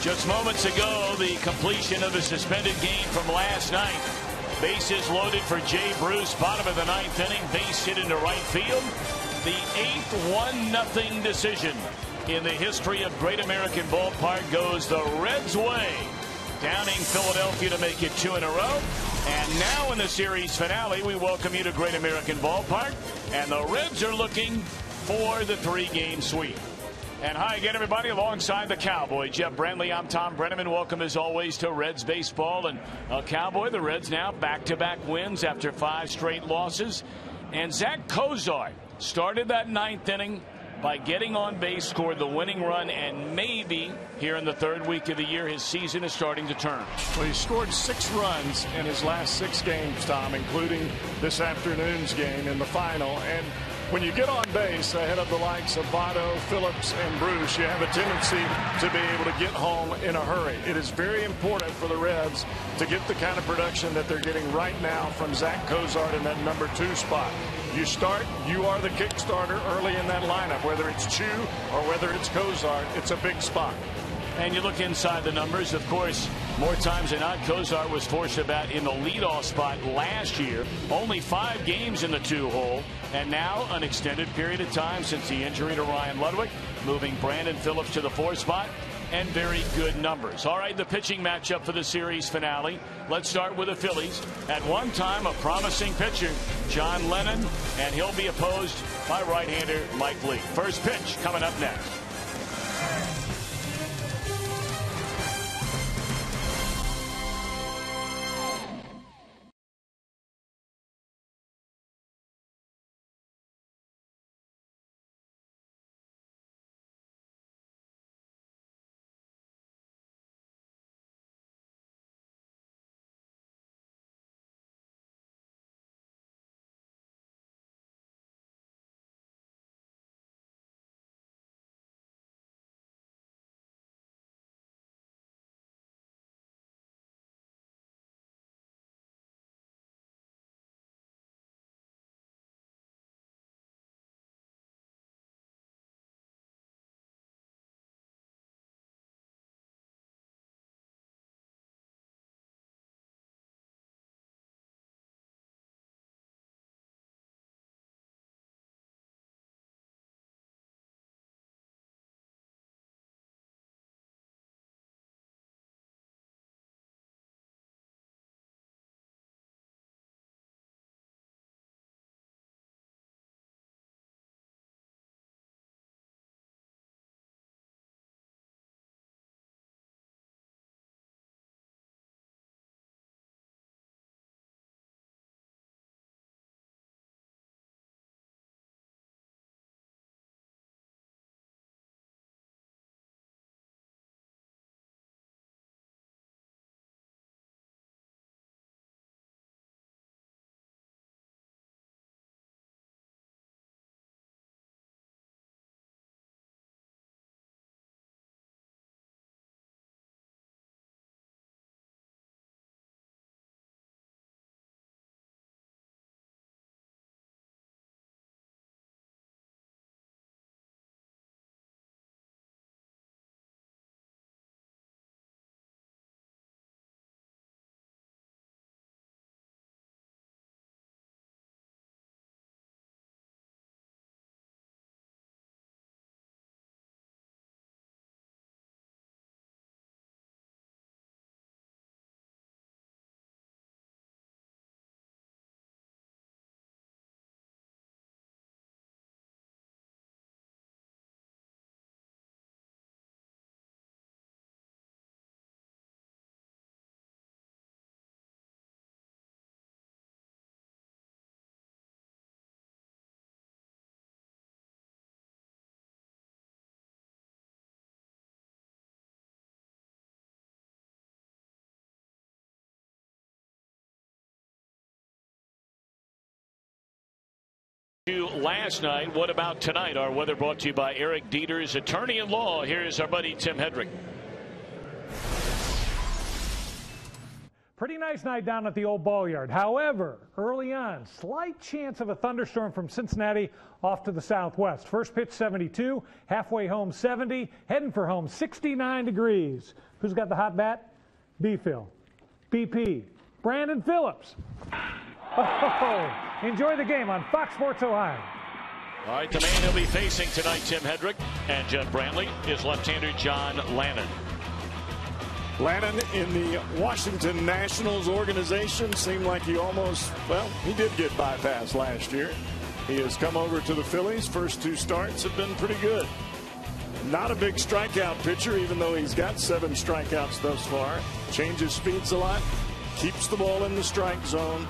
Just moments ago, the completion of the suspended game from last night. Bases loaded for Jay Bruce, bottom of the ninth inning, base hit into right field. The 8th 1-0 decision in the history of Great American Ballpark goes the Reds' way, downing Philadelphia to make it 2 in a row. And now in the series finale, we welcome you to Great American Ballpark, and the Reds are looking for the 3-game sweep. And hi again, everybody, alongside the Cowboy, Jeff Brantley. I'm Tom Brenneman. Welcome, as always, to Reds baseball. And Cowboy, the Reds now back-to-back wins after 5 straight losses. And Zach Cozart started that 9th inning by getting on base, scored the winning run, and maybe here in the 3rd week of the year, his season is starting to turn. Well, he scored 6 runs in his last 6 games, Tom, including this afternoon's game in the final. And when you get on base ahead of the likes of Votto, Phillips, and Bruce, you have a tendency to be able to get home in a hurry. It is very important for the Reds to get the kind of production that they're getting right now from Zach Cozart in that number 2 spot. You start, you are the kickstarter early in that lineup. Whether it's Chu or whether it's Cozart, it's a big spot. And you look inside the numbers, of course, more times than not, Cozart was forced to bat in the leadoff spot last year. Only 5 games in the 2-hole, and now an extended period of time since the injury to Ryan Ludwig, moving Brandon Phillips to the 4th spot, and very good numbers. All right, the pitching matchup for the series finale. Let's start with the Phillies. At one time, a promising pitcher, John Lennon, and he'll be opposed by right-hander Mike Lee. First pitch coming up next. Last night, what about tonight? Our weather brought to you by Eric Dieter's attorney-at-law. Here's our buddy Tim Hedrick. Pretty nice night down at the old ball yard. However, early on, slight chance of a thunderstorm from Cincinnati off to the southwest. First pitch 72, halfway home 70, heading for home 69 degrees. Who's got the hot bat? B-Phil. BP. Brandon Phillips. Oh, enjoy the game on Fox Sports Ohio. All right, the man he'll be facing tonight, Tim Hedrick, and Jeff Brantley, is left-hander John Lannan. Lannan in the Washington Nationals organization seemed like he almost, well, he did get bypassed last year. He has come over to the Phillies. First 2 starts have been pretty good. Not a big strikeout pitcher, even though he's got 7 strikeouts thus far. Changes speeds a lot, keeps the ball in the strike zone,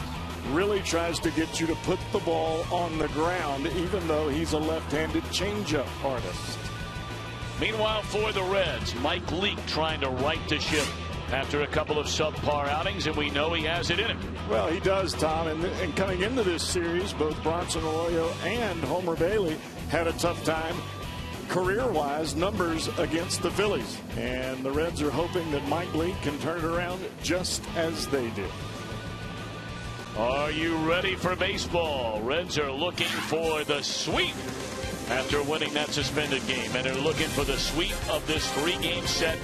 really tries to get you to put the ball on the ground, even though he's a left-handed changeup artist. Meanwhile, for the Reds, Mike Leake trying to right the ship after a couple of subpar outings, and we know he has it in him. Well, he does, Tom, and coming into this series, both Bronson Arroyo and Homer Bailey had a tough time career-wise numbers against the Phillies, and the Reds are hoping that Mike Leake can turn it around just as they did. Are you ready for baseball? Reds are looking for the sweep after winning that suspended game, and they're looking for the sweep of this 3-game set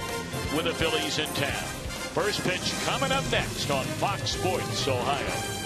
with the Phillies in town. First pitch coming up next on Fox Sports Ohio.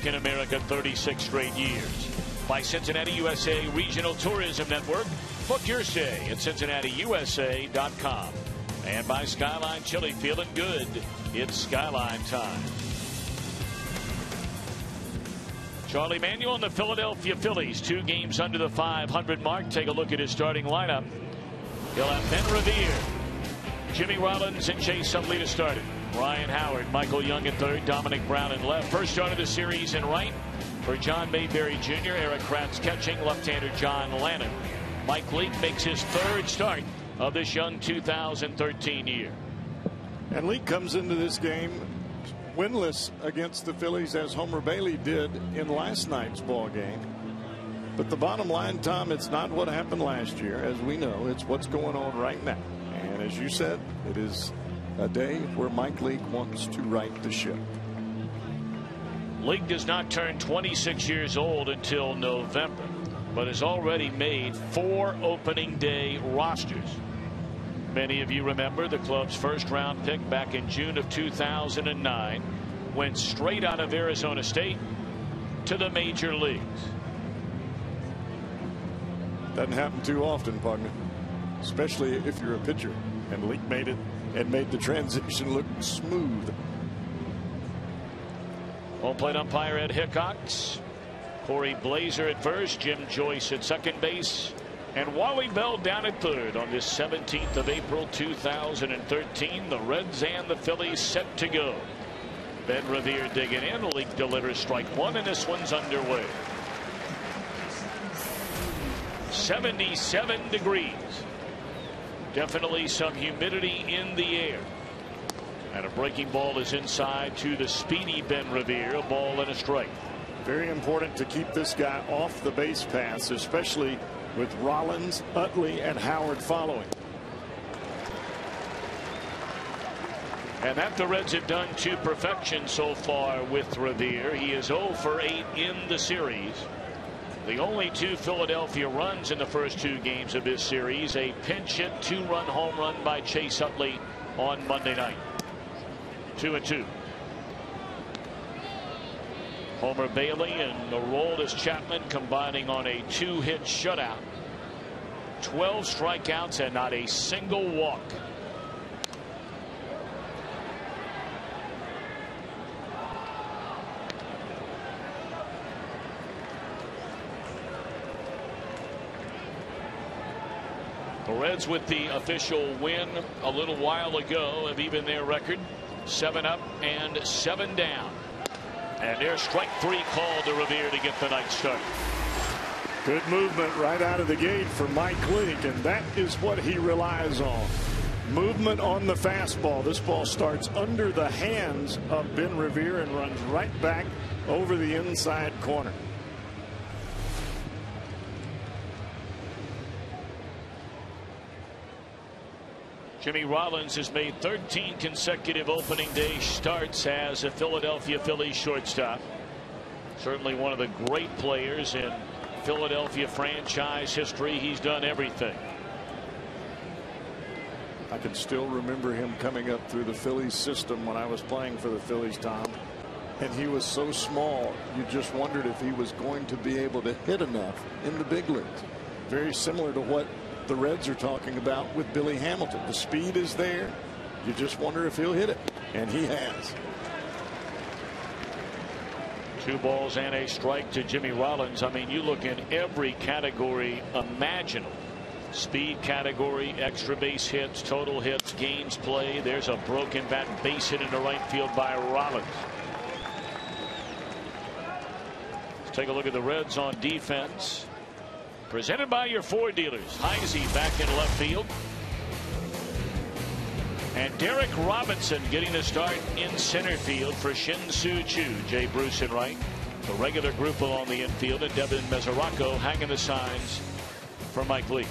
In America 36 straight years. By Cincinnati USA Regional Tourism Network. Book your stay at CincinnatiUSA.com. And by Skyline Chili. Feeling good. It's Skyline time. Charlie Manuel and the Philadelphia Phillies. 2 games under the 500 mark. Take a look at his starting lineup. He'll have Ben Revere, Jimmy Rollins, and Chase Utley to start it. Ryan Howard, Michael Young at third, Dominic Brown in left. First start of the series in right for John Mayberry Jr., Eric Kratz catching, left-hander John Lannan. Mike Leake makes his 3rd start of this young 2013 year. And Leake comes into this game winless against the Phillies, as Homer Bailey did in last night's ball game. But the bottom line, Tom, it's not what happened last year, as we know. It's what's going on right now. And as you said, it is a day where Mike Leake wants to right the ship. Leake does not turn 26 years old until November, but has already made 4 opening day rosters. Many of you remember the club's first-round pick back in June of 2009 went straight out of Arizona State to the major leagues. Doesn't happen too often, partner, especially if you're a pitcher, and Leake made it and made the transition look smooth. Home plate umpire Ed Hickox, Corey Blazer at first, Jim Joyce at second base, and Wally Bell down at third on this 17th of April 2013. The Reds and the Phillies set to go. Ben Revere digging in. Leake delivers strike one, and this one's underway. 77 degrees. Definitely some humidity in the air. And a breaking ball is inside to the speedy Ben Revere. A ball and a strike. Very important to keep this guy off the base paths, especially with Rollins, Utley, and Howard following. And that the Reds have done to perfection so far with Revere. He is 0 for 8 in the series. The only two Philadelphia runs in the first two games of this series, a pinch hit 2-run home run by Chase Utley on Monday night. 2-2. Homer Bailey and Aroldis Chapman combining on a 2-hit shutout. 12 strikeouts and not a single walk. The Reds with the official win a little while ago have even their record 7 up and 7 down. And there's strike 3 called to Revere to get the night start. Good movement right out of the gate for Mike Leake, and that is what he relies on. Movement on the fastball. This ball starts under the hands of Ben Revere and runs right back over the inside corner. Jimmy Rollins has made 13 consecutive opening day starts as a Philadelphia Phillies shortstop. Certainly one of the great players in Philadelphia franchise history. He's done everything. I can still remember him coming up through the Phillies system when I was playing for the Phillies, Tom. And he was so small, you just wondered if he was going to be able to hit enough in the big leagues. Very similar to what the Reds are talking about with Billy Hamilton. The speed is there. You just wonder if he'll hit it. And he has. 2 balls and a strike to Jimmy Rollins. I mean, you look in every category imaginable. Speed category, extra base hits, total hits, games played. There's a broken bat base hit into right field by Rollins. Let's take a look at the Reds on defense. Presented by your Ford dealers. Heisey back in left field. And Derek Robinson getting the start in center field for Shin-Soo Choo. Jay Bruce in right. The regular group along the infield, and Devin Mesoraco hanging the signs for Mike Leake.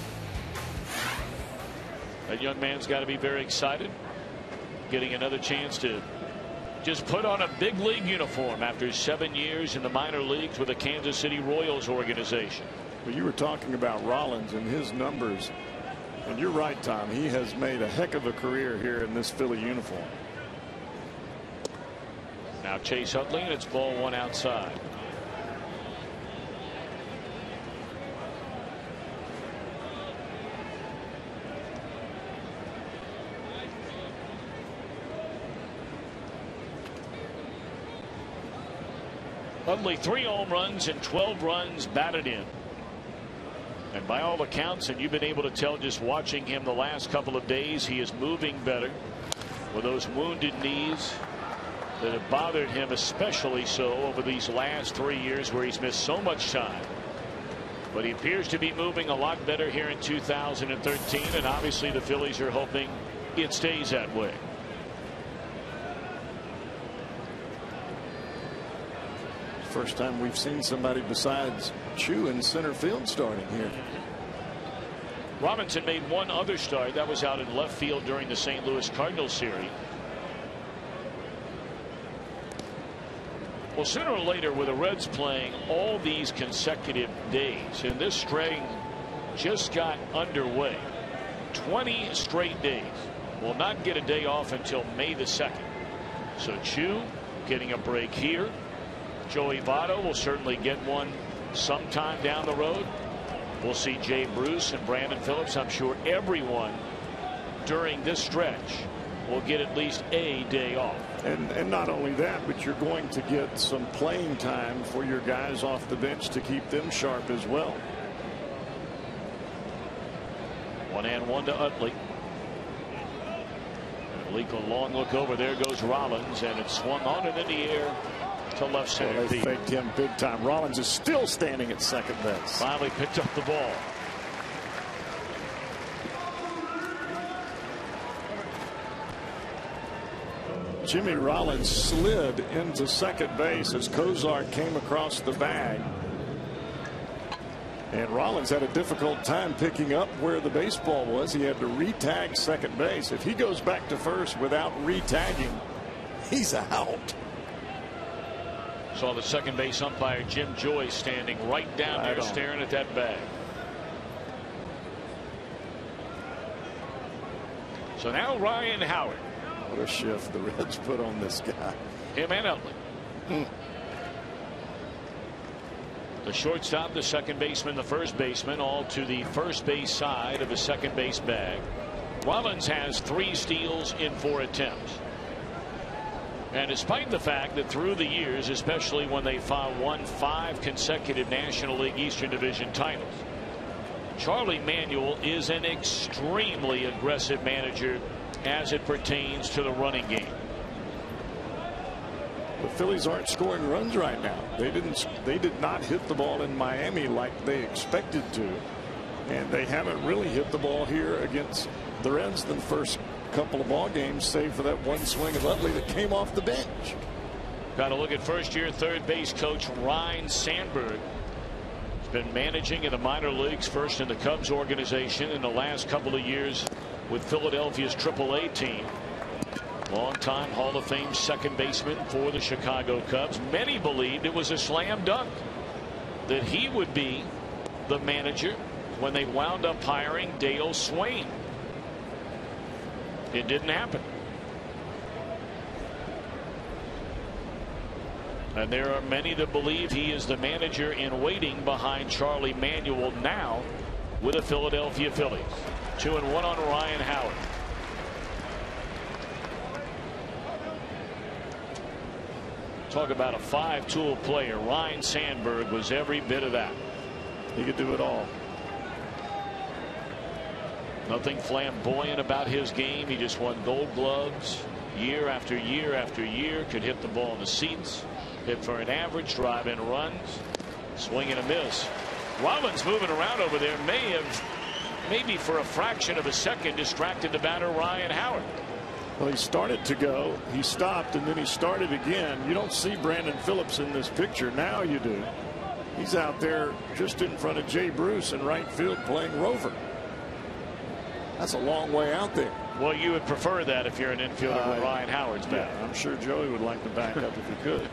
That young man's got to be very excited. Getting another chance to just put on a big league uniform after 7 years in the minor leagues with the Kansas City Royals organization. Well, you were talking about Rollins and his numbers, and you're right, Tom. He has made a heck of a career here in this Philly uniform. Now Chase Utley, and it's ball 1 outside. Utley 3 home runs and 12 runs batted in. And by all accounts, and you've been able to tell just watching him the last couple of days, he is moving better with those wounded knees that have bothered him, especially so over these last 3 years where he's missed so much time. But he appears to be moving a lot better here in 2013, and obviously the Phillies are hoping it stays that way. First time we've seen somebody besides Choo in center field starting here. Robinson made one other start. That was out in left field during the St. Louis Cardinals series. Well, sooner or later, with the Reds playing all these consecutive days, and this string just got underway, 20 straight days, will not get a day off until May the 2nd. So Choo getting a break here. Joey Votto will certainly get one sometime down the road. We'll see Jay Bruce and Brandon Phillips. I'm sure everyone during this stretch will get at least a day off. And not only that, but you're going to get some playing time for your guys off the bench to keep them sharp as well. 1-1 to Utley. Leak a long look over. There goes Rollins, and it's swung on and in the air to left center. Well, they faked him big time. Rollins is still standing at second base. Finally picked up the ball. Jimmy Rollins slid into second base as Kozar came across the bag. And Rollins had a difficult time picking up where the baseball was. He had to re-tag second base. If he goes back to first without re-tagging, he's out. Saw the second base umpire Jim Joyce standing right down there staring at that bag. So now Ryan Howard. What a shift the Reds put on this guy. Him and Utley. The shortstop, the second baseman, the first baseman, all to the first base side of the second base bag. Rollins has 3 steals in 4 attempts. And despite the fact that through the years, especially when they won 5 consecutive National League Eastern Division titles, Charlie Manuel is an extremely aggressive manager as it pertains to the running game. The Phillies aren't scoring runs right now. They did not hit the ball in Miami like they expected to, and they haven't really hit the ball here against the Reds the first couple of ball games, save for that one swing of Utley that came off the bench. Got to look at first-year third base coach Ryne Sandberg. He's been managing in the minor leagues, first in the Cubs organization in the last couple of years with Philadelphia's AAA team. Longtime Hall of Fame second baseman for the Chicago Cubs. Many believed it was a slam dunk that he would be the manager when they wound up hiring Dale Swain. It didn't happen. And there are many that believe he is the manager in waiting behind Charlie Manuel now with the Philadelphia Phillies. 2-1 on Ryan Howard. Talk about a 5-tool player. Ryne Sandberg was every bit of that. He could do it all. Nothing flamboyant about his game. He just won Gold Gloves year after year after year. Could hit the ball in the seats, hit for an average, drive in runs, swing and a miss. Rollins moving around over there may have, maybe for a fraction of a second, distracted the batter Ryan Howard. Well, he started to go, he stopped, and then he started again. You don't see Brandon Phillips in this picture. Now you do. He's out there just in front of Jay Bruce in right field playing rover. That's a long way out there. Well, you would prefer that if you're an infielder with Ryan Howard's bat. Yeah, I'm sure Joey would like to back up if he could.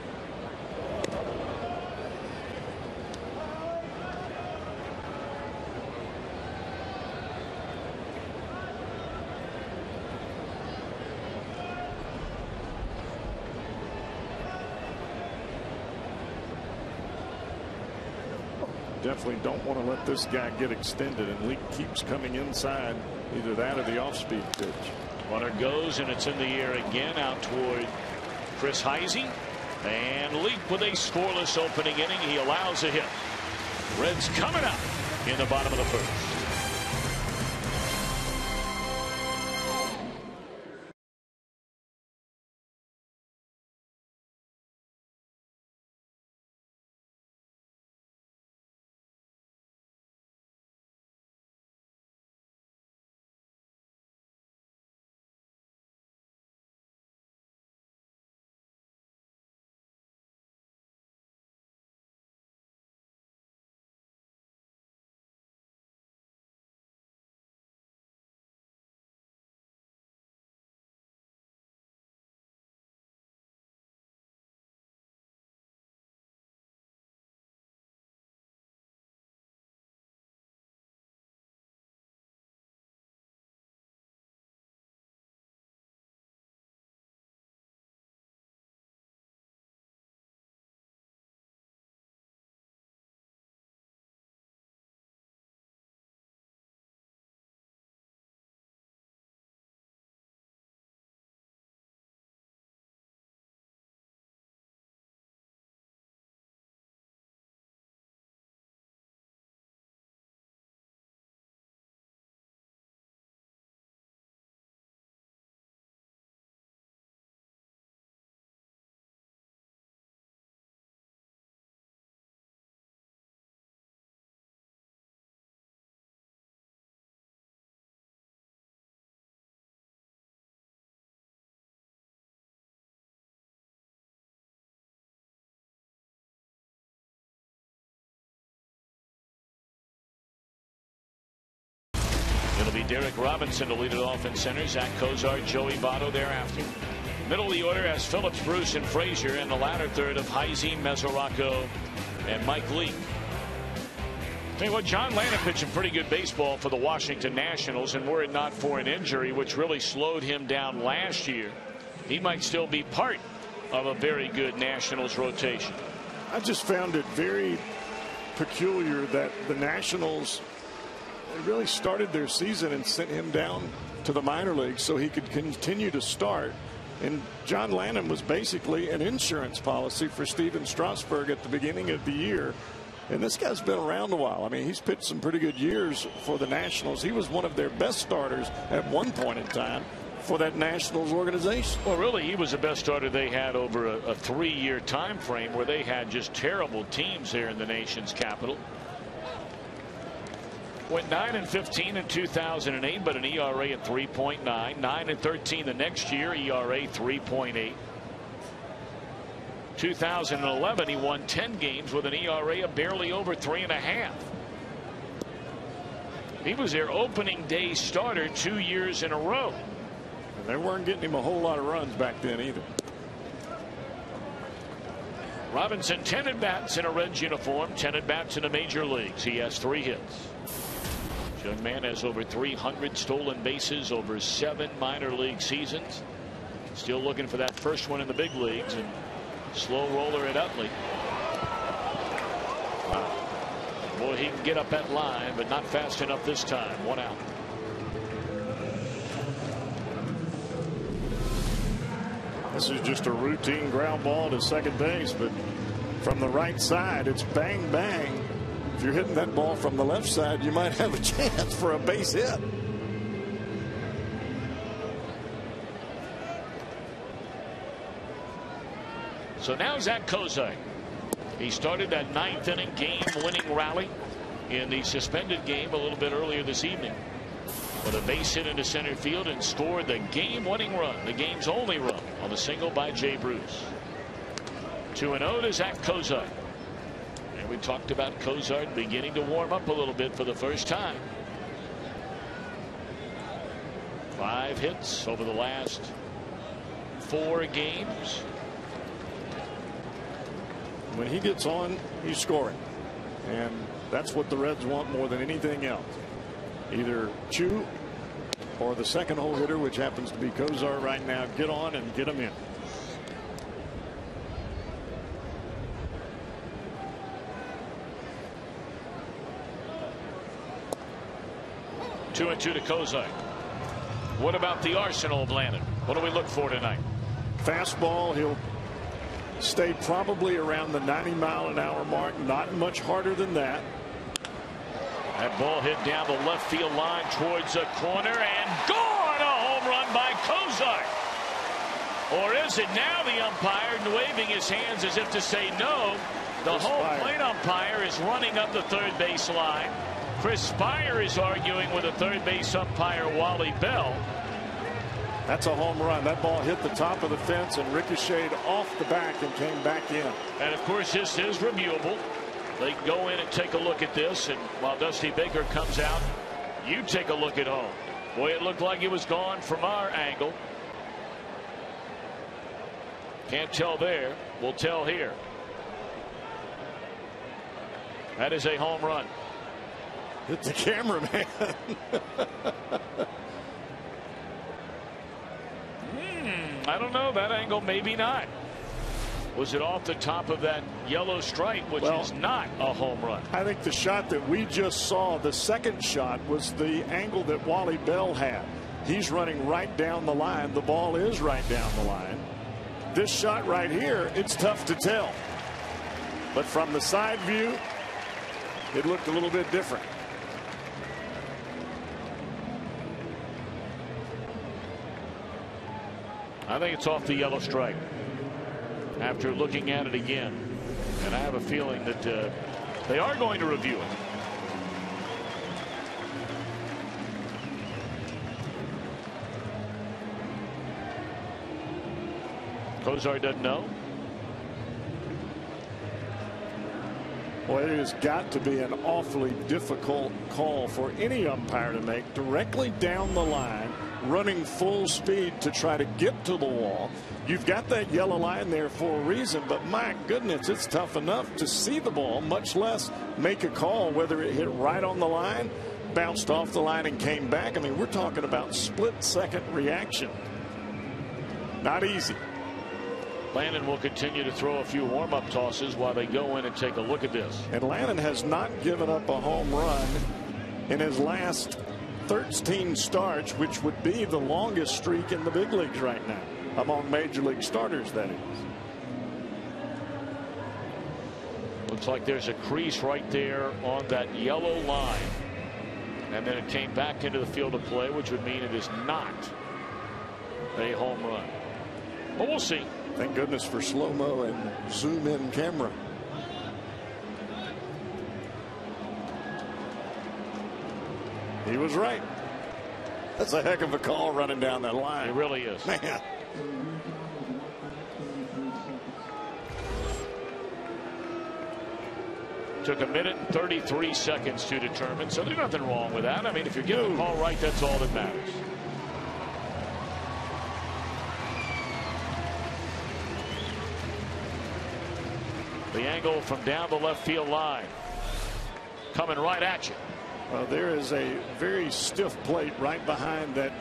Definitely don't want to let this guy get extended, and Leake keeps coming inside, either that or the off-speed pitch. Runner goes, and it's in the air again out toward Chris Heisey. And Leake with a scoreless opening inning. He allows a hit. Reds coming up in the bottom of the first. be Derek Robinson to lead it off in center. Zach Cozart, Joey Votto thereafter. Middle of the order as Phillips, Bruce, and Frazier, and the latter third of Heisey, Mesoraco, and Mike Leake. Tell you what, John Lanham pitched some pretty good baseball for the Washington Nationals, and were it not for an injury which really slowed him down last year, he might still be part of a very good Nationals rotation. I just found it very peculiar that the Nationals really started their season and sent him down to the minor leagues so he could continue to start. And John Lanham was basically an insurance policy for Steven Strasburg at the beginning of the year. And this guy's been around a while. I mean, he's pitched some pretty good years for the Nationals. He was one of their best starters at one point in time for that Nationals organization. Well, really, he was the best starter they had over a 3-year time frame where they had just terrible teams there in the nation's capital. Went 9-15 in 2008, but an ERA at 3.9. 9-13 the next year, ERA 3.8. 2011, he won 10 games with an ERA of barely over 3.5. He was their opening day starter 2 years in a row. And they weren't getting him a whole lot of runs back then either. Robinson, 10 at-bats in a Reds uniform, 10 at-bats in the major leagues. He has 3 hits. This young man has over 300 stolen bases over 7 minor league seasons. Still looking for that first one in the big leagues. And slow roller at Utley. Wow. Boy, he can get up that line, but not fast enough this time. 1 out. This is just a routine ground ball to second base, but from the right side, it's bang, bang. If you're hitting that ball from the left side, you might have a chance for a base hit. So now Zach Cozart. He started that 9th inning game-winning rally in the suspended game a little bit earlier this evening with a base hit into center field and scored the game-winning run, the game's only run, on the single by Jay Bruce. 2-0 to Zach Cozart. And we talked about Cozart beginning to warm up a little bit for the first time. 5 hits over the last 4 games. When he gets on, he's scoring. And that's what the Reds want more than anything else. Either Chu or the second hole hitter, which happens to be Cozart right now, get on and get him in. Two and 2 to Cozart. What about the arsenal of Lanham? What do we look for tonight? Fastball. He'll stay probably around the 90-mile-an-hour mark. Not much harder than that. That ball hit down the left field line towards the corner and gone. A home run by Cozart. Or is it now the umpire waving his hands as if to say no? The home plate umpire is running up the third base line. Chris Spire is arguing with the third base umpire Wally Bell. That's a home run. That ball hit the top of the fence and ricocheted off the back and came back in. And of course this is reviewable. They can go in and take a look at this, and while Dusty Baker comes out, you take a look at home. Boy, it looked like it was gone from our angle. Can't tell there. We'll tell here. That is a home run. Hit the cameraman. I don't know. That angle, maybe not. Was it off the top of that yellow stripe, which is not a home run? I think the shot that we just saw, the second shot, was the angle that Wally Bell had. He's running right down the line. The ball is right down the line. This shot right here, it's tough to tell. But from the side view, it looked a little bit different. I think it's off the yellow stripe after looking at it again. And I have a feeling that they are going to review it. Cozart doesn't know. Well, it has got to be an awfully difficult call for any umpire to make, directly down the line, running full speed to try to get to the wall. You've got that yellow line there for a reason, but my goodness, it's tough enough to see the ball, much less make a call whether it hit right on the line, bounced off the line and came back. I mean, we're talking about split-second reaction. Not easy. Landon will continue to throw a few warm-up tosses while they go in and take a look at this. And Landon has not given up a home run in his last 13 starts, which would be the longest streak in the big leagues right now, among major league starters, that is. Looks like there's a crease right there on that yellow line. And then it came back into the field of play, which would mean it is not a home run. But we'll see. Thank goodness for slow-mo and zoom-in camera. He was right. That's a heck of a call running down that line. It really is. Man. Took 1:33 seconds to determine, so there's nothing wrong with that. I mean, if you're getting the call right, that's all that matters. The angle from down the left field line. Coming right at you. Well, there is a very stiff plate right behind that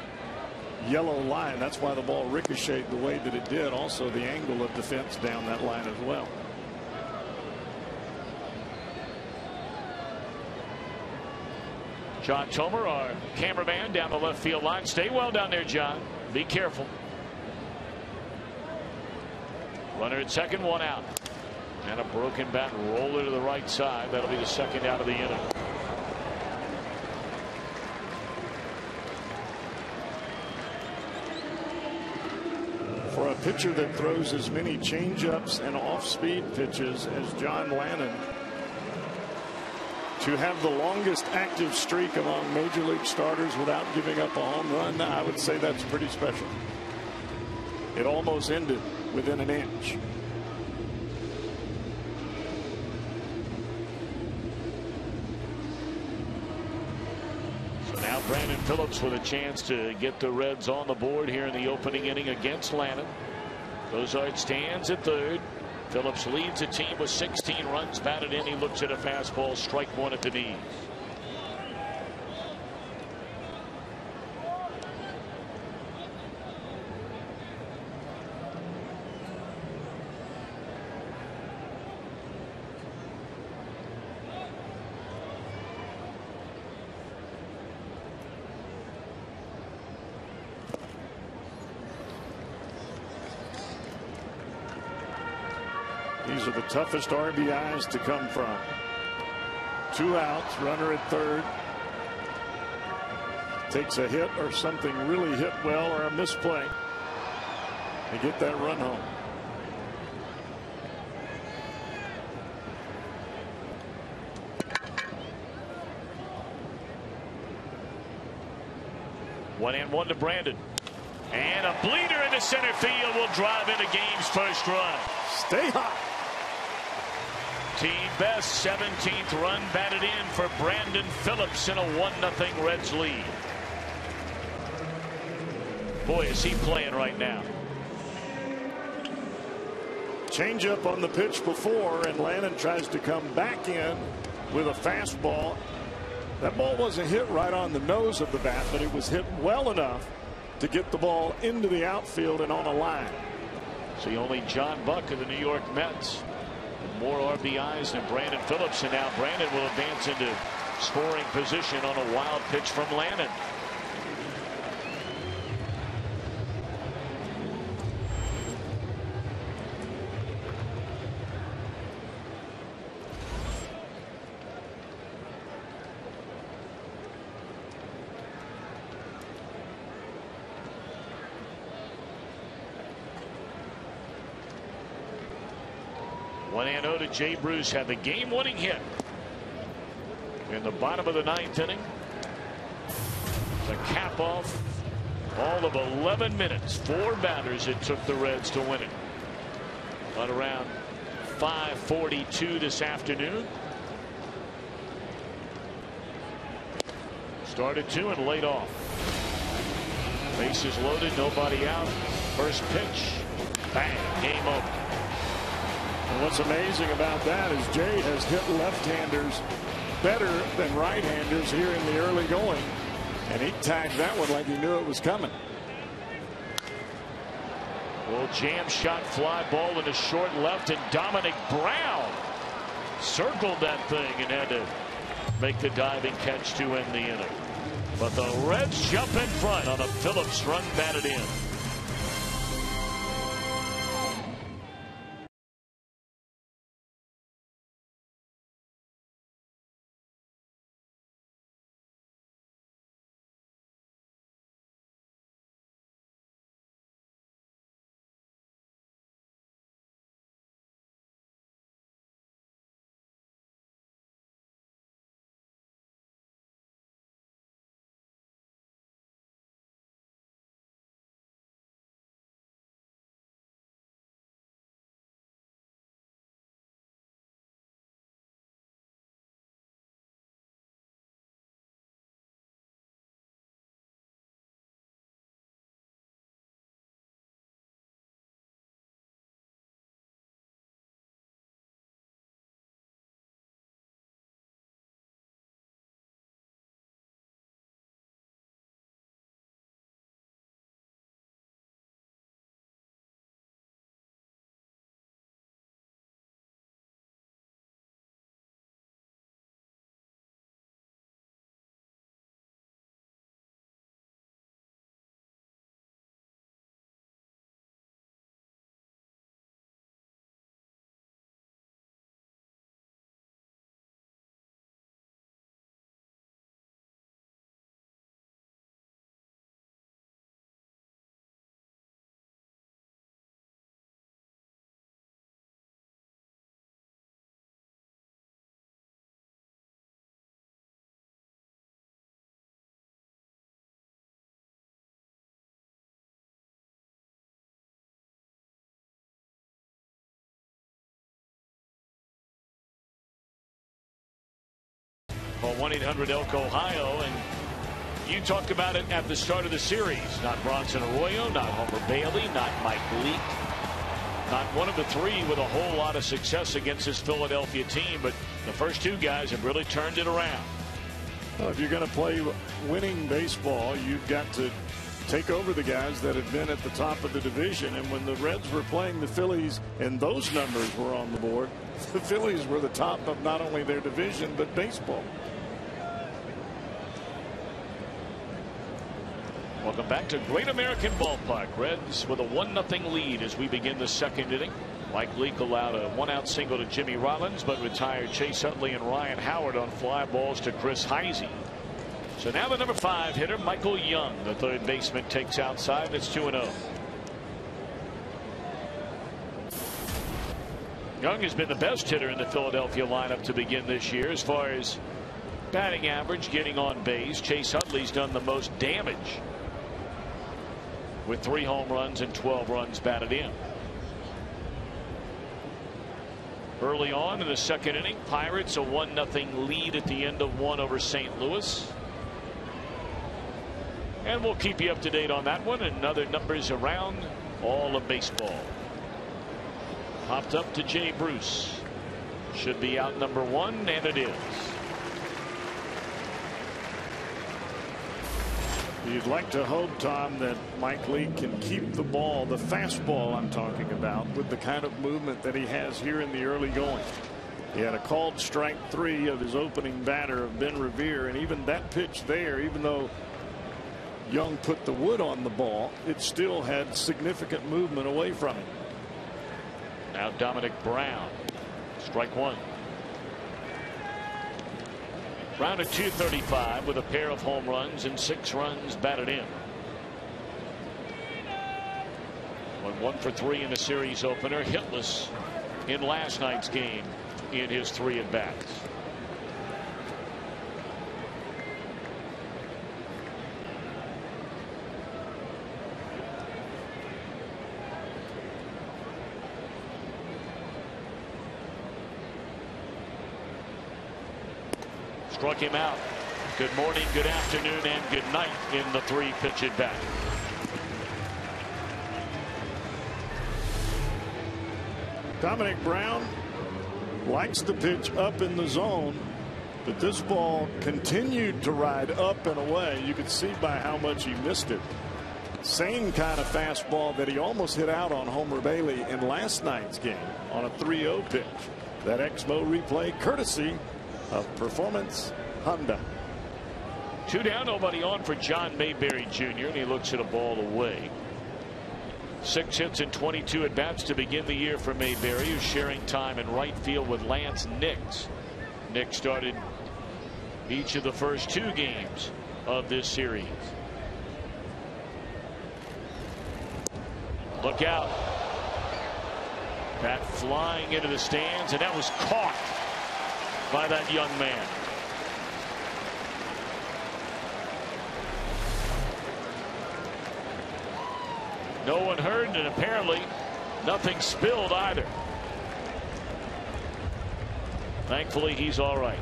yellow line. That's why the ball ricocheted the way that it did. Also, the angle of defense down that line as well. John Tomer, our cameraman, down the left field line. Stay well down there, John. Be careful. Runner at second, one out. And a broken bat roller to the right side. That'll be the second out of the inning. For a pitcher that throws as many changeups and off-speed pitches as John Lannon, to have the longest active streak among major league starters without giving up a home run, I would say that's pretty special. It almost ended within an inch. So now Brandon Phillips with a chance to get the Reds on the board here in the opening inning against Lannon. Cozart stands at third. Phillips leads the team with 16 runs batted in. He looks at a fastball, strike one at the knees. These are the toughest RBIs to come from. 2 outs, runner at third. Takes a hit or something really hit well or a misplay to get that run home. One and one to Brandon. And a bleeder into center field will drive into game's first run. Stay hot. Team best 17th run batted in for Brandon Phillips in a 1-0 Reds lead. Boy, is he playing right now. Change up on the pitch before, and Lannon tries to come back in with a fastball. That ball wasn't hit right on the nose of the bat, but it was hit well enough to get the ball into the outfield and on a line. See, only John Buck of the New York Mets with more RBIs than Brandon Phillips, and now Brandon will advance into scoring position on a wild pitch from Lannon. One and 0 to Jay Bruce, had the game-winning hit in the bottom of the 9th inning to cap off all of 11 minutes. 4 batters it took the Reds to win it. But around 5:42 this afternoon, Started 2 and laid off. Bases loaded, nobody out. First pitch, bang, game over. And what's amazing about that is Jay has hit left-handers better than right-handers here in the early going, and he tagged that one like he knew it was coming. Well, jam shot fly ball into short left, and Dominic Brown circled that thing and had to make the diving catch to end the inning. But the Reds jump in front on a Phillips run batted in. Call 1-800-ELK-OHIO, and you talked about it at the start of the series. Not Bronson Arroyo, not Homer Bailey, not Mike Leake. Not one of the three with a whole lot of success against this Philadelphia team, but the first two guys have really turned it around. Well, if you're going to play winning baseball, you've got to take over the guys that have been at the top of the division. And when the Reds were playing the Phillies and those numbers were on the board, the Phillies were the top of not only their division but baseball. Welcome back to Great American Ballpark. Reds with a 1-0 lead as we begin the second inning. Mike Leake allowed a 1-out single to Jimmy Rollins, but retired Chase Utley and Ryan Howard on fly balls to Chris Heisey. So now the number 5 hitter, Michael Young, the third baseman, takes outside. It's 2-0. Young has been the best hitter in the Philadelphia lineup to begin this year as far as batting average, getting on base. Chase Utley's done the most damage with 3 home runs and 12 runs batted in. Early on in the second inning, Pirates a 1-0 lead at the end of 1 over St. Louis. And we'll keep you up to date on that one and other numbers around all of baseball. Popped up to Jay Bruce. Should be out number 1, and it is. You'd like to hope, Tom, that Mike Leake can keep the ball, the fastball I'm talking about, with the kind of movement that he has here in the early going. He had a called strike 3 of his opening batter of Ben Revere, and even that pitch there, even though Young put the wood on the ball, it still had significant movement away from him. Now Dominic Brown, strike 1. Brown at 235 with a pair of home runs and 6 runs batted in. Went 1 for 3 in the series opener, hitless in last night's game in his 3 at-bats. Struck him out. Good morning, good afternoon, and good night in the 3-pitch at bat. Dominic Brown likes to pitch up in the zone, but this ball continued to ride up and away. You could see by how much he missed it. Same kind of fastball that he almost hit out on Homer Bailey in last night's game on a 3-0 pitch. That Exmo replay courtesy of Performance Honda. 2 down, nobody on for John Mayberry Jr. and he looks at a ball away. 6 hits and 22 at bats to begin the year for Mayberry, who's sharing time in right field with Lance Nix. Nix started each of the first 2 games of this series. Look out. Bat flying into the stands, and that was caught by that young man. No one hurt, and apparently nothing spilled either. Thankfully, he's all right.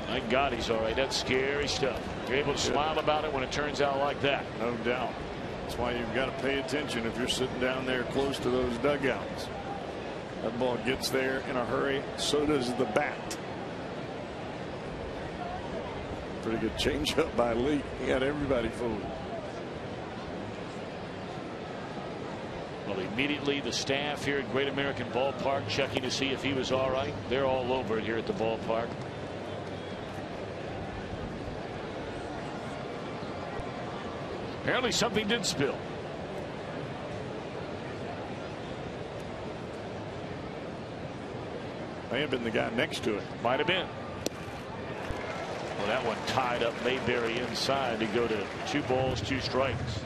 Thank God he's all right. That's scary stuff. You're able to smile about it when it turns out like that. No doubt. That's why you've got to pay attention if you're sitting down there close to those dugouts. That ball gets there in a hurry. So does the bat. Pretty good changeup by Lee. He had everybody fooled. Well, immediately the staff here at Great American Ballpark checking to see if he was all right. They're all over it here at the ballpark. Apparently something did spill. May have been the guy next to it. Might have been. Well, that one tied up Mayberry inside to go to 2 balls, 2 strikes.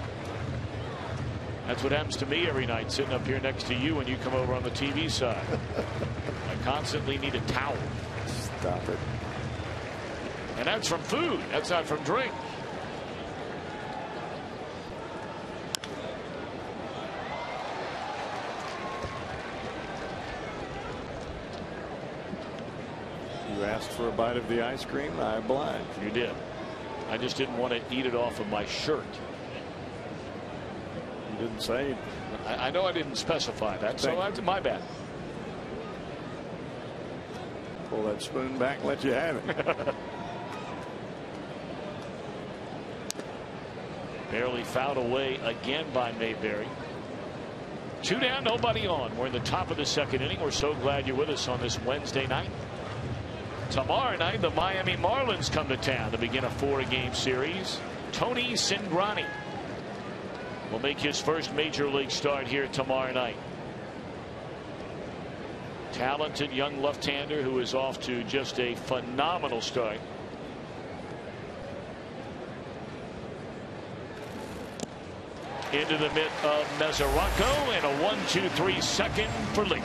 That's what happens to me every night sitting up here next to you when you come over on the TV side. I constantly need a towel. Stop it. And that's from food. That's not from drink. You asked for a bite of the ice cream. I obliged. You did. I just didn't want to eat it off of my shirt. You didn't say. I know I didn't specify that, so that's my bad. Pull that spoon back and let you have it. Barely fouled away again by Mayberry. 2 down, nobody on. We're in the top of the 2nd inning. We're so glad you're with us on this Wednesday night. Tomorrow night, the Miami Marlins come to town to begin a 4-game series. Tony Cingrani will make his first major league start here tomorrow night. Talented young left-hander who is off to just a phenomenal start. Into the mitt of Mesoraco and a 1-2-3 second for Lee.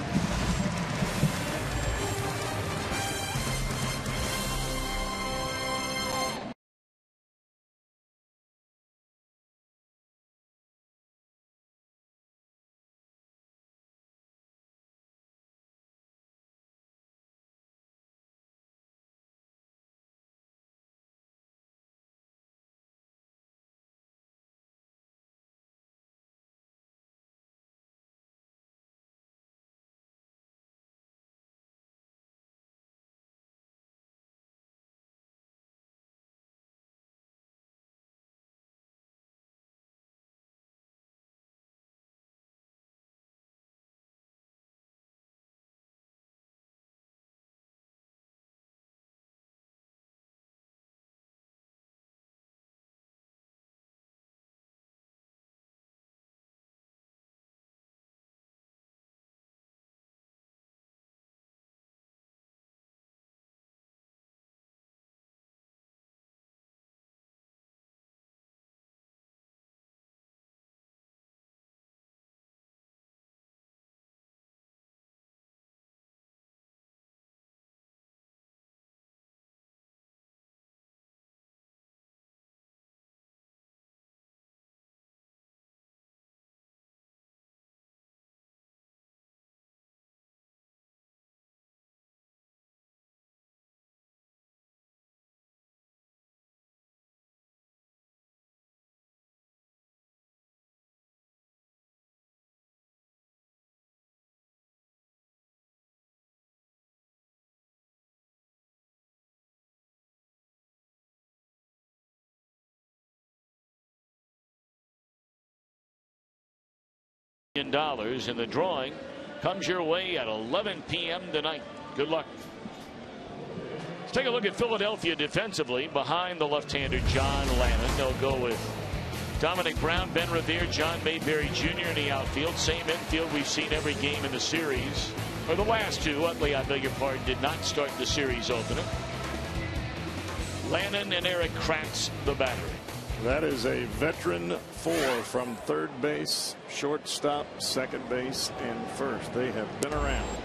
And the drawing comes your way at 11 p.m. tonight. Good luck. Let's take a look at Philadelphia defensively. Behind the left-hander John Lannon, they'll go with Dominic Brown, Ben Revere, John Mayberry Jr. in the outfield. Same infield we've seen every game in the series, or the last two. Utley, I beg your pardon, did not start the series opener. Lannon and Eric Kratz the battery. That is a veteran four from third base, shortstop, second base, and first. They have been around.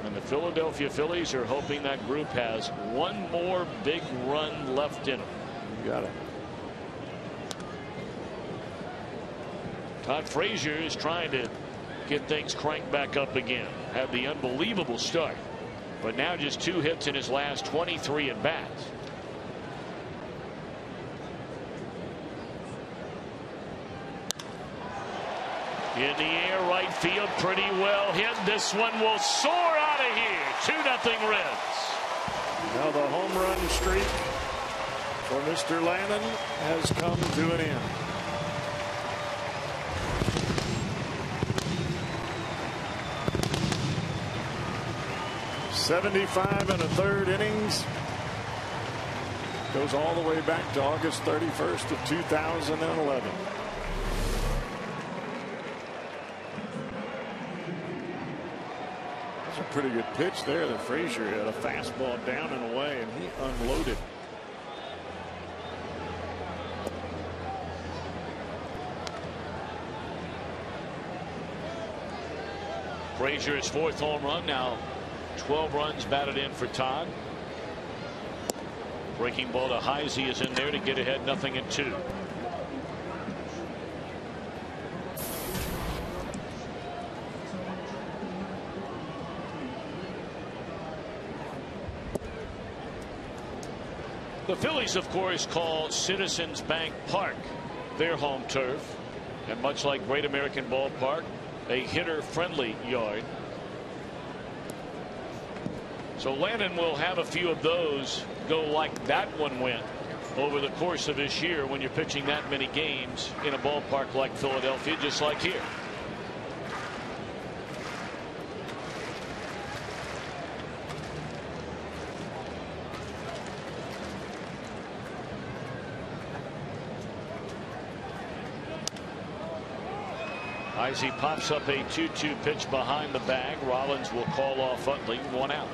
And the Philadelphia Phillies are hoping that group has one more big run left in them. You got it. Todd Frazier is trying to get things cranked back up again. Had the unbelievable start, but now just 2 hits in his last 23 at bats. In the air, right field, pretty well hit. This one will soar out of here. 2-0 Reds. Now the home run streak for Mr. Lannon has come to an end. .75 1/3 innings. Goes all the way back to August 31st of 2011. That's a pretty good pitch there that Frazier had. A fastball down and away, and he unloaded. Frazier's 4th home run now. 12 runs batted in for Todd. Breaking ball to Heisey is in there to get ahead 0-2. The Phillies, of course, call Citizens Bank Park their home turf, and much like Great American Ballpark, a hitter-friendly yard. So Lannon will have a few of those go like that one went over the course of this year when you're pitching that many games in a ballpark like Philadelphia, just like here. Heisey pops up a 2-2 pitch behind the bag. Rollins will call off Utley. 1 out.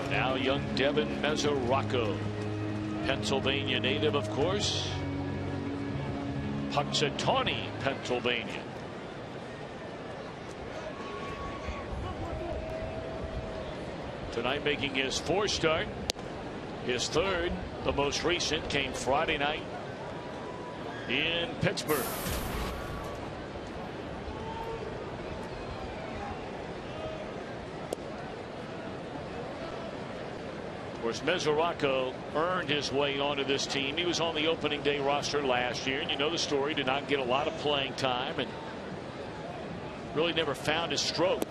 Now young Devin Mesoraco, Pennsylvania native, of course. Punxsutawney, Pennsylvania. Tonight making his 4th start. His 3rd, the most recent, came Friday night in Pittsburgh. Of course, Mesoraco earned his way onto this team. He was on the opening day roster last year, and you know the story. Did not get a lot of playing time and really never found his stroke.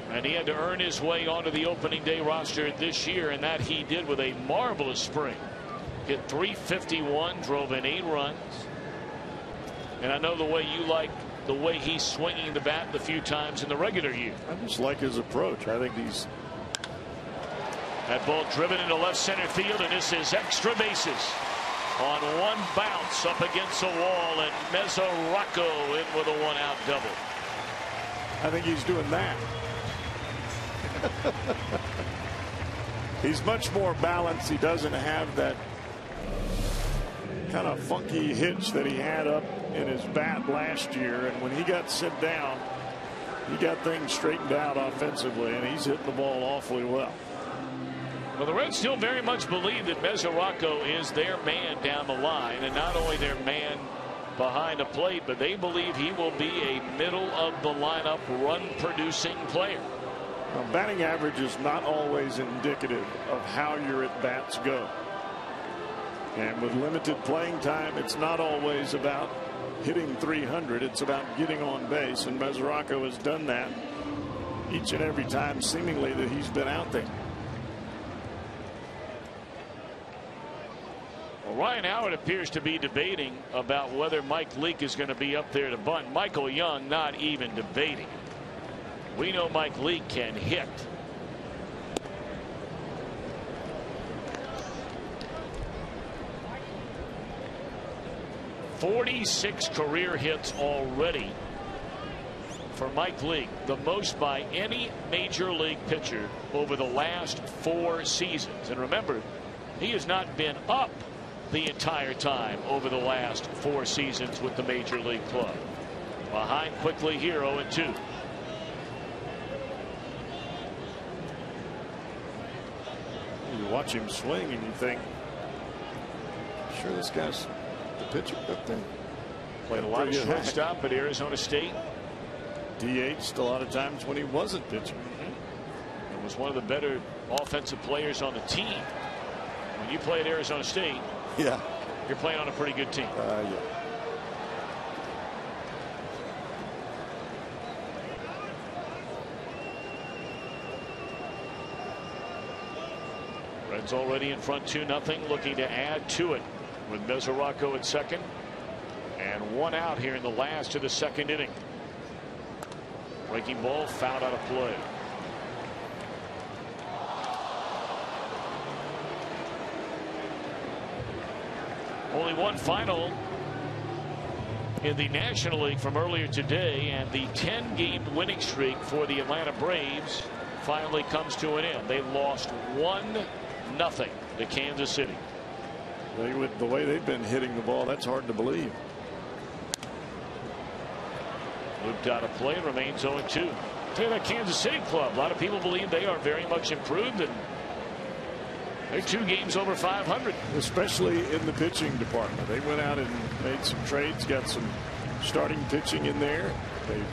And he had to earn his way onto the opening day roster this year, and that he did with a marvelous spring. Hit .351, drove in 8 runs. And I know the way you like the way he's swinging the bat the few times in the regular year. I just like his approach. I think he's. That ball driven into left center field, and this is extra bases on one bounce up against the wall, and Mesoraco in with a 1-out double. I think he's doing that. He's much more balanced. He doesn't have that kind of funky hitch that he had up in his bat last year, and when he got sent down, he got things straightened out offensively, and he's hitting the ball awfully well. Well, the Reds still very much believe that Mesoraco is their man down the line, and not only their man behind the plate, but they believe he will be a middle of the lineup run producing player. Now, batting average is not always indicative of how your at bats go. And with limited playing time, it's not always about hitting 300. It's about getting on base, and Mesoraco has done that each and every time seemingly that he's been out there. Well, Ryan Howard appears to be debating about whether Mike Leake is going to be up there to bunt. Michael Young not even debating. We know Mike Leake can hit. .46 career hits already for Mike Leake, the most by any major league pitcher over the last 4 seasons. And remember, he has not been up the entire time over the last 4 seasons with the major league club. Behind quickly here, 0-2. You watch him swing and you think, sure, this guy's the pitcher up there. Played a lot of shortstop at Arizona State. DH'd a lot of times when he wasn't pitching. And was one of the better offensive players on the team. When you play at Arizona State, yeah, you're playing on a pretty good team. Yeah. Reds already in front 2-0, looking to add to it with Mesoraco at second, and 1 out here in the last of the 2nd inning. Breaking ball fouled out of play. Only one final in the National League from earlier today, and the 10-game winning streak for the Atlanta Braves finally comes to an end. They lost 1-0 to Kansas City. The way they've been hitting the ball, that's hard to believe. Looped out of play, remains 0-2. Tell you that Kansas City club, a lot of people believe they are very much improved, and they're 2 games over 500. Especially in the pitching department. They went out and made some trades, got some starting pitching in there. They've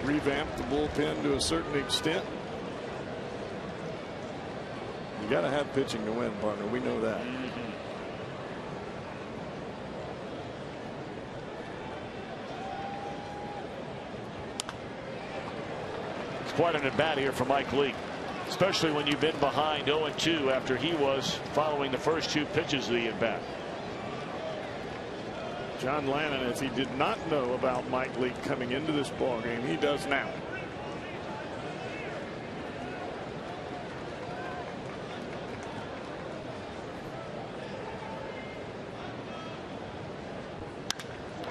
revamped the bullpen to a certain extent. You got to have pitching to win, partner. We know that. It's quite an at-bat here for Mike Leake, especially when you've been behind 0-2 after he was following the first 2 pitches of the at-bat. John Lannon, if he did not know about Mike Leake coming into this ballgame, he does now.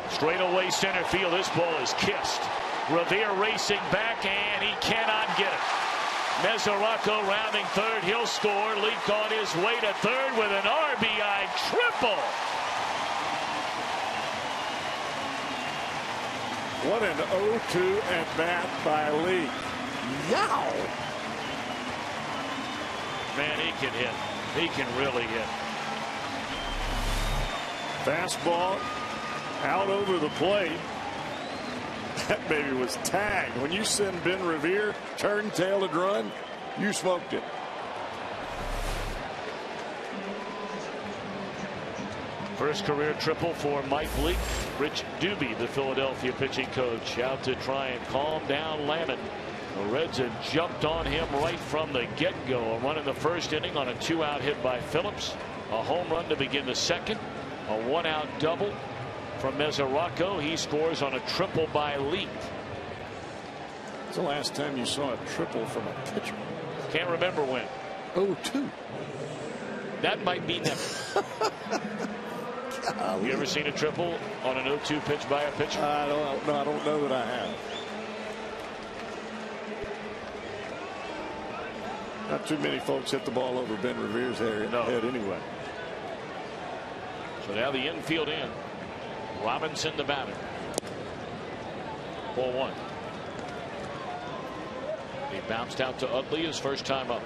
Straight away center field. This ball is kissed. Revere racing back, and he cannot get it. Mesoraco rounding third. He'll score. Leake on his way to third with an RBI triple. What an 0-2 at bat by Leake. Yow! Man, he can hit. He can really hit. Fastball out over the plate. That baby was tagged. When you send Ben Revere turn-tailed run, you smoked it. First career triple for Mike Leake. Rich Doobie, the Philadelphia pitching coach, out to try and calm down Lannon. The Reds had jumped on him right from the get-go. A run in the first inning on a 2-out hit by Phillips. A home run to begin the 2nd. A 1-out double from Mesoraco. He scores on a triple by Leake. It's the last time you saw a triple from a pitcher. Can't remember when. 0-2. That might be never. You ever seen a triple on an 0-2 pitch by a pitcher? I don't know that I have. Not too many folks hit the ball over Ben Revere's head anyway. So now the infield in. Robinson the batter. 4-1. He bounced out to Utley his first time up.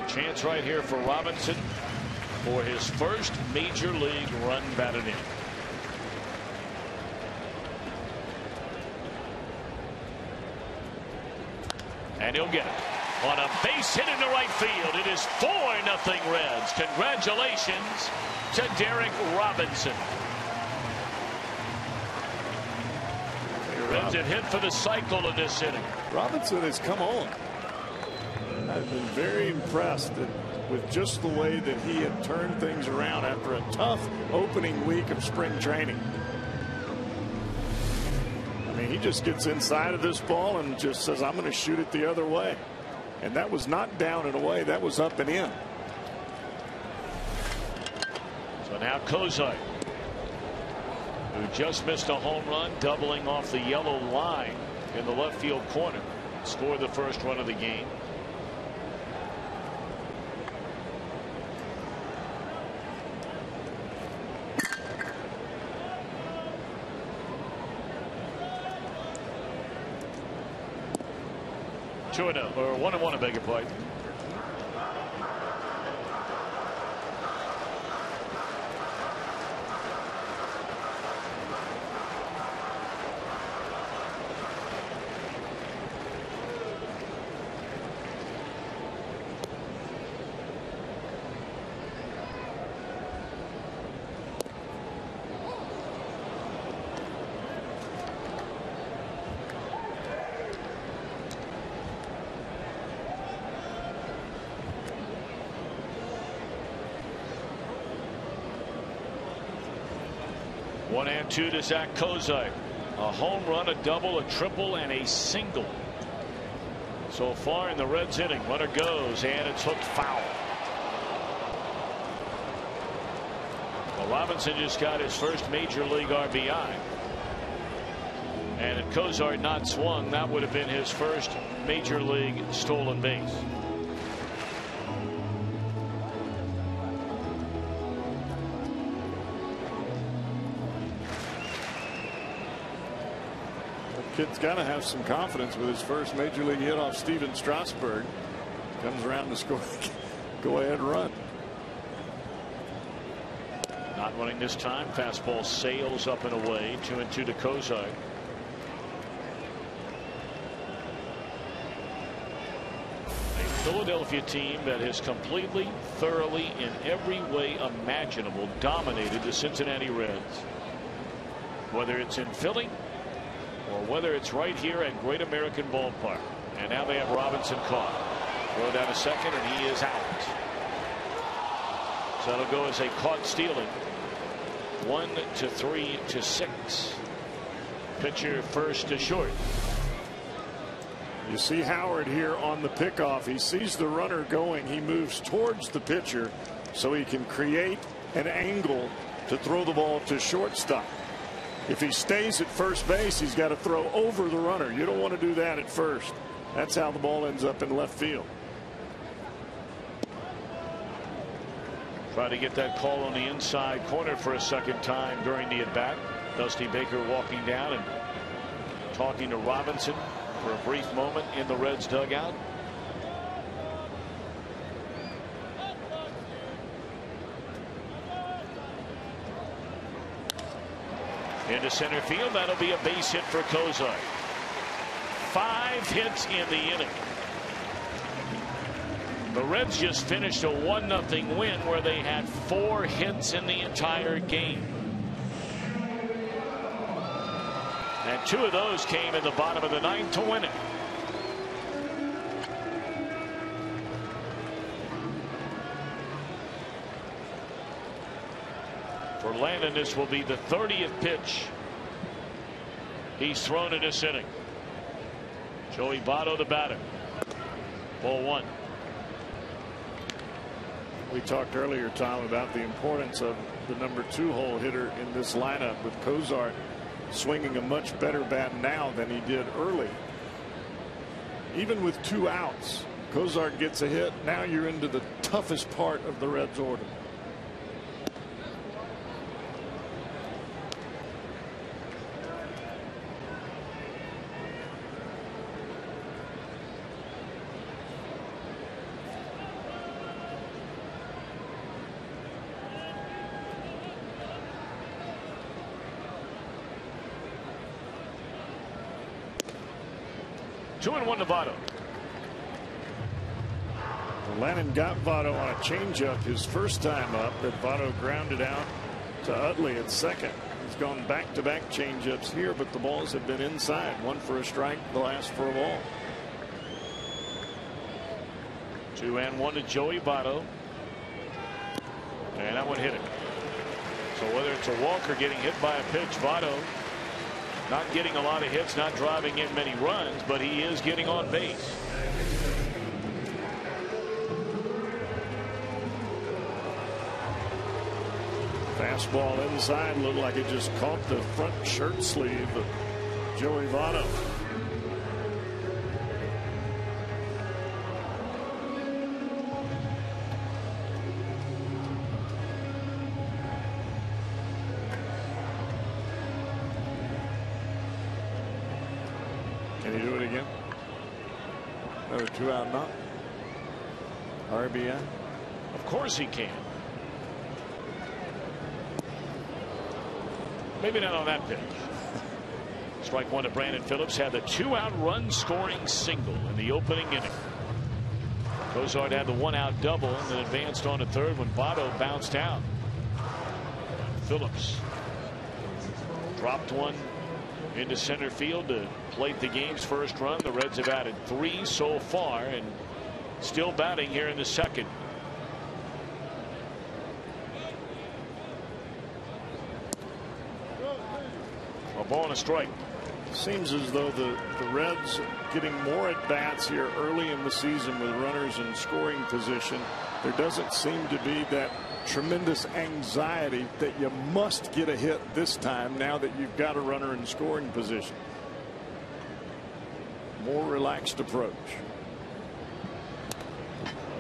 A chance right here for Robinson for his first major league run batted in. And he'll get it. On a base hit into right field. It is 4-0 Reds. Congratulations to Derek Robinson. Reds have hit for the cycle in this inning. Robinson has come on. I've been very impressed with just the way that he had turned things around after a tough opening week of spring training. I mean, he just gets inside of this ball and just says, I'm going to shoot it the other way. And that was not down and away. That was up and in. So now Kozar, who just missed a home run, doubling off the yellow line in the left field corner, scored the first run of the game. Or 1-1, I beg your pardon. One and two to Zach Kozar. A home run, a double, a triple, and a single. So far in the Reds inning. Runner goes, and it's hooked foul. Well, Robinson just got his first major league RBI. And if Kozar had not swung, that would have been his first major league stolen base. Kid's got to have some confidence with his first major league hit off Steven Strasburg. Comes around to score. Go ahead, run. Not running this time. Fastball sails up and away. 2-2 to Kozar. A Philadelphia team that has completely, thoroughly, in every way imaginable, dominated the Cincinnati Reds. Whether it's in Philly or whether it's right here at Great American Ballpark. And now they have Robinson caught. Throw down a second, and he is out. So that'll go as a caught stealing. 1-3-6. Pitcher first to short. You see Howard here on the pickoff. He sees the runner going. He moves towards the pitcher so he can create an angle to throw the ball to shortstop. If he stays at first base, he's got to throw over the runner. You don't want to do that at first. That's how the ball ends up in left field. Try to get that call on the inside corner for a second time during the at-bat. Dusty Baker walking down and talking to Robinson for a brief moment in the Reds dugout. Into center field. That'll be a base hit for Kozar. 5 hits in the inning. The Reds just finished a 1-0 win where they had 4 hits in the entire game. And 2 of those came in the bottom of the 9th to win it. For Landon, this will be the 30th pitch he's thrown in this inning. Joey Votto, the batter. Ball 1. We talked earlier, Tom, about the importance of the number 2 hole hitter in this lineup, with Kozar swinging a much better bat now than he did early. Even with 2 outs, Kozar gets a hit. Now you're into the toughest part of the Reds order. Two and 1 to Votto. Lannon got Votto on a changeup his first time up, but Votto grounded out to Utley at second. He's gone back-to-back changeups here, but the balls have been inside. One for a strike, the last for a ball. 2-1 to Joey Votto. And that one hit it. So whether it's a walk or getting hit by a pitch, Votto not getting a lot of hits, not driving in many runs, but he is getting on base. Fastball inside, looked like it just caught the front shirt sleeve of Joey Votto. Can he do it again? Another 2-out knock. RBI. Of course he can. Maybe not on that pitch. Strike one to Brandon Phillips. Had the 2-out run scoring single in the opening inning. Cozart had the 1-out double and then advanced on to third when Votto bounced out. Phillips dropped one into center field to plate the game's first run. The Reds have added 3 so far and still batting here in the second. A ball and a strike. Seems as though the Reds getting more at bats here early in the season with runners in scoring position. There doesn't seem to be that tremendous anxiety that you must get a hit this time now that you've got a runner in scoring position. More relaxed approach.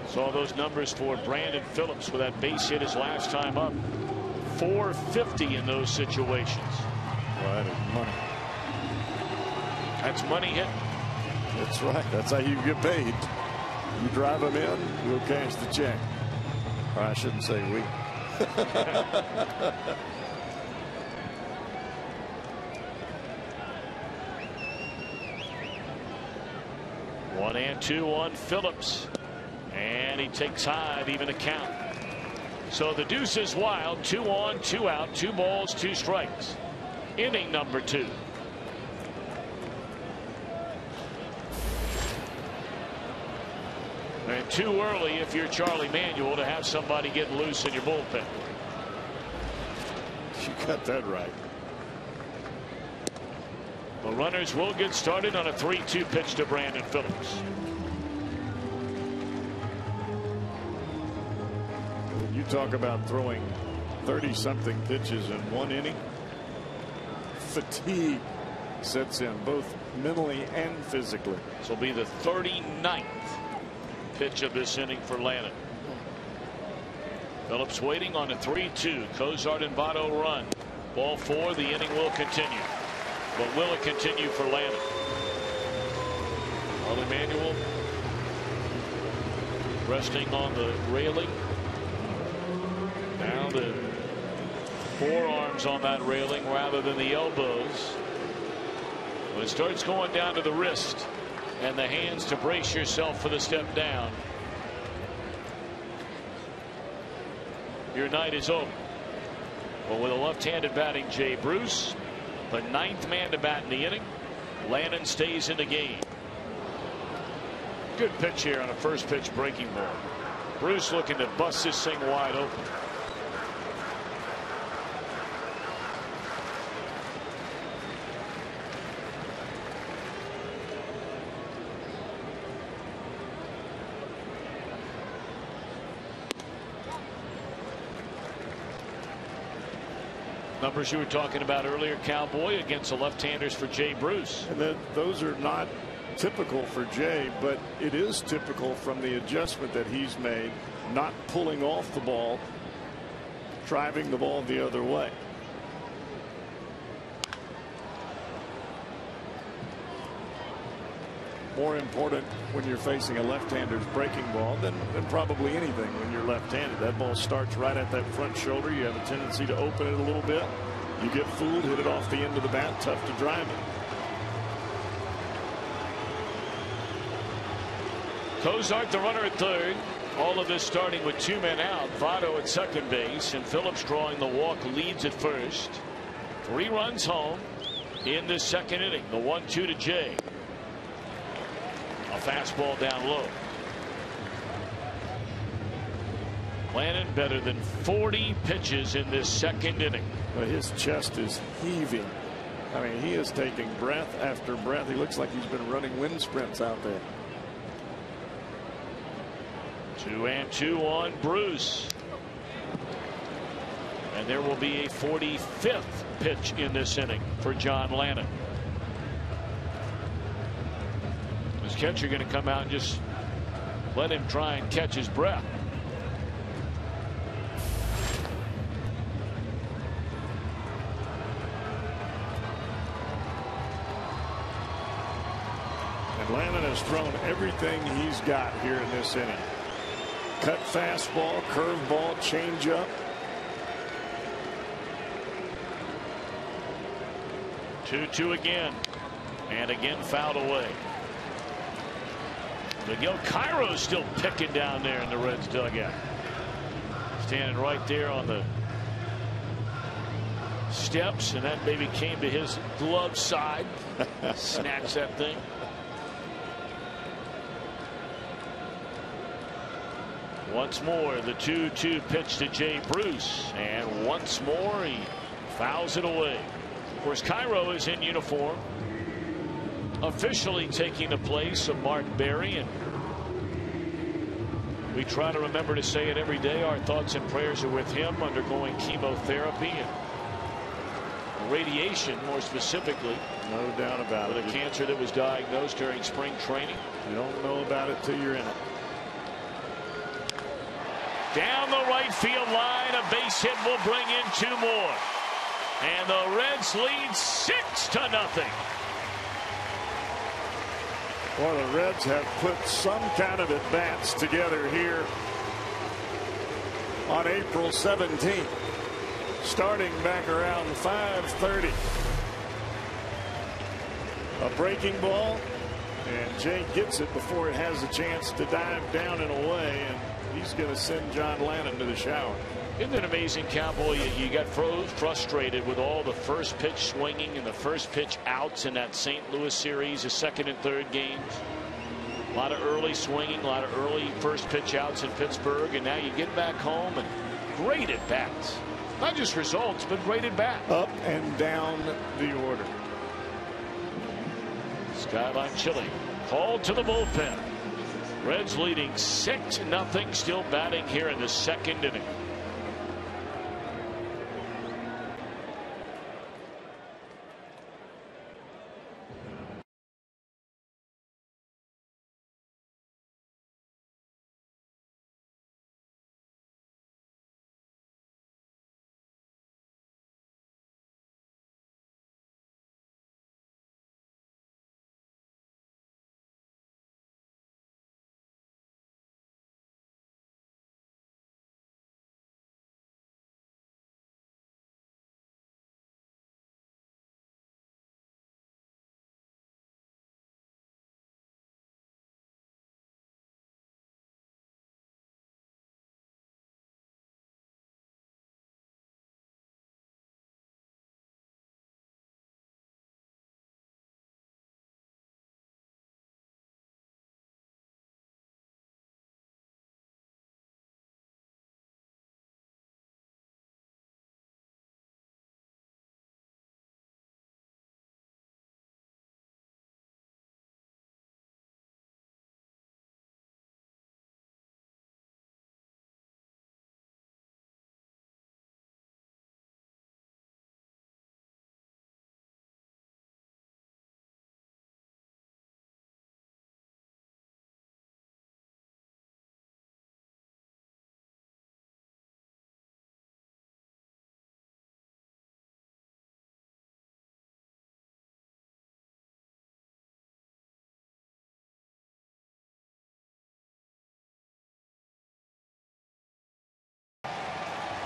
Saw those numbers for Brandon Phillips with that base hit his last time up. 450 in those situations. Well, that is money. That's money hit. That's right. That's how you get paid. You drive them in, we'll cash the check. Or I shouldn't say we. 1-2 on Phillips. And he takes high to even a count. So the deuce is wild. 2 on, 2 out, 2 balls, 2 strikes. Inning number 2. And too early if you're Charlie Manuel to have somebody get loose in your bullpen. You got that right. The runners will get started on a 3-2 pitch to Brandon Phillips. You talk about throwing 30-something pitches in one inning. Fatigue sets in both mentally and physically. This will be the 39th pitch of this inning for Lannon. Phillips waiting on a 3-2. Cozart and Votto run. Ball 4. The inning will continue. But will it continue for Lannon? Charlie Manuel resting on the railing. Now the forearms on that railing rather than the elbows. When it starts going down to the wrist and the hands to brace yourself for the step down, your night is over. But with a left-handed batting Jay Bruce, the 9th man to bat in the inning, Lannon stays in the game. Good pitch here on a first pitch breaking ball. Bruce looking to bust this thing wide open. Numbers you were talking about earlier, Cowboy, against the left-handers for Jay Bruce. And those are not typical for Jay, but it is typical from the adjustment that he's made, not pulling off the ball, driving the ball the other way. More important when you're facing a left-hander's breaking ball than probably anything when you're left-handed. That ball starts right at that front shoulder. You have a tendency to open it a little bit. You get fooled, hit it off the end of the bat, tough to drive it. Cozart, the runner at third. All of this starting with 2 men out. Votto at second base and Phillips drawing the walk leads at first. 3 runs home in the second inning. The 1-2 to Jay. A fastball down low. Lannon better than 40 pitches in this second inning. But his chest is heaving. I mean, he is taking breath after breath. He looks like he's been running wind sprints out there. 2-2 on Bruce. And there will be a 45th pitch in this inning for John Lannon. His catcher going to come out and just let him try and catch his breath. And Lannon has thrown everything he's got here in this inning. Cut fastball, curveball, changeup. 2-2 again. And again fouled away. Miguel Cairo's still picking down there in the Reds dugout. Standing right there on the steps, and that maybe came to his glove side. Snatched that thing. Once more the 2-2 pitch to Jay Bruce, and once more he fouls it away. Of course, Cairo is in uniform, officially taking the place of Mark Berry, and we try to remember to say it every day. Our thoughts and prayers are with him, undergoing chemotherapy and radiation, more specifically. No doubt about it. With a cancer that was diagnosed during spring training. You don't know about it till you're in it. Down the right field line, a base hit will bring in 2 more. And the Reds lead 6-0. Well, the Reds have put some kind of at-bats together here on April 17th, starting back around 5:30. A breaking ball, and Jay gets it before it has a chance to dive down and away, and he's going to send John Lannon to the shower. Isn't it amazing, Cowboy? You got frustrated with all the first pitch swinging and the first pitch outs in that St. Louis series, the second and third games. A lot of early swinging, a lot of early first pitch outs in Pittsburgh, and now you get back home and great at bats. Not just results, but great at bats. Up and down the order. Skyline Chili called to the bullpen. Reds leading 6-0, still batting here in the second inning.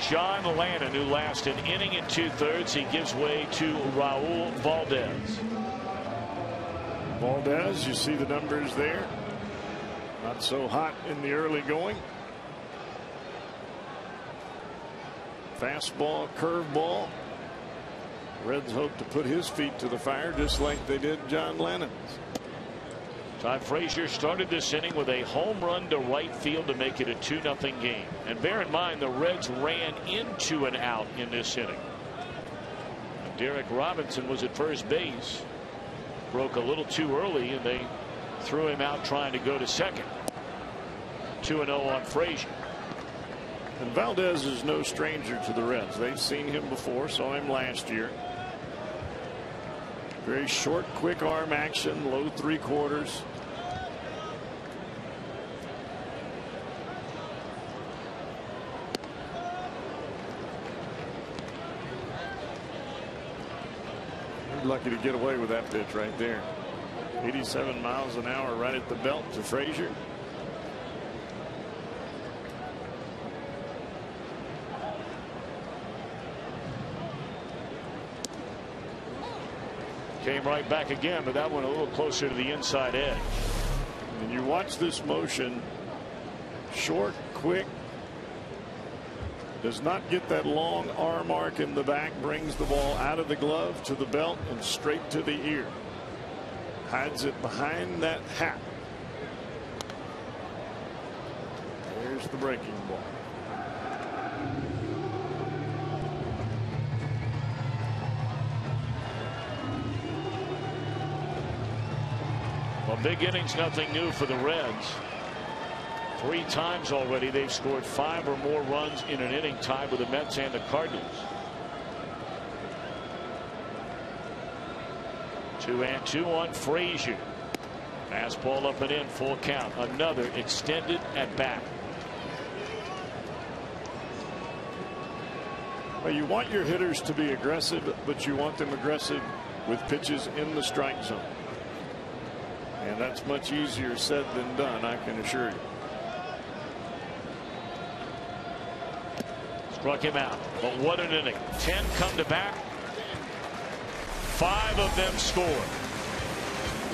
John Lannon, who last an inning and 2/3, he gives way to Raul Valdez. Valdez, you see the numbers there. Not so hot in the early going. Fastball, curveball. Reds hope to put his feet to the fire just like they did John Lennon's. Todd Frazier started this inning with a home run to right field to make it a 2-0 game. And bear in mind, the Reds ran into an out in this inning. Derek Robinson was at first base. Broke a little too early, and they threw him out trying to go to second. 2-0 on Frazier. And Valdez is no stranger to the Reds. They've seen him before, saw him last year. Very short, quick arm action, low 3/4. Lucky to get away with that pitch right there. 87 miles an hour right at the belt to Frazier. Came right back again, but that one a little closer to the inside edge. And you watch this motion. Short, quick. Does not get that long arm arc in the back. Brings the ball out of the glove to the belt and straight to the ear. Hides it behind that hat. There's the breaking ball. Well, big innings, nothing new for the Reds. 3 times already they've scored 5 or more runs in an inning, tied with the Mets and the Cardinals. 2-2 on Frazier. Fastball up and in, full count. Another extended at bat. Well, you want your hitters to be aggressive, but you want them aggressive with pitches in the strike zone. And that's much easier said than done, I can assure you. Struck him out, but what an inning. 10 come to bat. 5 of them scored.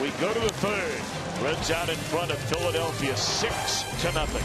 We go to the 3rd. Reds out in front of Philadelphia 6-0.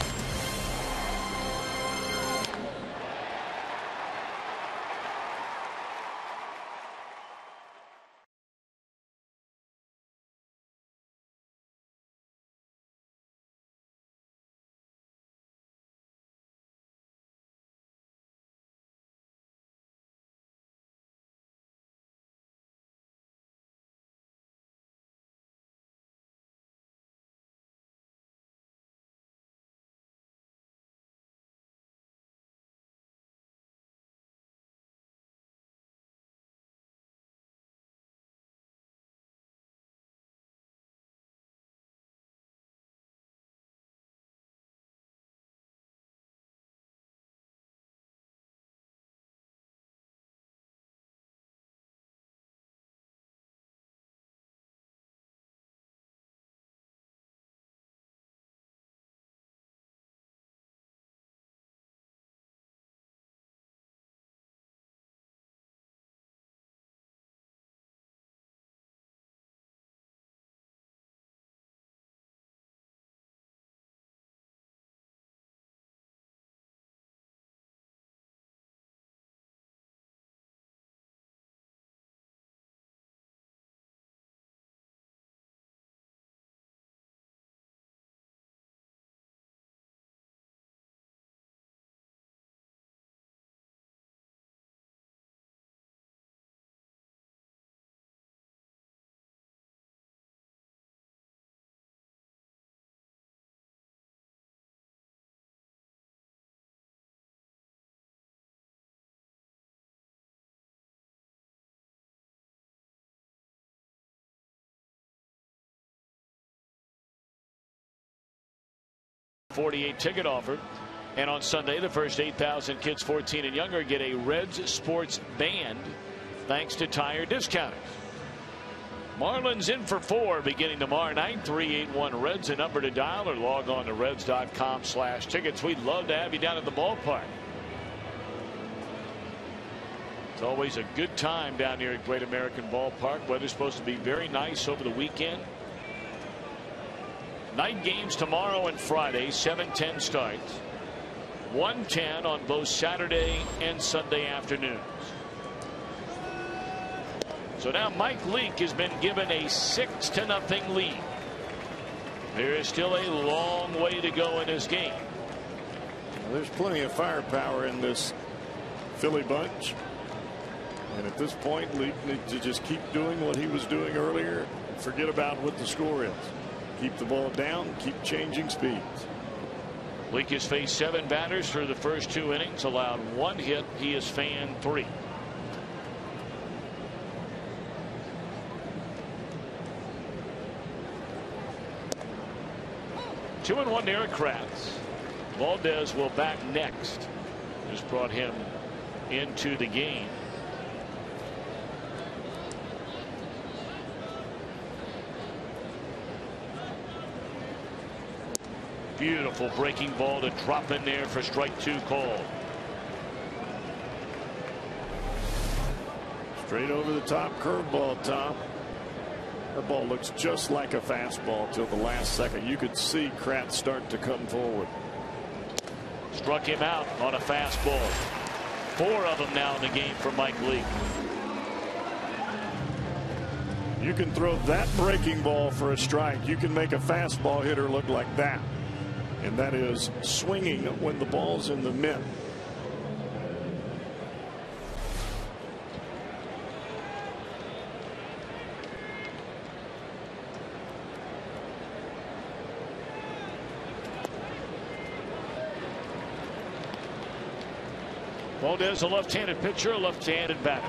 $48 ticket offer. And on Sunday, the first 8,000 kids 14 and younger get a Reds sports band thanks to Tire Discounters. Marlins in for 4 beginning tomorrow night. 381 Reds, a number to dial, or log on to Reds.com/tickets. We'd love to have you down at the ballpark. It's always a good time down here at Great American Ballpark. Weather's supposed to be very nice over the weekend. Night games tomorrow and Friday, 7:10 starts. 1:10 on both Saturday and Sunday afternoons. So now Mike Leake has been given a 6-0 lead. There is still a long way to go in this game. Well, there's plenty of firepower in this Philly bunch. And at this point, Leake needs to just keep doing what he was doing earlier. Forget about what the score is. Keep the ball down, keep changing speeds. Leake has faced 7 batters through the first 2 innings, allowed 1 hit. He has fanned 3. Two and 1 to Erik Kratz. Valdez will bat next. Just brought him into the game. Beautiful breaking ball to drop in there for strike 2 called. Straight over the top curveball, Tom. That ball looks just like a fastball till the last second. You could see Kratz start to come forward. Struck him out on a fastball. 4 of them now in the game for Mike Leake. You can throw that breaking ball for a strike. You can make a fastball hitter look like that. And that is swinging when the ball's in the mitt. Valdez, a left-handed pitcher, a left-handed batter.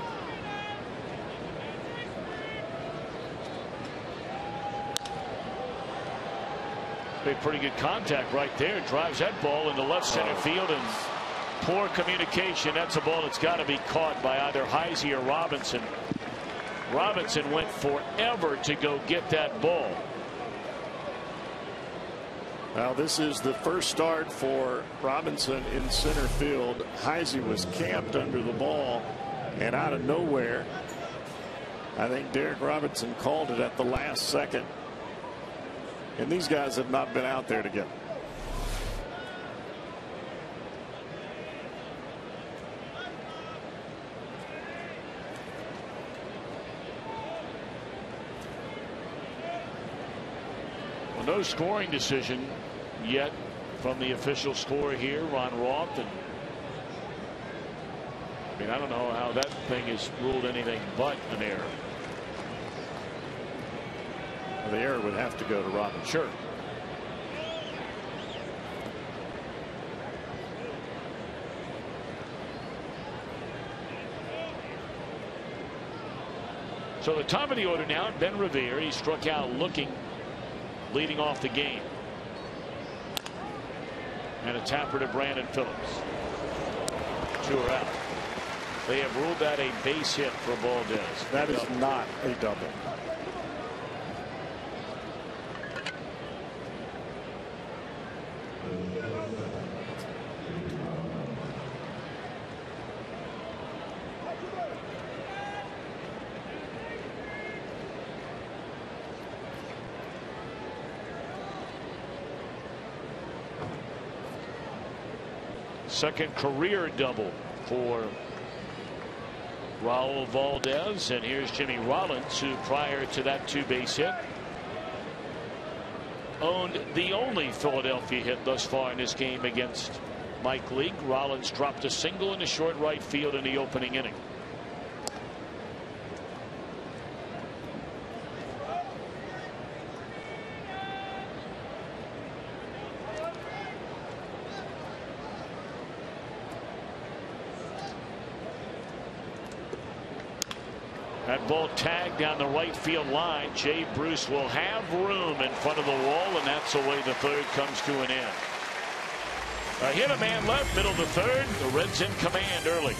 Made pretty good contact right there. Drives that ball into left center field, and poor communication. That's a ball that's got to be caught by either Heisey or Robinson. Robinson went forever to go get that ball. Now this is the first start for Robinson in center field. Heisey was camped under the ball, and out of nowhere, I think Derek Robinson called it at the last second. And these guys have not been out there together. Well, no scoring decision yet from the official scorer here, Ron Roth. And I mean, I don't know how that thing is ruled anything but an error. The error would have to go to Robinson. Sure. So the top of the order now, Ben Revere. He struck out looking, leading off the game. And a tapper to Brandon Phillips. 2 are out. They have ruled that a base hit for Valdez. That is not a double. Second career double for Raul Valdez. And here's Jimmy Rollins, who prior to that 2-base hit owned the only Philadelphia hit thus far in this game against Mike Leake. Rollins dropped a single in the short right field in the opening inning. That ball tagged down the right field line. Jay Bruce will have room in front of the wall, and that's the way the third comes to an end. A hit, a man left, middle to third. The Reds in command early.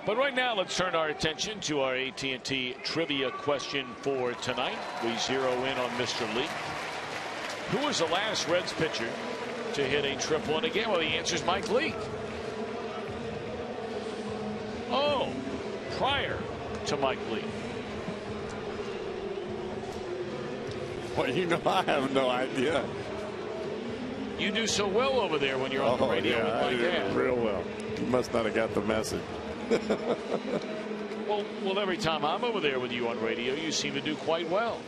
But right now, let's turn our attention to our AT&T trivia question for tonight. We zero in on Mr. Lee. Who was the last Reds pitcher to hit a triple in a game? Well, the answer is Mike Leake. Oh, prior to Mike Leake. Well, you know, I have no idea. You do so well over there when you're on the radio with I Mike did Gadd. real well. You must not have got the message. Well, every time I'm over there with you on radio, you seem to do quite well.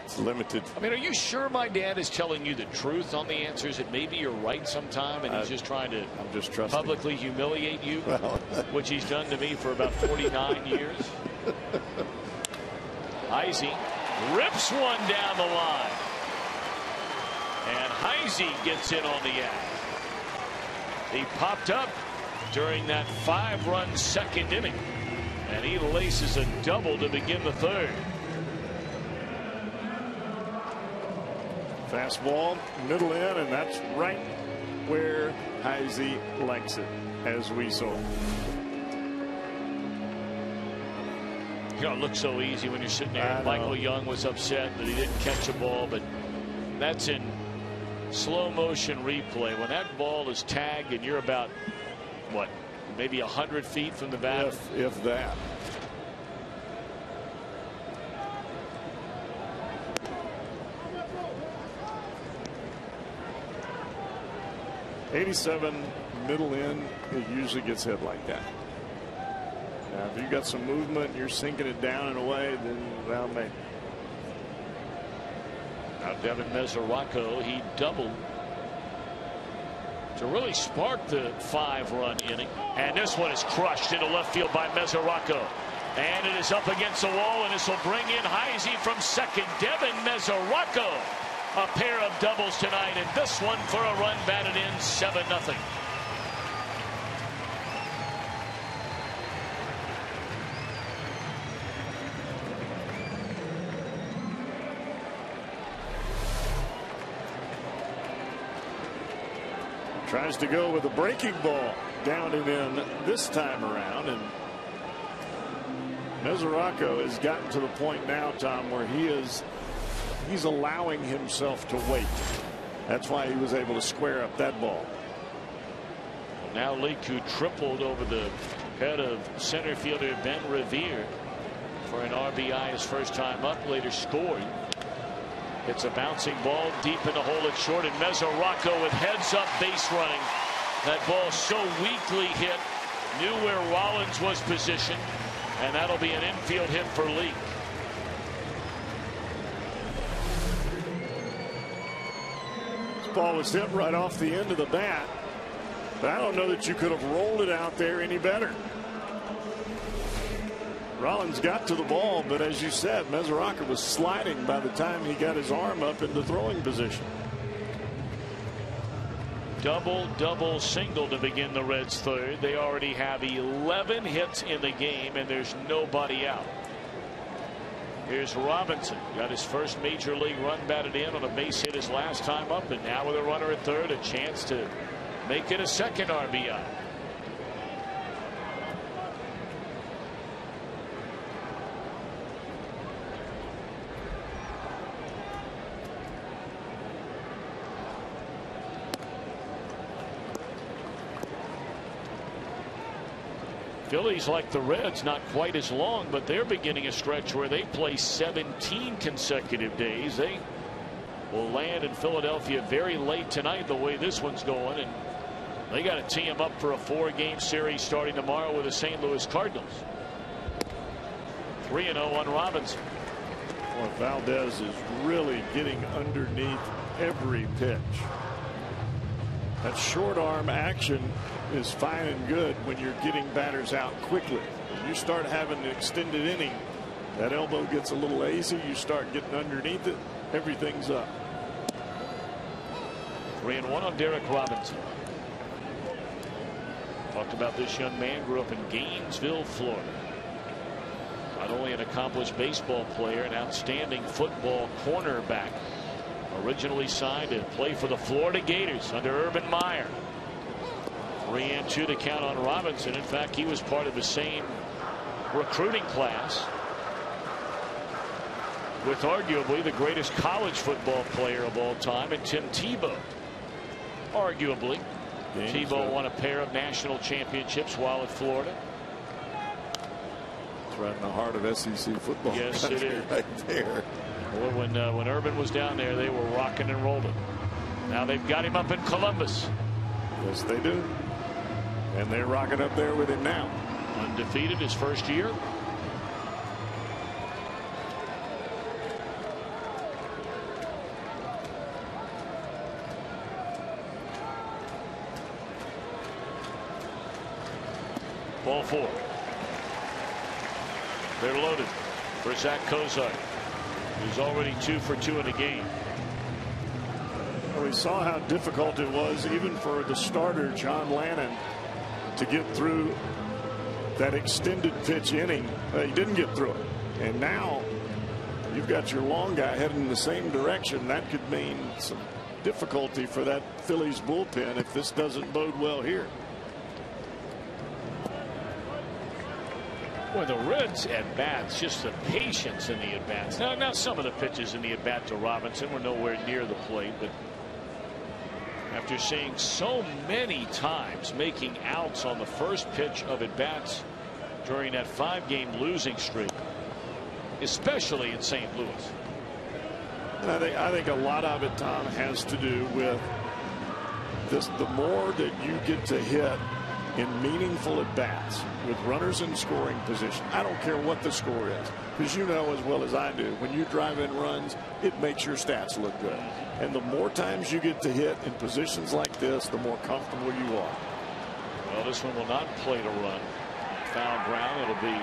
It's limited. I mean, are you sure my dad is telling you the truth on the answers? That maybe you're right sometime, and he's just trying to publicly humiliate you, which he's done to me for about 49 years. Heisey rips one down the line, and Heisey gets in on the act. He popped up during that 5-run second inning, and he laces a double to begin the third. Fastball, middle in, and that's right where Heisey likes it, as we saw. You know, it looks so easy when you're sitting there. Michael Young was upset that he didn't catch a ball, but that's in slow motion replay. When that ball is tagged and you're about, what, maybe 100 feet from the bat? If that. '87 middle in, it usually gets hit like that. Now, if you got some movement, you're sinking it down and away, then well, maybe. Now Devin Mesoraco, he doubled to really spark the 5-run inning, and this one is crushed into left field by Mesoraco, and it is up against the wall, and this will bring in Heisey from second. Devin Mesoraco, a pair of doubles tonight, and this one for a run batted in, 7-0. Tries to go with a breaking ball down and in this time around, and Mesoraco has gotten to the point now, Tom, where he's allowing himself to wait. That's why he was able to square up that ball. Well, now Leake, who tripled over the head of center fielder Ben Revere for an RBI his first time up, later scored. It's a bouncing ball deep in the hole at short, and Mesoraco with heads up base running. That ball so weakly hit, knew where Rollins was positioned, and that'll be an infield hit for Leake. This ball was hit right off the end of the bat, but I don't know that you could have rolled it out there any better. Rollins got to the ball, but as you said, Mesoraco was sliding by the time he got his arm up into throwing position. Double, double, single to begin the Reds' third. They already have 11 hits in the game, and there's nobody out. Here's Robinson. Got his first major league run batted in on a base hit his last time up, and now with a runner at third, a chance to make it a second RBI. Phillies, like the Reds, not quite as long, but they're beginning a stretch where they play 17 consecutive days. They will land in Philadelphia very late tonight, the way this one's going, and they got to tee them up for a 4-game series starting tomorrow with the St. Louis Cardinals. 3-0 on Robinson. Well, Valdez is really getting underneath every pitch. That short arm action is fine and good when you're getting batters out quickly. When you start having an extended inning, that elbow gets a little lazy, you start getting underneath it, everything's up. 3-1 on Derek Robinson. Talked about this young man, grew up in Gainesville, Florida. Not only an accomplished baseball player, an outstanding football cornerback. Originally signed to play for the Florida Gators under Urban Meyer. 3-2 to count on Robinson. In fact, he was part of the same recruiting class with arguably the greatest college football player of all time, and Tim Tebow. Arguably, Tebow won a pair of national championships while at Florida. It's right in the heart of SEC football. Yes, it is. Right there. Well, when Urban was down there, they were rocking and rolling. Now they've got him up in Columbus. Yes, they do. And they're rocking up there with him now. Undefeated his first year. Ball 4. They're loaded for Zach Cozart. He's already 2 for 2 in the game. Well, we saw how difficult it was even for the starter John Lannon to get through that extended pitch inning. He didn't get through it, and now you've got your long guy heading in the same direction. That could mean some difficulty for that Phillies bullpen if this doesn't bode well here. Well, the Reds at bats, just the patience in the at bats. Now some of the pitches in the at bat to Robinson were nowhere near the plate, but after seeing so many times making outs on the first pitch of at bats during that 5-game losing streak, especially in St. Louis. I think a lot of it, Tom, has to do with this. The more that you get to hit in meaningful at bats with runners in scoring position, I don't care what the score is, because you know as well as I do, when you drive in runs, it makes your stats look good. And the more times you get to hit in positions like this, the more comfortable you are. Well, this one will not play to run. Foul ground. It'll be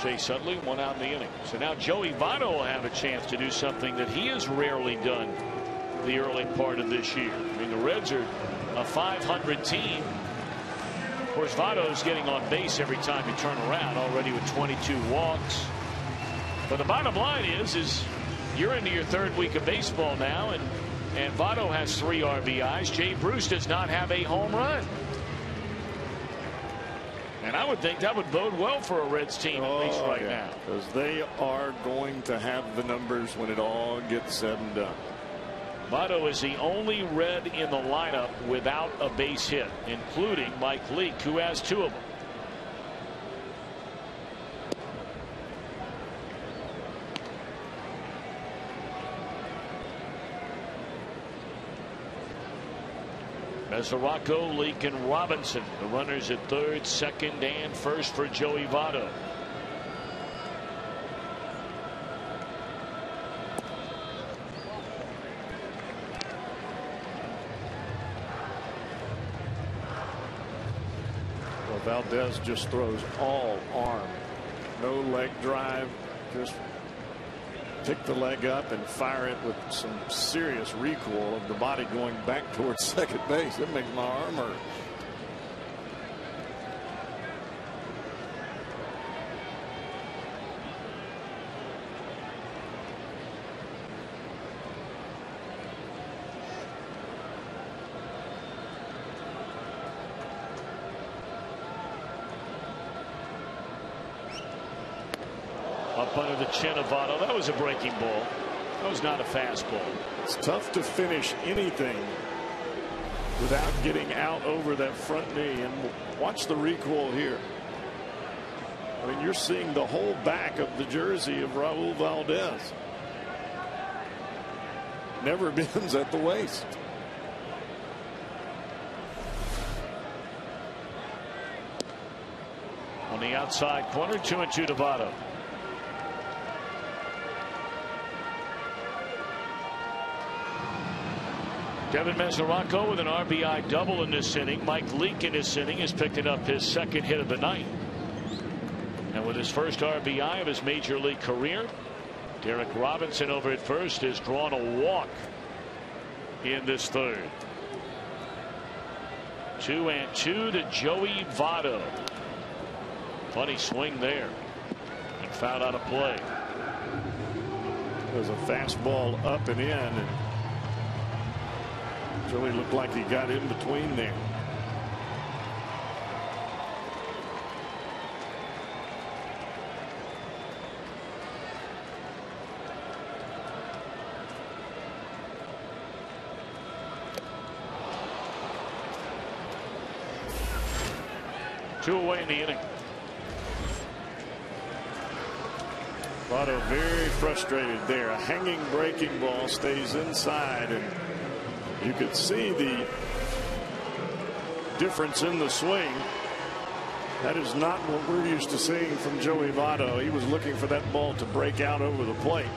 Chase Utley, 1 out in the inning. So now Joey Votto will have a chance to do something that he has rarely done the early part of this year. I mean, the Reds are a .500 team. Of course, Votto's getting on base every time you turn around, already with 22 walks. But the bottom line is you're into your 3rd week of baseball now, and Votto has 3 RBIs. Jay Bruce does not have a home run. And I would think that would bode well for a Reds team, at least right now. Because they are going to have the numbers when it all gets said and done. Votto is the only Red in the lineup without a base hit, including Mike Leake, who has 2 of them. Mesoraco, Leake, and Robinson, the runners at 3rd, 2nd, and 1st for Joey Votto. Well, Valdez just throws all arm, no leg drive, just pick the leg up and fire it with some serious recoil of the body going back towards second base. That makes my arm hurt. Up under the chin of Votto. That was a breaking ball. That was not a fastball. It's tough to finish anything without getting out over that front knee. And watch the recoil here. I mean, you're seeing the whole back of the jersey of Raul Valdez. Never bends at the waist. On the outside corner, 2-2 to Votto. Devin Mesoraco with an RBI double in this inning. Mike Leake in this inning has picked up his 2nd hit of the night. And with his first RBI of his major league career, Derek Robinson over at first has drawn a walk in this 3rd. 2-2 to Joey Votto. Funny swing there and fouled out of play. There's a fastball up and in, and Joey looked like he got in between there. 2 away in the inning. Votto very frustrated there. A hanging breaking ball stays inside, and you could see the difference in the swing. That is not what we're used to seeing from Joey Votto. He was looking for that ball to break out over the plate.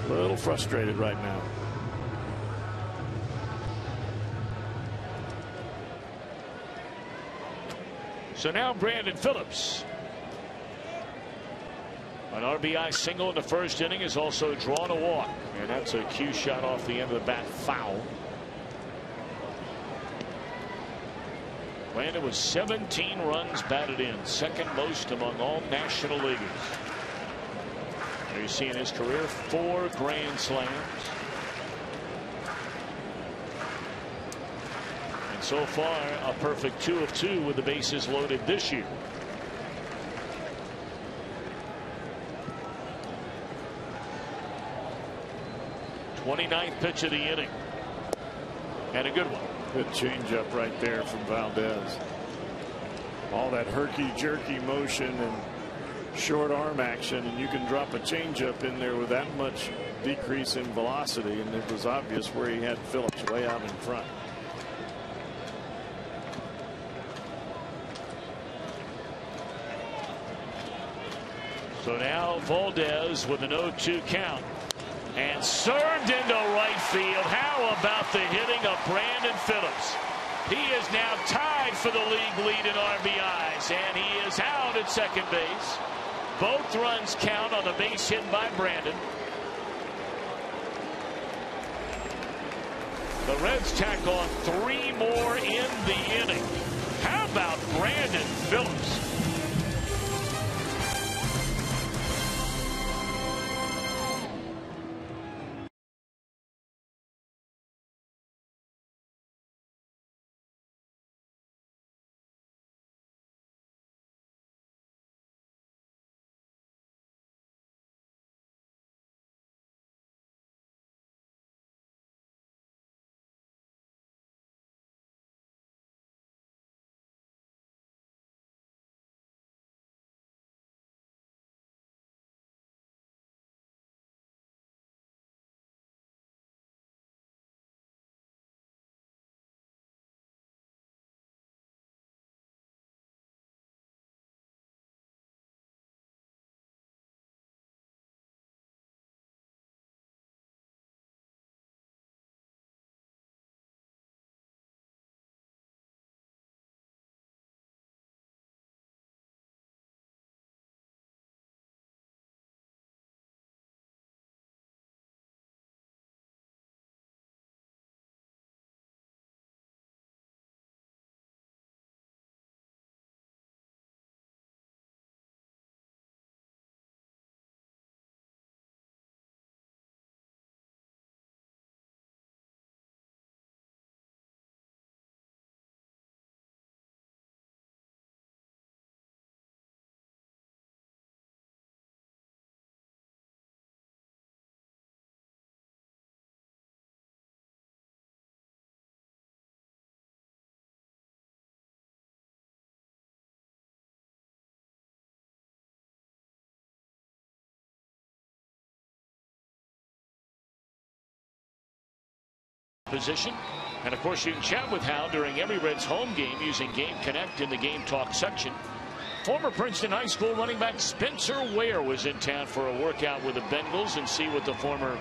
A little frustrated right now. So now Brandon Phillips. An RBI single in the first inning has also drawn a walk, and that's a cue shot off the end of the bat, foul. Brandon was 17 runs batted in, second most among all National Leaguers. There you see in his career 4 grand slams. And so far a perfect 2 of 2 with the bases loaded this year. '29th pitch of the inning, and a good one. Good changeup right there from Valdez. All that herky-jerky motion and short arm action, and you can drop a changeup in there with that much decrease in velocity, and it was obvious where he had Phillips way out in front. So now Valdez with an 0-2 count. And served into right field. How about the hitting of Brandon Phillips? He is now tied for the league lead in RBIs, and he is out at second base. Both runs count on the base hit by Brandon. The Reds tack on 3 more in the inning. How about Brandon Phillips? Position. And of course, you can chat with Hal during every Reds home game using Game Connect in the Game Talk section. Former Princeton High School running back Spencer Ware was in town for a workout with the Bengals, and see what the former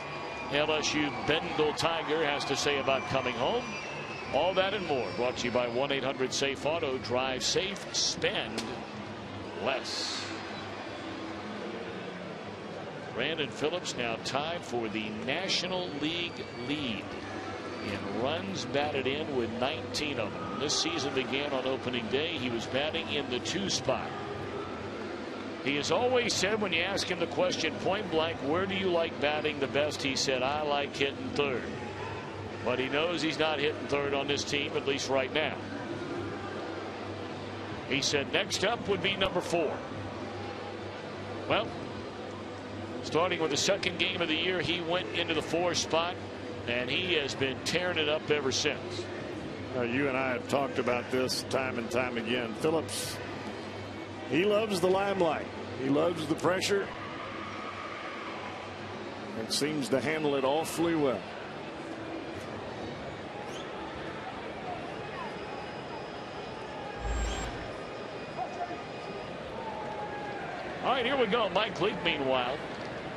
LSU Bengal Tiger has to say about coming home. All that and more brought to you by 1-800-SAFE-AUTO. Drive safe, spend less. Brandon Phillips now tied for the National League lead in runs batted in with 19 of them. This season began on opening day. He was batting in the 2 spot. He has always said, when you ask him the question point blank, where do you like batting the best, he said, I like hitting third. But he knows he's not hitting third on this team, at least right now. He said next up would be number 4. Well, starting with the second game of the year, he went into the 4 spot, and he has been tearing it up ever since. You and I have talked about this time and time again. Phillips, he loves the limelight. He loves the pressure and seems to handle it awfully well. All right, here we go. Mike Leake, meanwhile,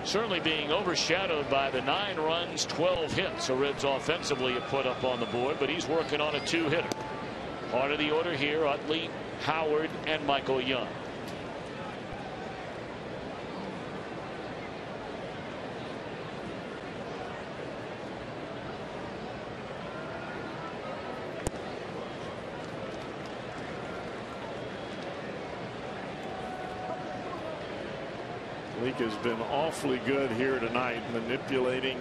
certainly being overshadowed by the 9 runs, 12 hits the Reds offensively have put up on the board, but he's working on a 2-hitter. Part of the order here: Utley, Howard, and Michael Young. Leake has been awfully good here tonight, manipulating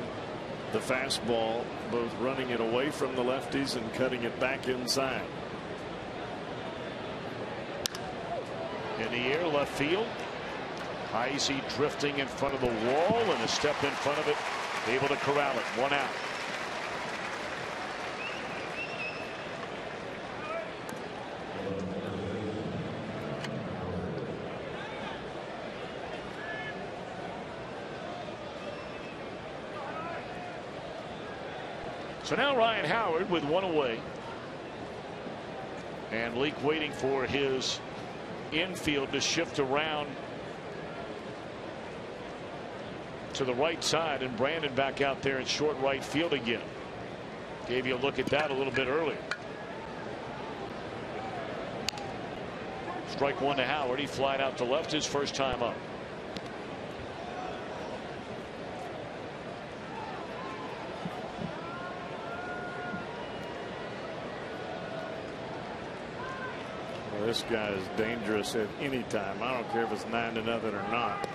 the fastball, both running it away from the lefties and cutting it back inside. In the air, left field. Heisey drifting in front of the wall, and a step in front of it, able to corral it. 1 out. So now Ryan Howard with 1 away, and Leake waiting for his infield to shift around to the right side, and Brandon back out there in short right field again. Gave you a look at that a little bit earlier. Strike 1 to Howard. He flied out to left his first time up. This guy is dangerous at any time. I don't care if it's 9-0 or not.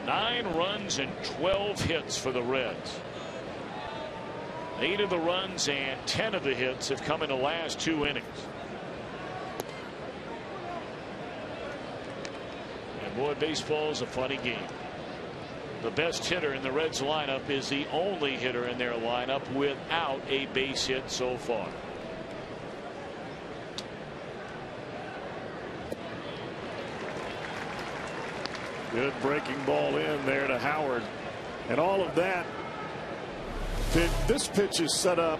Nine runs and 12 hits for the Reds. 8 of the runs and 10 of the hits have come in the last 2 innings. And boy, baseball is a funny game. The best hitter in the Reds lineup is the only hitter in their lineup without a base hit so far. Good breaking ball in there to Howard, and all of that. This pitch is set up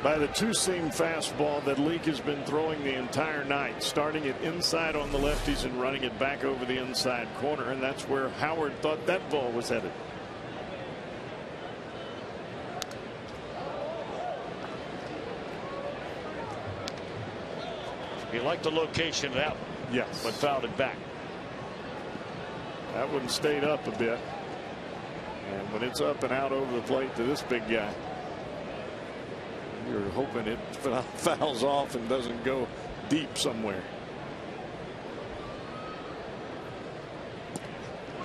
by the 2-seam fastball that Leake has been throwing the entire night, starting it inside on the lefties and running it back over the inside corner, and that's where Howard thought that ball was headed. He liked the location of that one. Yes. But fouled it back. That one stayed up a bit, and when it's up and out over the plate to this big guy, you're hoping it fouls off and doesn't go deep somewhere.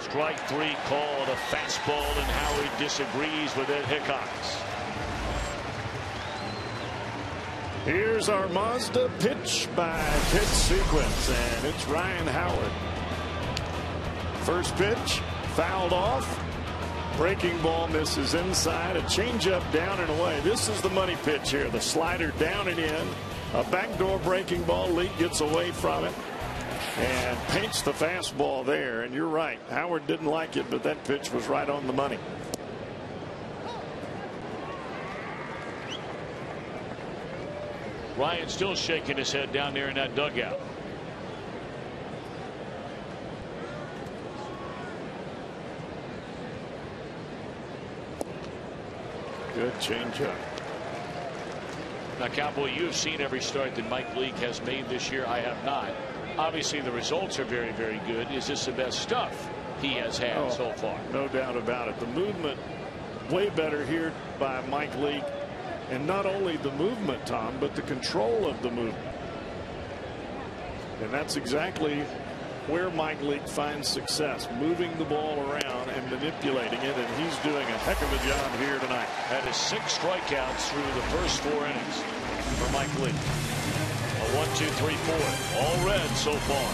Strike 3 called a fastball, and Howard disagrees with Ed Hickox. Here's our Mazda pitch by pitch sequence, and it's Ryan Howard. First pitch fouled off. Breaking ball misses inside. A changeup down and away. This is the money pitch here. The slider down and in. A backdoor breaking ball. Leake gets away from it and paints the fastball there. And you're right. Howard didn't like it, but that pitch was right on the money. Ryan still shaking his head down there in that dugout. Good changeup. Now, Cowboy, you've seen every start that Mike Leake has made this year. I have not. Obviously, the results are very, very good. Is this the best stuff he has had so far? No doubt about it. The movement way better here by Mike Leake. And not only the movement, Tom, but the control of the movement. And that's exactly where Mike Leake finds success, moving the ball around and manipulating it, and he's doing a heck of a job here tonight. That is 6 strikeouts through the first 4 innings for Mike Leake. A 1, 2, 3, 4. All Reds so far.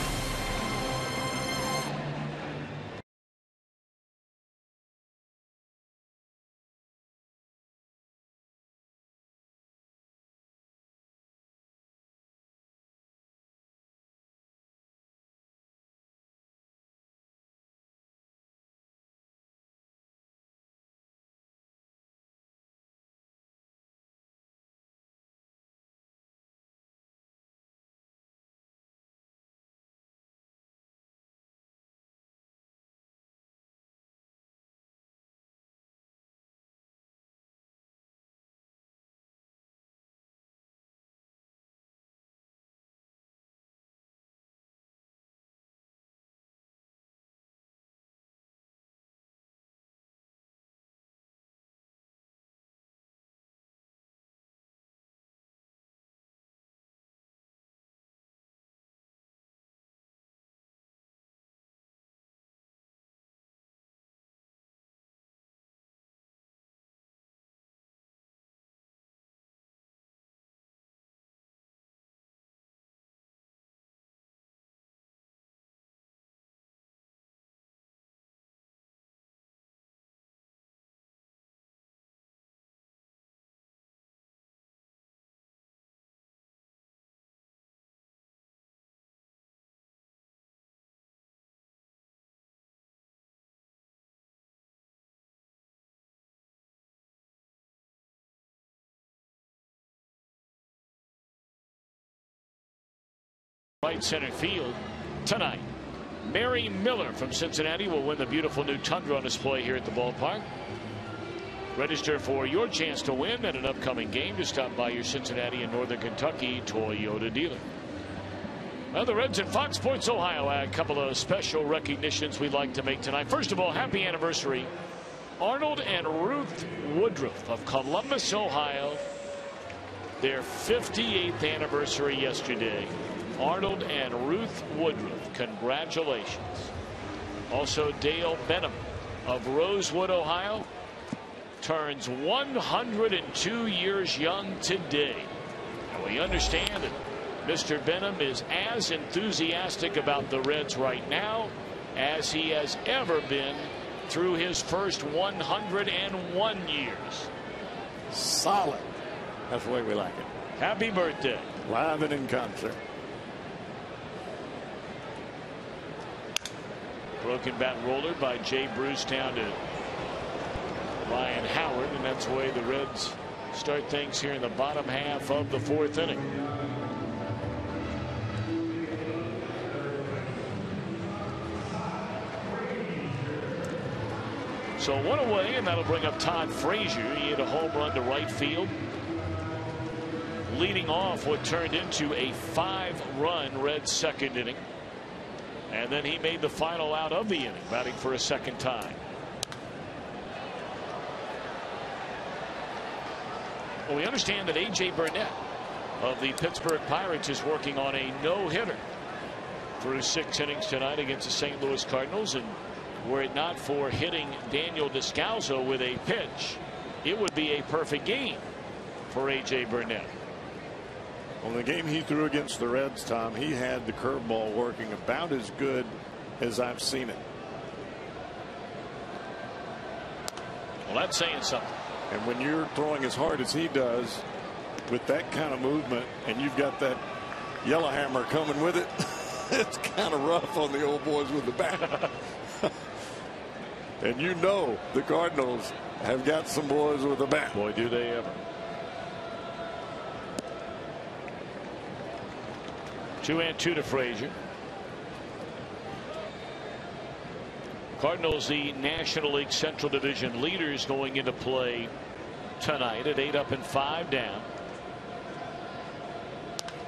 right center field tonight. Mary Miller from Cincinnati will win the beautiful new Tundra on display here at the ballpark. Register for your chance to win at an upcoming game. Just stop by your Cincinnati and Northern Kentucky Toyota dealer. Well, the Reds in Fox Sports Ohio had a couple of special recognitions we'd like to make tonight. First of all, happy anniversary, Arnold and Ruth Woodruff of Columbus, Ohio. Their 58th anniversary yesterday. Arnold and Ruth Woodruff, congratulations. Also, Dale Benham of Rosewood, Ohio, turns 102 years young today. And we understand that Mr. Benham is as enthusiastic about the Reds right now as he has ever been through his first 101 years. Solid. That's the way we like it. Happy birthday. Live and in concert. Broken bat roller by Jay Bruce down to Ryan Howard, and that's the way the Reds start things here in the bottom half of the fourth inning. So one away, and that'll bring up Todd Frazier. He hit a home run to right field, leading off what turned into a 5-run Reds second inning. And then he made the final out of the inning, batting for a second time. Well, we understand that A.J. Burnett of the Pittsburgh Pirates is working on a no-hitter through 6 innings tonight against the St. Louis Cardinals. And were it not for hitting Daniel Descalso with a pitch, it would be a perfect game for A.J. Burnett. Well, the game he threw against the Reds, Tom, he had the curveball working about as good as I've seen it. Well, that's saying something. And when you're throwing as hard as he does with that kind of movement, and you've got that Yellowhammer coming with it, it's kind of rough on the old boys with the bat. And you know the Cardinals have got some boys with the bat. Boy, do they ever. 2-2 to Frazier. Cardinals, the National League Central Division leaders, going into play tonight at 8 up and 5 down.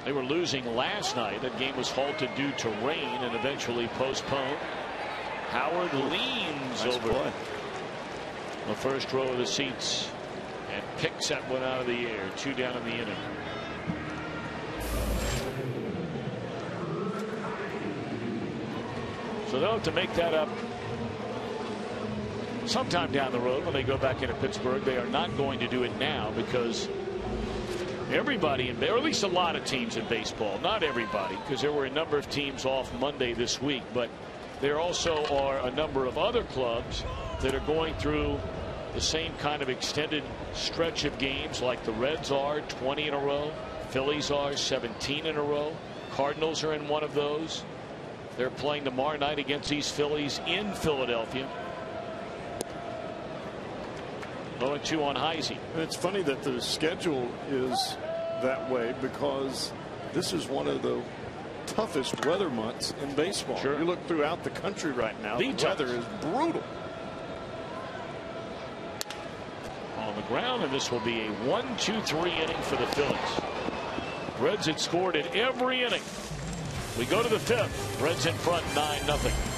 They were losing last night. That game was halted due to rain and eventually postponed. Howard leans over the first row of the seats and picks that one out of the air. 2 down in the inning. So they'll have to make that up sometime down the road when they go back into Pittsburgh. They are not going to do it now because everybody, or at least a lot of teams in baseball, not everybody, because there were a number of teams off Monday this week, but there also are a number of other clubs that are going through the same kind of extended stretch of games like the Reds are, 20 in a row. Phillies are 17 in a row. Cardinals are in one of those. They're playing tomorrow night against these Phillies in Philadelphia. 0-2 on Heisey. It's funny that the schedule is that way because this is one of the toughest weather months in baseball. Sure. You look throughout the country right now, the weather is brutal. On the ground, and this will be a 1-2-3 inning for the Phillies. Reds had scored at every inning. We go to the 5th. Reds in front 9-0.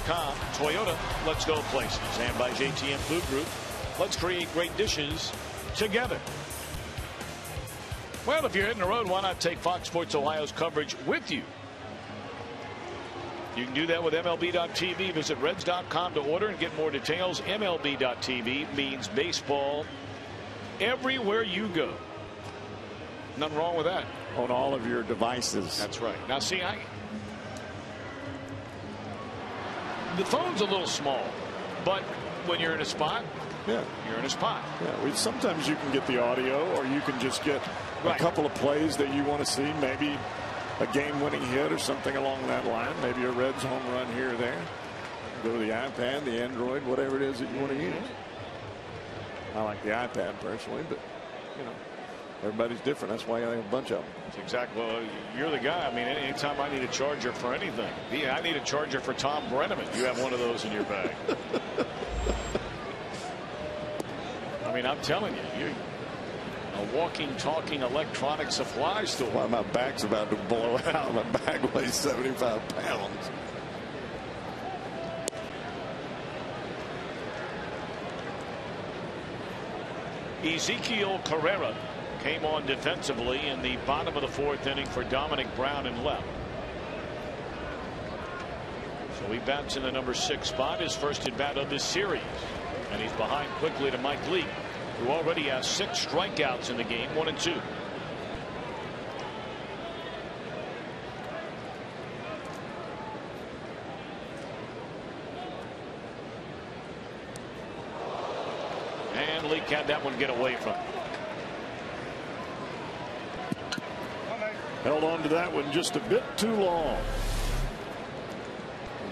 Toyota.com. Toyota, let's go places. And by JTM Food Group, let's create great dishes together. Well, if you're hitting the road, why not take Fox Sports Ohio's coverage with you? You can do that with MLB.tv. Visit Reds.com to order and get more details. MLB.tv means baseball everywhere you go. Nothing wrong with that. On all of your devices. That's right. Now, see, the phone's a little small, but when you're in a spot, yeah, you're in a spot. Yeah, sometimes you can get the audio, or you can just get a couple of plays that you want to see, maybe a game-winning hit or something along that line, maybe a Reds home run here or there. Go to the iPad, the Android, whatever it is that you want to use. I like the iPad personally, but you know, everybody's different. That's why I have a bunch of them. That's exactly. Well, you're the guy. I mean, anytime I need a charger for anything, I need a charger for Tom Brenneman. You have one of those in your bag. I mean, I'm telling you, you're a walking, talking electronic supply store. Why my back's about to blow out. My bag weighs 75 pounds. Ezekiel Carrera came on defensively in the bottom of the fourth inning for Dominic Brown in left. So he bats in the number 6 spot, his first at bat of this series. And he's behind quickly to Mike Leake, who already has 6 strikeouts in the game, 1 and 2. And Leake had that one get away from him. Held on to that one just a bit too long.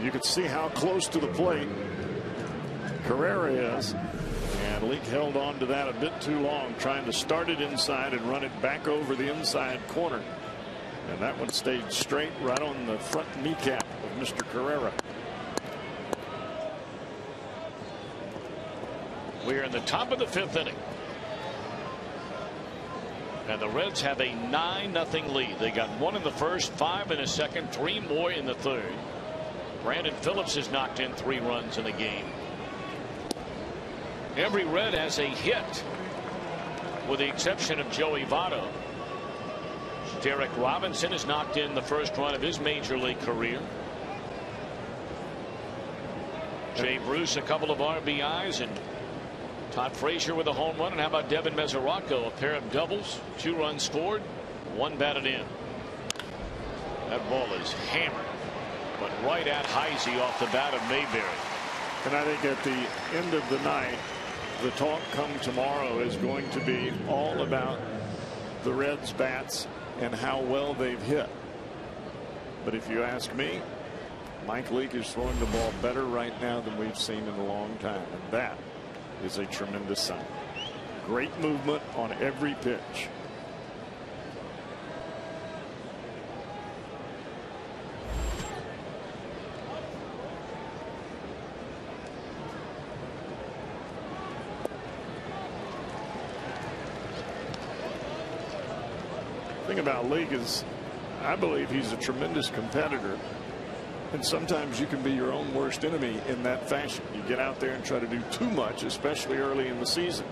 You can see how close to the plate Carrera is. And Leake held on to that a bit too long, trying to start it inside and run it back over the inside corner. And that one stayed straight right on the front kneecap of Mr. Carrera. We're in the top of the 5th inning. And the Reds have a 9-0 lead. They got 1 in the first, 5 in the second, 3 more in the third. Brandon Phillips has knocked in 3 runs in the game. Every Red has a hit, with the exception of Joey Votto. Derek Robinson has knocked in the first run of his major league career. Jay Bruce a couple of RBIs, and Todd Frazier with a home run. And how about Devin Mesoraco, a pair of doubles, 2 runs scored, 1 batted in. That ball is hammered, but right at Heisey off the bat of Mayberry. And I think at the end of the night, the talk come tomorrow is going to be all about the Reds bats and how well they've hit. But if you ask me, Mike Leake is throwing the ball better right now than we've seen in a long time, and that is a tremendous sign. Great movement on every pitch. The thing about Leake is, I believe he's a tremendous competitor. And sometimes you can be your own worst enemy in that fashion. You get out there and try to do too much, especially early in the season.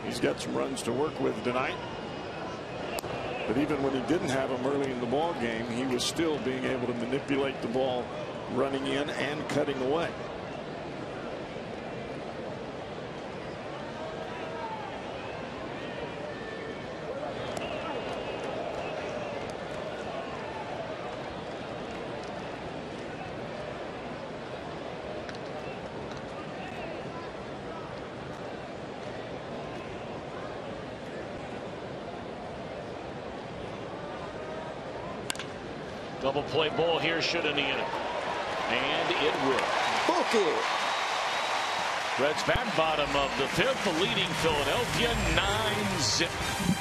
He's got some runs to work with tonight. But even when he didn't have them early in the ball game, he was still being able to manipulate the ball running in and cutting away. Double play ball here, should in the inning. And it will. Book it. Reds back bottom of the 5th, leading Philadelphia 9-0.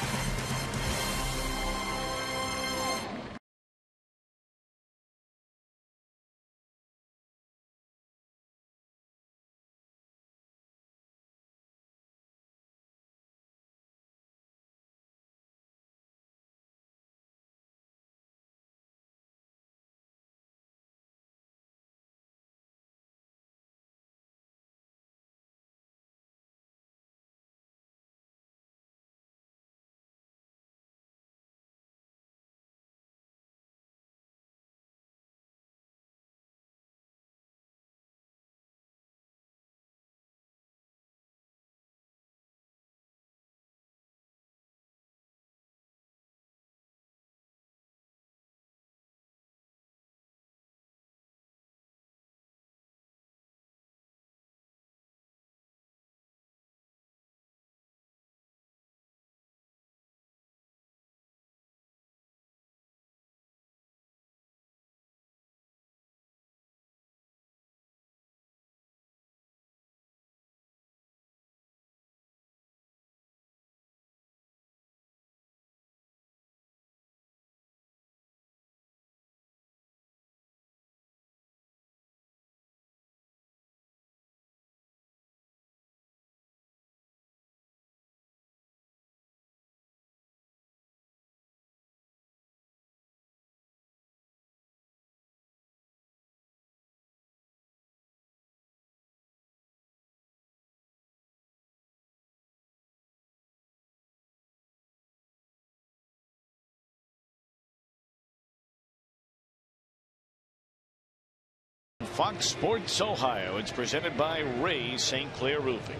Fox Sports Ohio. It's presented by Ray St. Clair Roofing.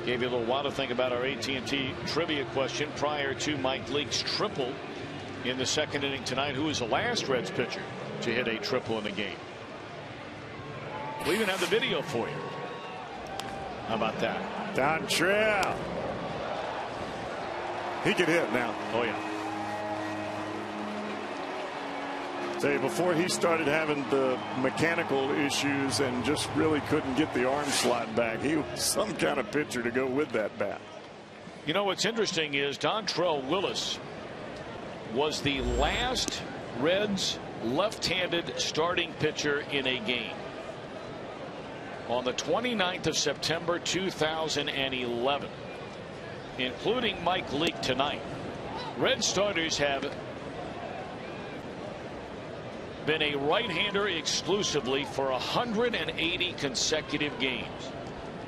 Gave you a little while to think about our AT&T trivia question prior to Mike Leake's triple in the second inning tonight. Who was the last Reds pitcher to hit a triple in a game? We even have the video for you. How about that? Dontrelle. He could hit now. Oh yeah. Say, before he started having the mechanical issues and just really couldn't get the arm slot back, he was some kind of pitcher to go with that bat. You know what's interesting is Dontrelle Willis was the last Reds left-handed starting pitcher in a game on the 29th of September 2011, including Mike Leake tonight. Red starters have been a right-hander exclusively for 180 consecutive games.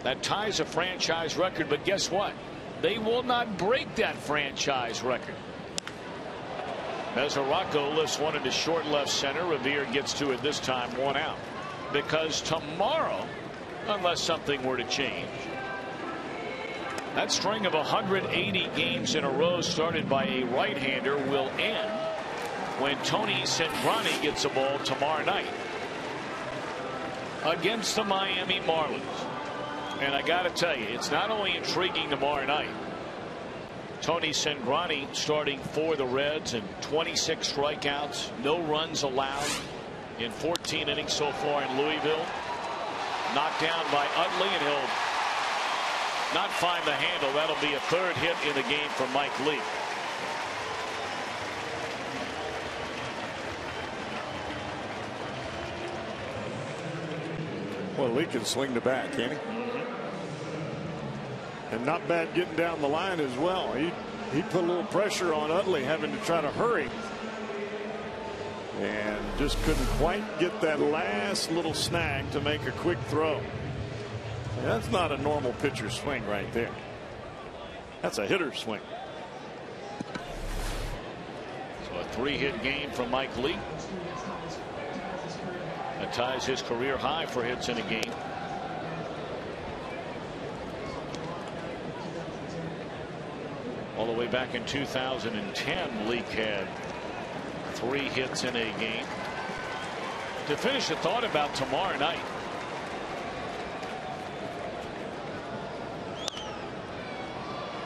That ties a franchise record, but guess what? They will not break that franchise record. Mesoraco lifts one into short left center. Revere gets to it this time, 1 out. Because tomorrow, unless something were to change, that string of 180 games in a row started by a right-hander will end when Tony Cingrani gets a ball tomorrow night against the Miami Marlins. And I got to tell you, it's not only intriguing tomorrow night. Tony Cingrani starting for the Reds and 26 strikeouts, no runs allowed in 14 innings so far in Louisville. Knocked down by Utley, and he'll not find the handle. That'll be a third hit in the game for Mike Leake. Well, Leake can swing the bat, can he? And not bad getting down the line as well. He put a little pressure on Utley, having to try to hurry, and just couldn't quite get that last little snag to make a quick throw. That's not a normal pitcher swing right there. That's a hitter swing. So a 3-hit game from Mike Leake. That ties his career high for hits in a game. All the way back in 2010, Leake had 3 hits in a game. To finish the thought about tomorrow night,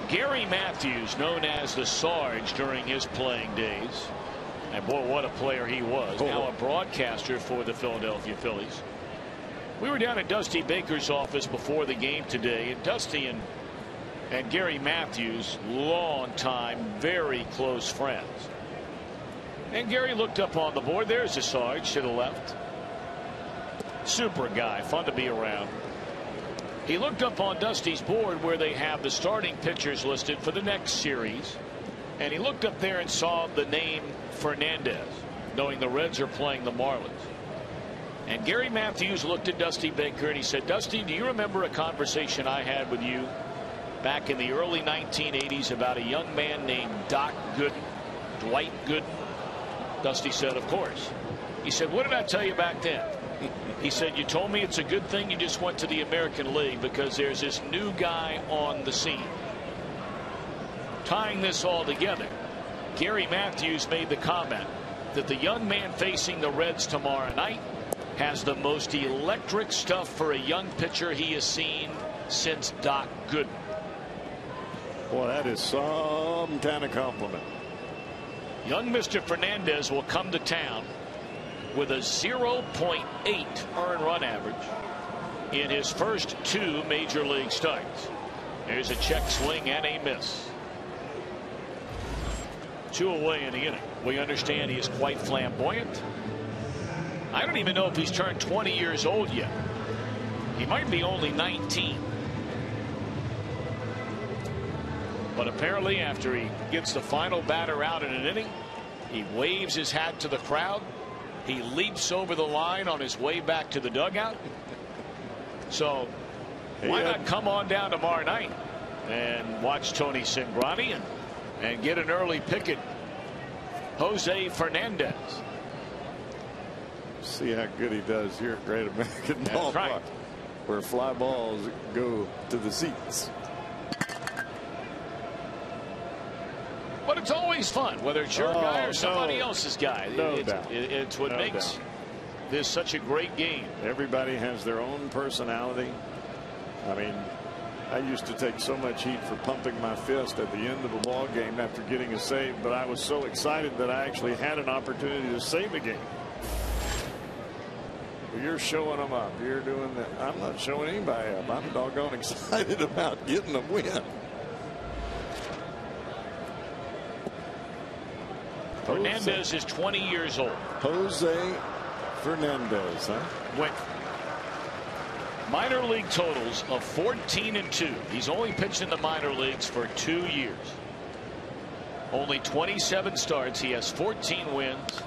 Gary Matthews, known as the Sarge during his playing days, and boy, what a player he was. Now a broadcaster for the Philadelphia Phillies. We were down at Dusty Baker's office before the game today, and Dusty and Gary Matthews, long time, very close friends. And Gary looked up on the board. There's the Sarge to the left. Super guy, fun to be around. He looked up on Dusty's board where they have the starting pitchers listed for the next series, and he looked up there and saw the name Fernandez, knowing the Reds are playing the Marlins. And Gary Matthews looked at Dusty Baker and he said, "Dusty, do you remember a conversation I had with you back in the early 1980s about a young man named Doc Gooden, Dwight Gooden?" Dusty said, "Of course." He said, "What did I tell you back then?" He said, "You told me it's a good thing you just went to the American League because there's this new guy on the scene." Tying this all together, Gary Matthews made the comment that the young man facing the Reds tomorrow night has the most electric stuff for a young pitcher he has seen since Doc Gooden. Boy, that is some kind of compliment. Young Mr. Fernandez will come to town with a 0.8 earned run average in his first 2 major league starts. There's a check swing and a miss. 2 away in the inning. We understand he is quite flamboyant. I don't even know if he's turned 20 years old yet. He might be only 19. But apparently after he gets the final batter out in an inning, he waves his hat to the crowd. He leaps over the line on his way back to the dugout. So why not come on down tomorrow night and watch Tony Cingrani and get an early pick at Jose Fernandez. See how good he does here at Great American Ballpark, right, where fly balls go to the seats. But it's always fun, whether it's your guy or somebody else's guy. No doubt. It's what makes this such a great game. Everybody has their own personality. I mean, I used to take so much heat for pumping my fist at the end of a ball game after getting a save, but I was so excited that I actually had an opportunity to save a game. You're showing them up. You're doing that. I'm not showing anybody up. I'm doggone excited about getting a win. Fernandez is 20 years old. Jose Fernandez, huh? Went minor league totals of 14-2. He's only pitched in the minor leagues for 2 years. Only 27 starts. He has 14 wins.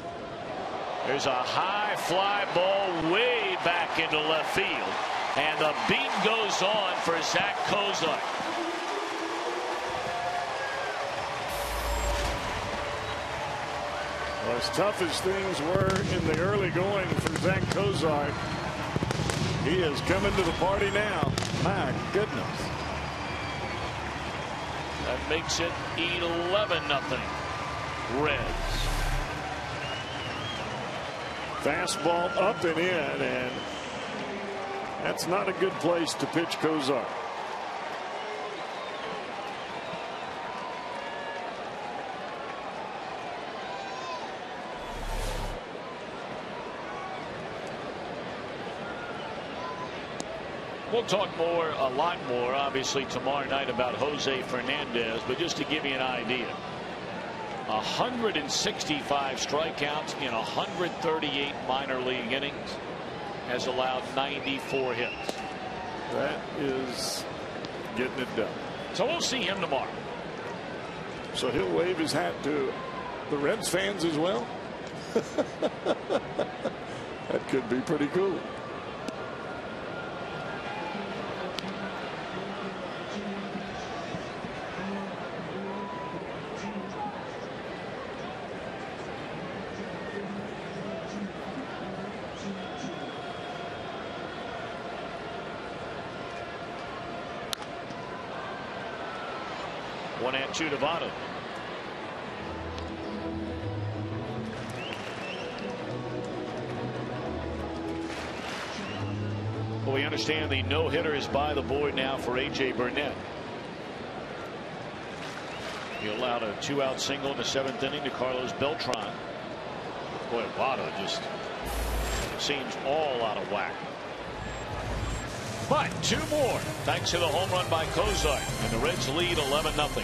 There's a high fly ball way back into left field. And the beat goes on for Zach Cozart. Well, as tough as things were in the early going for Zach Cozart, he is coming to the party now. My goodness. That makes it 11-0 Reds. Fastball up and in, and that's not a good place to pitch Cozart. We'll talk a lot more, obviously, tomorrow night about Jose Fernandez, but just to give you an idea, 165 strikeouts in 138 minor league innings, has allowed 94 hits. That is getting it done. So we'll see him tomorrow. So he'll wave his hat to the Reds fans as well. That could be pretty cool. One and two to Votto. Well, we understand the no-hitter is by the board now for A.J. Burnett. He allowed a 2-out single in the 7th inning to Carlos Beltran. Boy, Votto just seems all out of whack. But two more thanks to the home run by Cozart, and the Reds lead 11-0.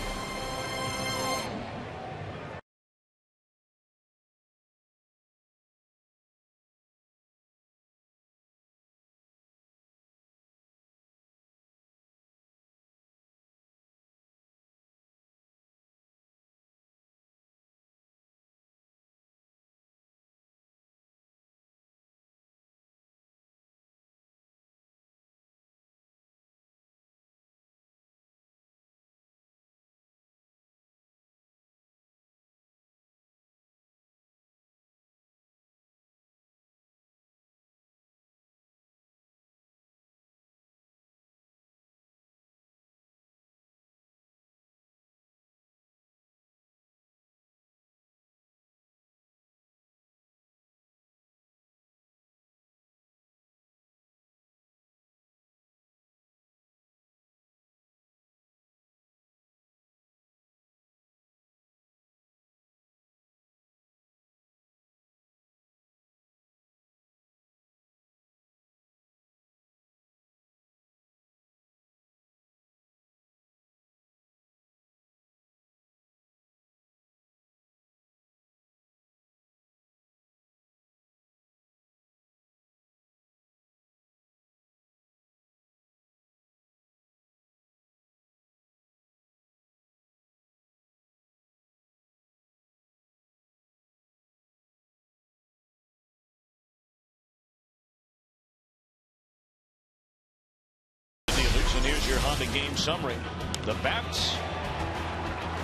And here's your Honda game summary. The bats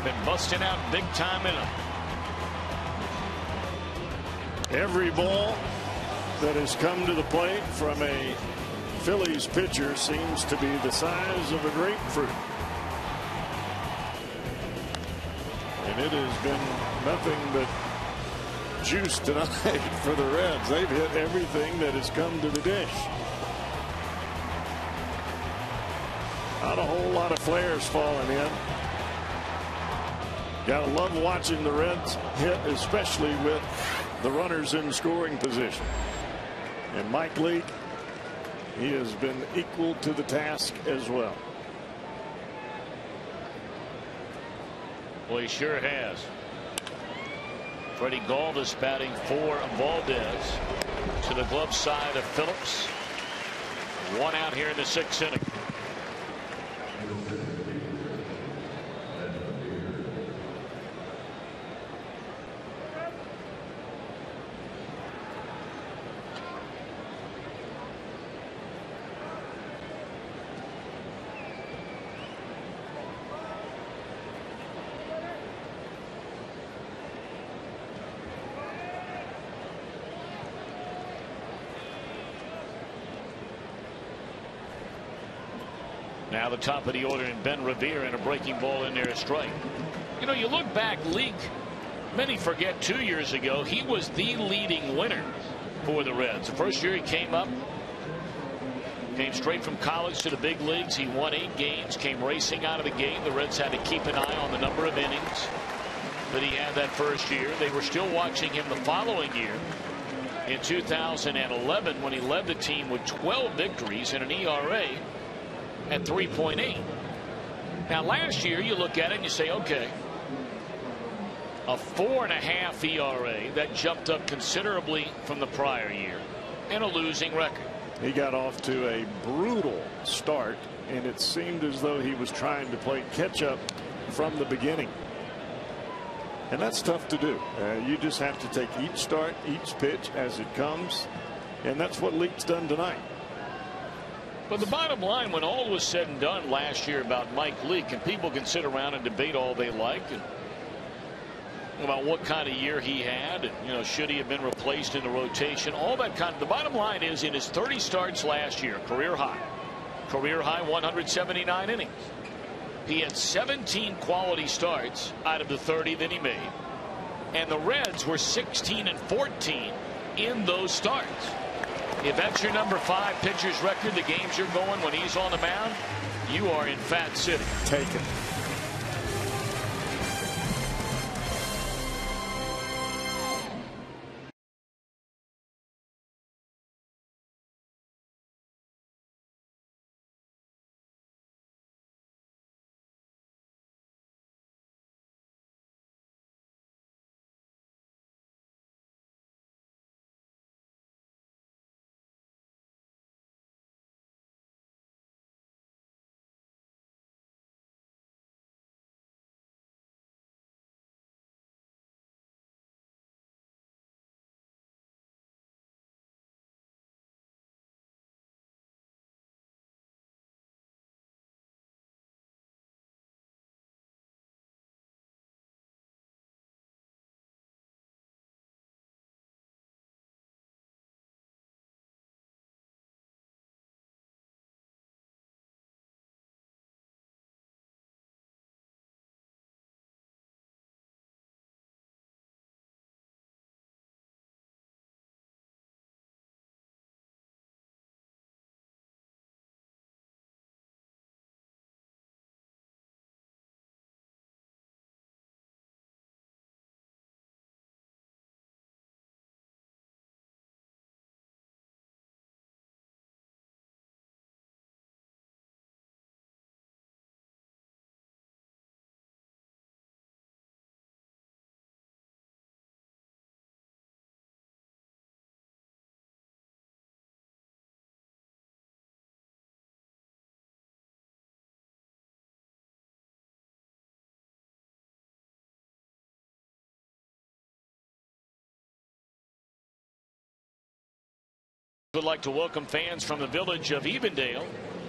been busting out big time in them. Every ball that has come to the plate from a Phillies pitcher seems to be the size of a grapefruit. And it has been nothing but juice tonight for the Reds. They've hit everything that has come to the dish. Not a whole lot of flares falling in. Gotta love watching the Reds hit, especially with the runners in scoring position. And Mike Leake, he has been equal to the task as well. Well, he sure has. Freddie Galvis batting for Valdez. To the glove side of Phillips. One out here in the 6th inning. Now the top of the order in Ben Revere, and a breaking ball in there, a strike. You know, you look back, Leake, many forget 2 years ago, he was the leading winner for the Reds. The first year he came up, came straight from college to the big leagues. He won 8 games, came racing out of the gate. The Reds had to keep an eye on the number of innings that he had that first year. They were still watching him the following year in 2011 when he led the team with 12 victories and an ERA at 3.8. Now last year you look at it and you say, okay, a 4.5 ERA that jumped up considerably from the prior year, and a losing record. He got off to a brutal start, and it seemed as though he was trying to play catch up from the beginning. And that's tough to do. You just have to take each start, each pitch as it comes, and that's what Leake's done tonight. But the bottom line, when all was said and done last year about Mike Leake, and people can sit around and debate all they like and about what kind of year he had, and, you know, should he have been replaced in the rotation, all that kind of. The bottom line is, in his 30 starts last year, career high 179 innings. He had 17 quality starts out of the 30 that he made, and the Reds were 16-14 in those starts. If that's your number 5 pitcher's record, the games you're going when he's on the mound, you are in Fat City. Take it. Would like to welcome fans from the village of Evendale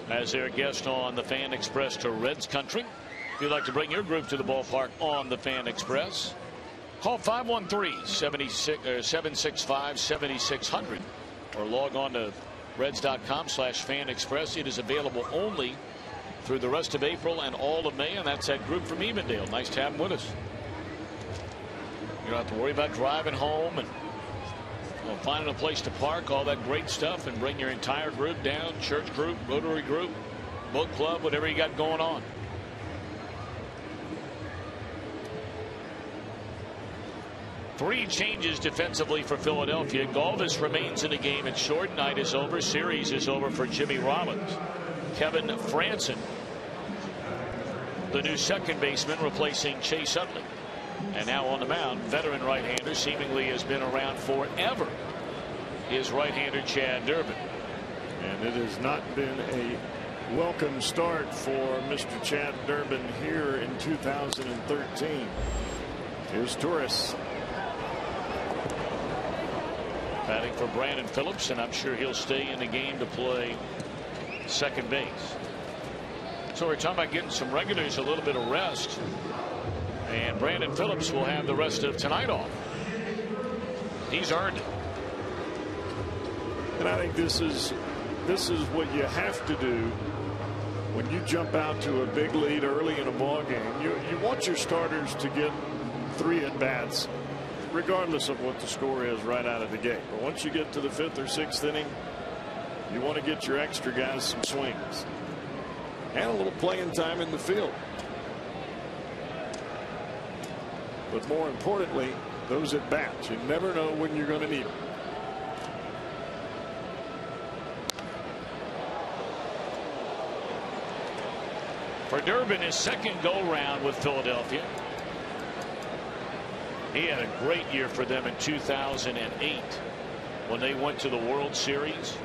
as their guest on the Fan Express to Reds Country. If you'd like to bring your group to the ballpark on the Fan Express, call 513-765-7600. or log on to Reds.com/FanExpress. It is available only through the rest of April and all of May, and that's that group from Evendale. Nice to have them with us. You don't have to worry about driving home and finding a place to park, all that great stuff, and bring your entire group down. Church group, Rotary group, book club, whatever you got going on. Three changes defensively for Philadelphia. Galvis remains in the game. It's short. Night is over. Series is over for Jimmy Rollins. Kevin Franson, the new second baseman, replacing Chase Utley. And now on the mound, veteran right-hander, seemingly has been around forever, is right-hander Chad Durbin. And it has not been a welcome start for Mr. Chad Durbin here in 2013. Here's Torres. Batting for Brandon Phillips, and I'm sure he'll stay in the game to play second base. So we're talking about getting some regulars a little bit of rest, and Brandon Phillips will have the rest of tonight off. He's earned it. And I think this is what you have to do when you jump out to a big lead early in a ball game. You want your starters to get 3 at-bats, regardless of what the score is right out of the gate. But once you get to the 5th or 6th inning, you want to get your extra guys some swings and a little playing time in the field. But more importantly, those at bats. You never know when you're going to need them. For Durbin, his second go round with Philadelphia. He had a great year for them in 2008 when they went to the World Series.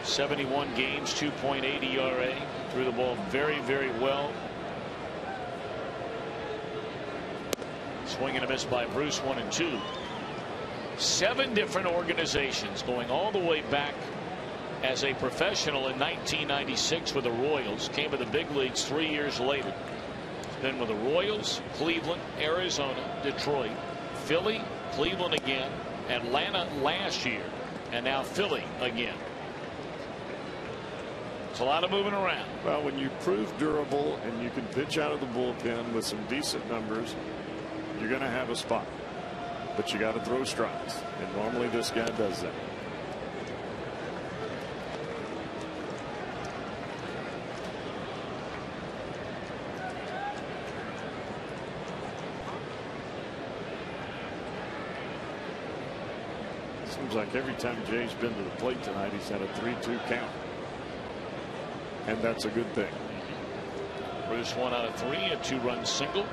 71 games, 2.8 ERA, threw the ball very, very well. Swing and a miss by Bruce, 1-2. 7 different organizations, going all the way back as a professional in 1996 with the Royals. Came to the big leagues 3 years later. Then with the Royals, Cleveland, Arizona, Detroit, Philly, Cleveland again, Atlanta last year, and now Philly again. It's a lot of moving around. Well, when you prove durable and you can pitch out of the bullpen with some decent numbers, you're going to have a spot. But you got to throw strikes, and normally this guy does that. Seems like every time Jay's been to the plate tonight, he's had a 3-2 count. And that's a good thing. Bruce 1 out of 3, a 2-run single.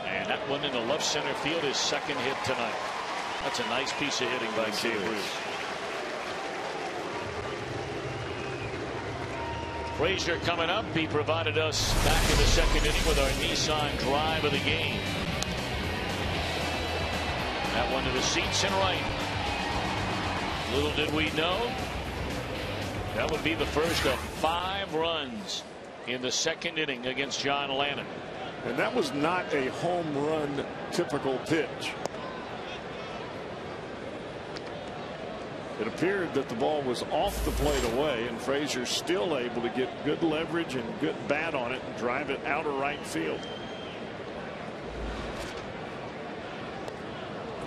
And that one in the left center field, his second hit tonight. That's a nice piece of hitting by Jay Bruce. Frazier coming up. He provided us back in the second inning with our Nissan drive of the game. That one to the seats and right. Little did we know that would be the first of 5 runs in the second inning against John Lannan. And that was not a home run typical pitch. It appeared that the ball was off the plate away, and Frazier still able to get good leverage and good bat on it and drive it out of right field.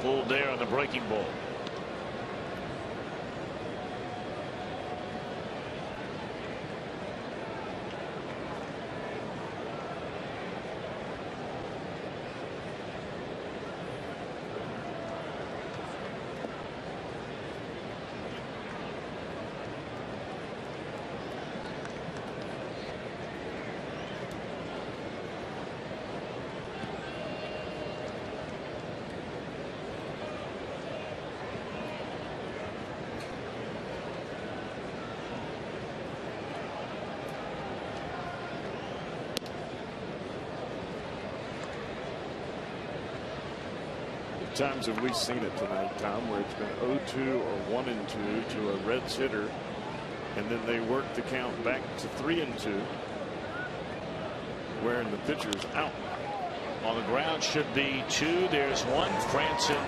Full there on the breaking ball. Times have we seen it tonight, Tom, where it's been 0-2 or 1-2 to a Reds hitter, and then they work the count back to 3-2, wearing the pitchers out. On the ground should be 2. There's 1. Franson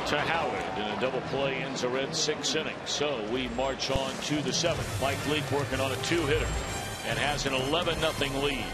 to Howard, and a double play ends the Reds' 6th inning. So we march on to the 7th. Mike Leake working on a 2-hitter and has an 11-0 lead.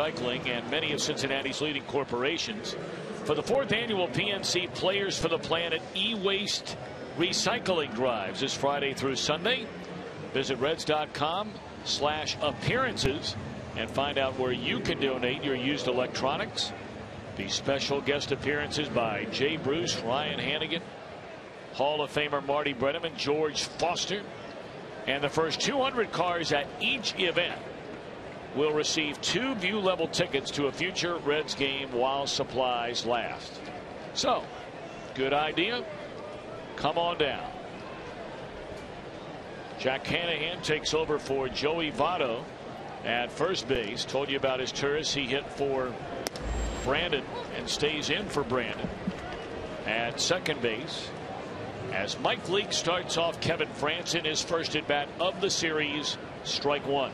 Recycling and many of Cincinnati's leading corporations for the 4th annual PNC Players for the Planet e-waste recycling drives this Friday through Sunday. Visit Reds.com/appearances and find out where you can donate your used electronics. These special guest appearances by Jay Bruce, Ryan Hannigan, Hall of Famer Marty Brennaman, George Foster, and the first 200 cars at each event will receive 2 view-level tickets to a future Reds game while supplies last. So, good idea. Come on down. Jack Hanahan takes over for Joey Votto at first base. Told you about his tourist. He hit for Brandon and stays in for Brandon. At second base, as Mike Leake starts off Kevin Franson, his first at bat of the series, strike 1.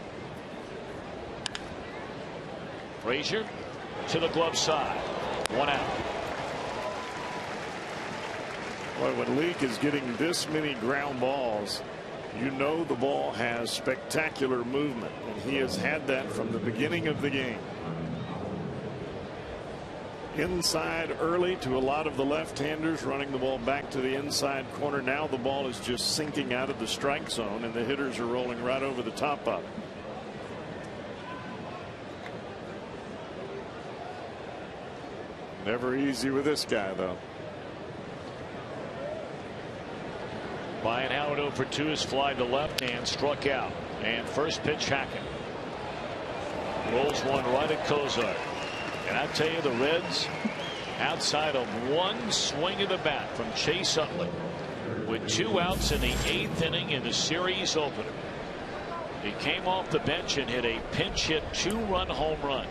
Frazier to the glove side. 1 out. Boy, when Leake is getting this many ground balls, you know the ball has spectacular movement, and he has had that from the beginning of the game. Inside early to a lot of the left-handers, running the ball back to the inside corner. Now the ball is just sinking out of the strike zone, and the hitters are rolling right over the top of it. Never easy with this guy, though. Ryan Howard 0 for 2, his fly to left and struck out. And first pitch, Hackett rolls one right at Cozart. And I tell you, the Reds, outside of 1 swing of the bat from Chase Utley, with 2 outs in the 8th inning in the series opener, he came off the bench and hit a pinch hit 2-run home run.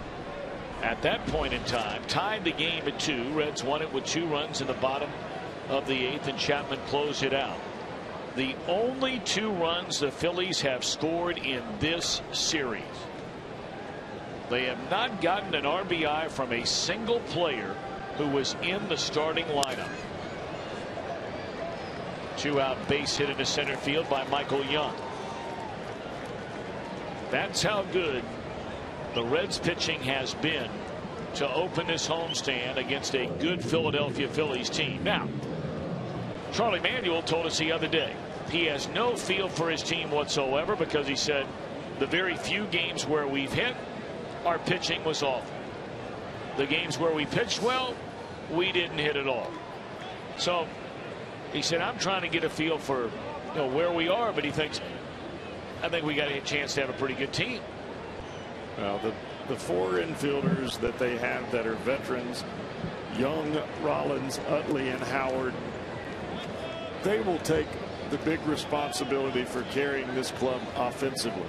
At that point in time, tied the game at 2. Reds won it with 2 runs in the bottom of the 8th, and Chapman closed it out. The only 2 runs the Phillies have scored in this series. They have not gotten an RBI from a single player who was in the starting lineup. 2-out base hit into center field by Michael Young. That's how good the Reds pitching has been to open this homestand against a good Philadelphia Phillies team. Now, Charlie Manuel told us the other day he has no feel for his team whatsoever, because he said the very few games where we've hit, our pitching was awful. The games where we pitched well, we didn't hit at all. So he said, I'm trying to get a feel for where we are, but he thinks, I think we got a chance to have a pretty good team. Well, the 4 infielders that they have that are veterans, Young, Rollins, Utley, and Howard, they will take the big responsibility for carrying this club offensively.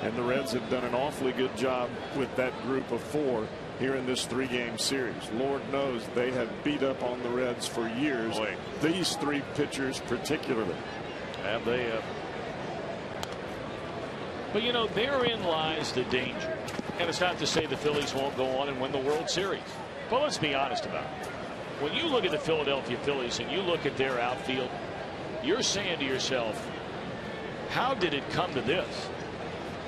And the Reds have done an awfully good job with that group of 4 here in this 3-game series. Lord knows they have beat up on the Reds for years. Boy. These 3 pitchers particularly. Have they? But you know, therein lies the danger. And it's not to say the Phillies won't go on and win the World Series. But let's be honest about it. When you look at the Philadelphia Phillies and you look at their outfield, you're saying to yourself, how did it come to this?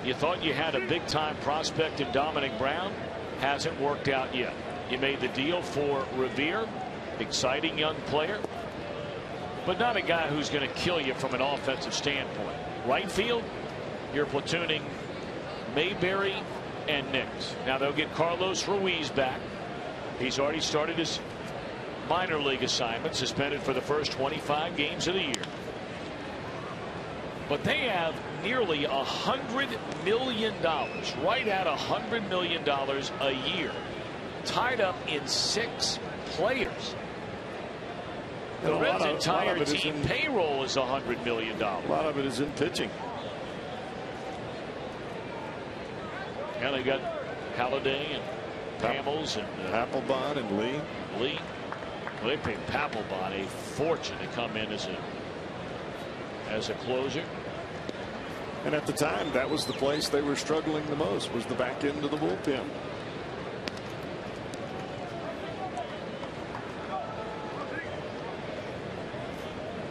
You thought you had a big-time prospect in Dominic Brown. Hasn't worked out yet. You made the deal for Revere. Exciting young player. But not a guy who's going to kill you from an offensive standpoint. Right field, you're platooning Mayberry and Nix. Now they'll get Carlos Ruiz back. He's already started his minor league assignment, suspended for the first 25 games of the year. But they have nearly $100 million, right at $100 million a year, tied up in 6 players. The Reds' entire team payroll is $100 million. A lot of it is in pitching. And they got Halladay and Hamels and Papelbon and Lee. Well, they paid Papelbon a fortune to come in as a closer. And at the time, that was the place they were struggling the most, was the back end of the bullpen.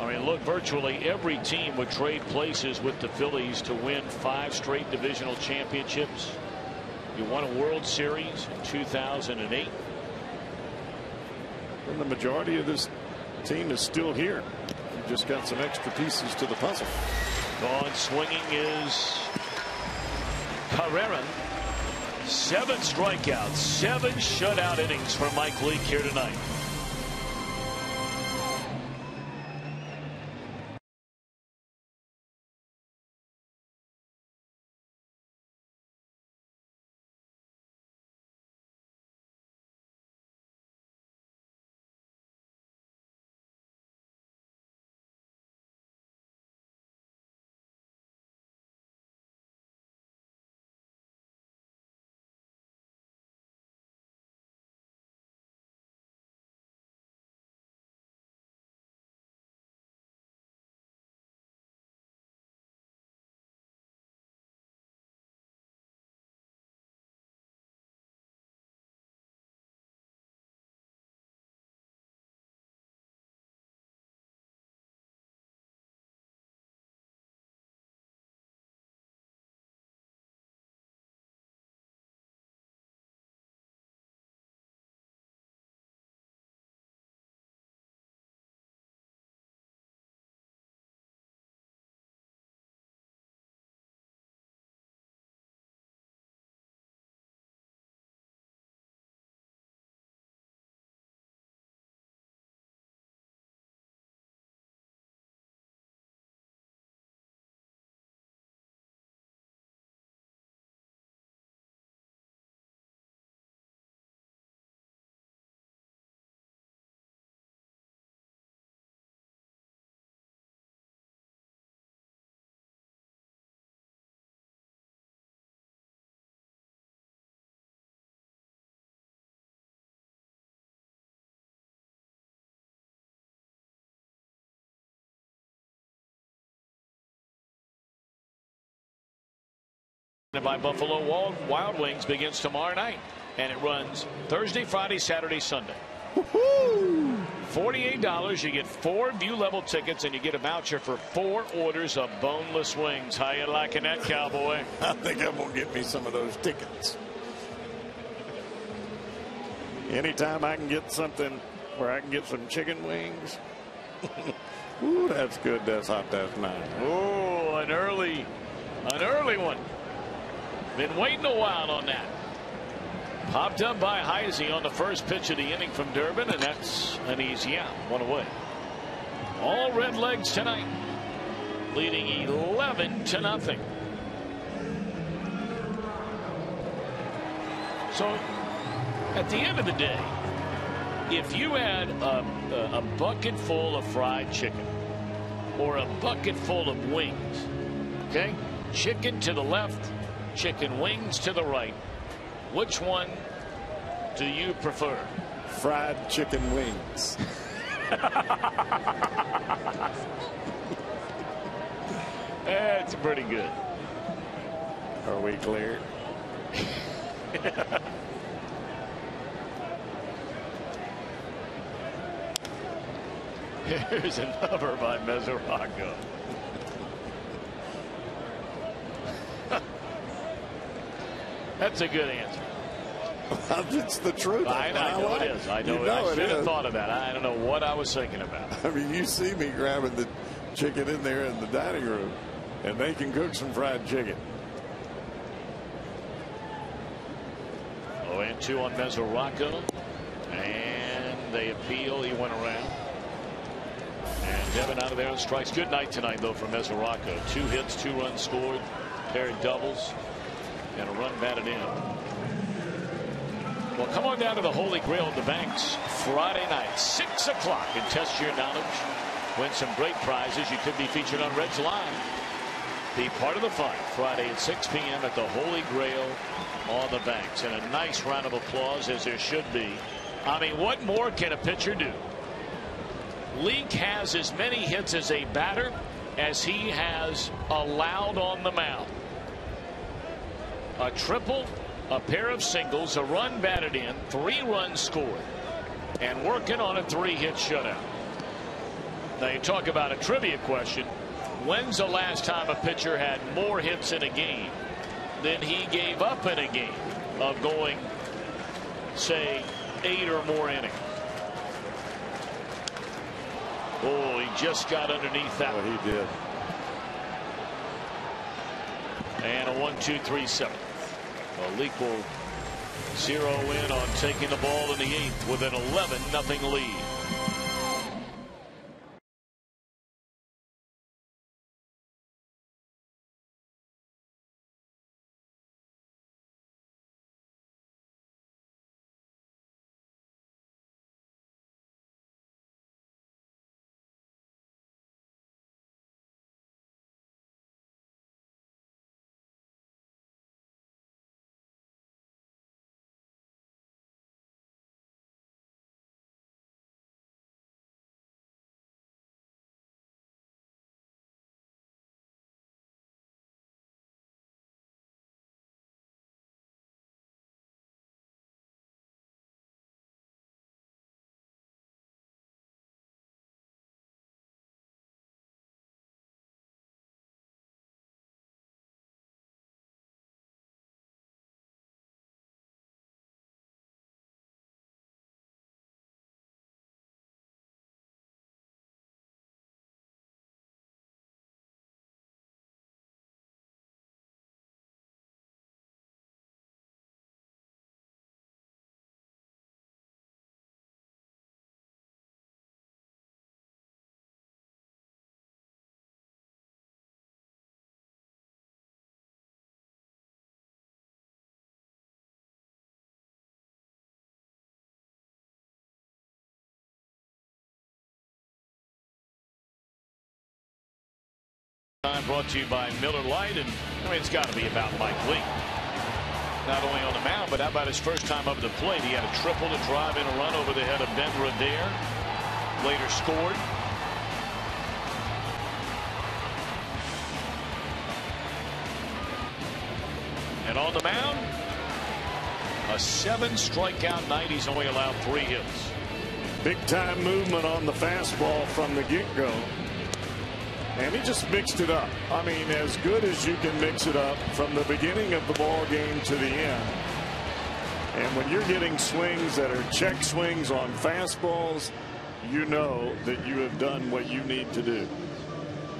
I mean, look, virtually every team would trade places with the Phillies to win 5 straight divisional championships. You won a World Series in 2008. And the majority of this team is still here. You've just got some extra pieces to the puzzle. Gone swinging is Carrera. 7 strikeouts, 7 shutout innings for Mike Leake here tonight. By Buffalo Wild Wings begins tomorrow night, and it runs Thursday, Friday, Saturday, Sunday. $48. You get 4 view level tickets, and you get a voucher for 4 orders of boneless wings. How you liking that, cowboy? I think I'm gonna get me some of those tickets. Anytime I can get something where I can get some chicken wings. Ooh, that's good. That's hot. That's nice. Oh, an early one. Been waiting a while on that. Popped up by Heisey on the first pitch of the inning from Durbin, and that's an easy out. 1 away. All Red Legs tonight, leading 11-0. So at the end of the day, if you had a bucket full of fried chicken or a bucket full of wings? Okay, chicken to the left, chicken wings to the right. Which one do you prefer? Fried chicken wings. That's pretty good. Are we clear? Here's another by Mesoraco. That's a good answer. It's the truth. I know it is. I know, I should have thought of that. I don't know what I was thinking about. I mean, you see me grabbing the chicken in there in the dining room, and they can cook some fried chicken. 0-2 on Mesoraco, and they appeal. He went around. And Devin out of there on strikes. Good night tonight, though, for Mesoraco. 2 hits, 2 runs scored, pair of doubles, and a run batted in. Well, come on down to the Holy Grail of the Banks Friday night, 6 o'clock, and test your knowledge. Win some great prizes. You could be featured on Reds Live. Be part of the fun Friday at 6 p.m. at the Holy Grail on the Banks. And a nice round of applause, as there should be. I mean, what more can a pitcher do? Leake has as many hits as a batter as he has allowed on the mound. A triple, a pair of singles, a run batted in, 3 runs scored, and working on a 3-hit shutout. Now you talk about a trivia question. When's the last time a pitcher had more hits in a game than he gave up in a game of going, say, 8 or more innings? Oh, he just got underneath that. Oh, he did. And a 1-2-3-7. Well, Leake will zero in on taking the ball in the 8th with an 11-0 lead. Brought to you by Miller Lite, and I mean, it's got to be about Mike Leake. Not only on the mound, but how about his first time up the plate? He had a triple to drive in a run over the head of Ben Roeder. Later scored. And on the mound, a 7-strikeout night. He's only allowed 3 hits. Big time movement on the fastball from the get-go. And he just mixed it up. I mean, as good as you can mix it up from the beginning of the ball game to the end. And when you're getting swings that are check swings on fastballs, you know that you have done what you need to do.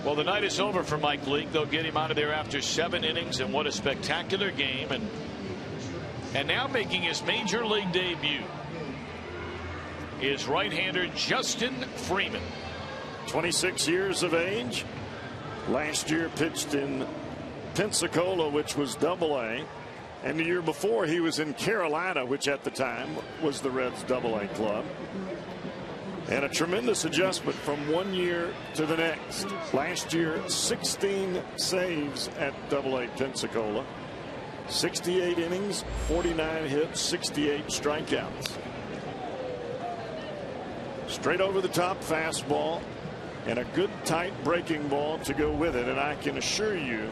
Well, the night is over for Mike Leake. They'll get him out of there after 7 innings, and what a spectacular game. And now making his major league debut is right-hander Justin Freeman. 26 years of age. Last year pitched in Pensacola, which was AA. And the year before he was in Carolina, which at the time was the Reds AA club. And a tremendous adjustment from one year to the next. Last year, 16 saves at AA Pensacola. 68 innings, 49 hits, 68 strikeouts. Straight over the top fastball and a good tight breaking ball to go with it. And I can assure you,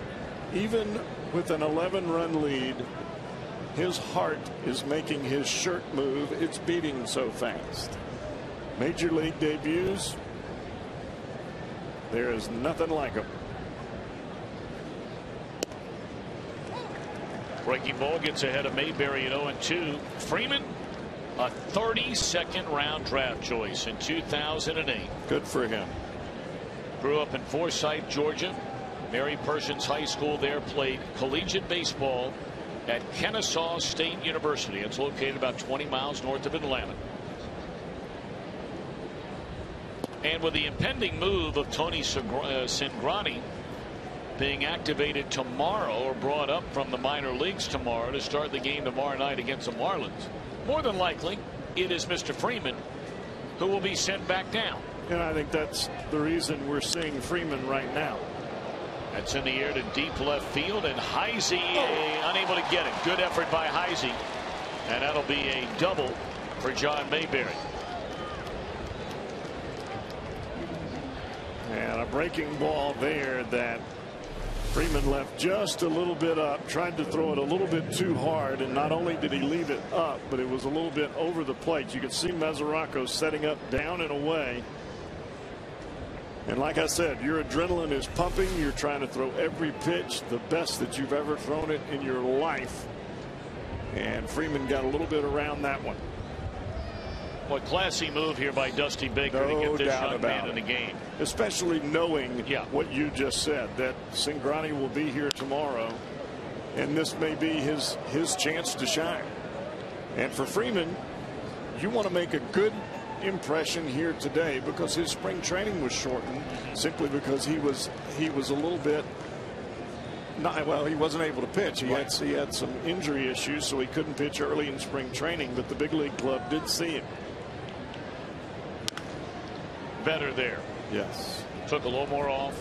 even with an 11-run lead, his heart is making his shirt move. It's beating so fast. Major league debuts, there is nothing like them. Breaking ball gets ahead of Mayberry at 0-2. Freeman, a 32nd round draft choice in 2008. Good for him. Grew up in Forsyth, Georgia. Mary Persons High School there. Played collegiate baseball at Kennesaw State University. It's located about 20 miles north of Atlanta. And with the impending move of Tony Cingrani being activated tomorrow, or brought up from the minor leagues tomorrow to start the game tomorrow night against the Marlins, more than likely it is Mr. Freeman who will be sent back down. And I think that's the reason we're seeing Freeman right now. That's in the air to deep left field, and Heisey unable to get it. Good effort by Heisey, and that'll be a double for John Mayberry. And a breaking ball there that Freeman left just a little bit up, tried to throw it a little bit too hard, and not only did he leave it up, but it was a little bit over the plate. You could see Mesoraco setting up down and away. And like I said, your adrenaline is pumping. You're trying to throw every pitch the best that you've ever thrown it in your life. And Freeman got a little bit around that one. What classy move here by Dusty Baker to get this young man in the game. Especially knowing what you just said, that Cingrani will be here tomorrow, and this may be his chance to shine. And for Freeman, you want to make a good impression here today, because his spring training was shortened simply because he was a little bit he wasn't able to pitch. He had some injury issues, so he couldn't pitch early in spring training, but the big league club did see him. Better there. Yes. Took a little more off.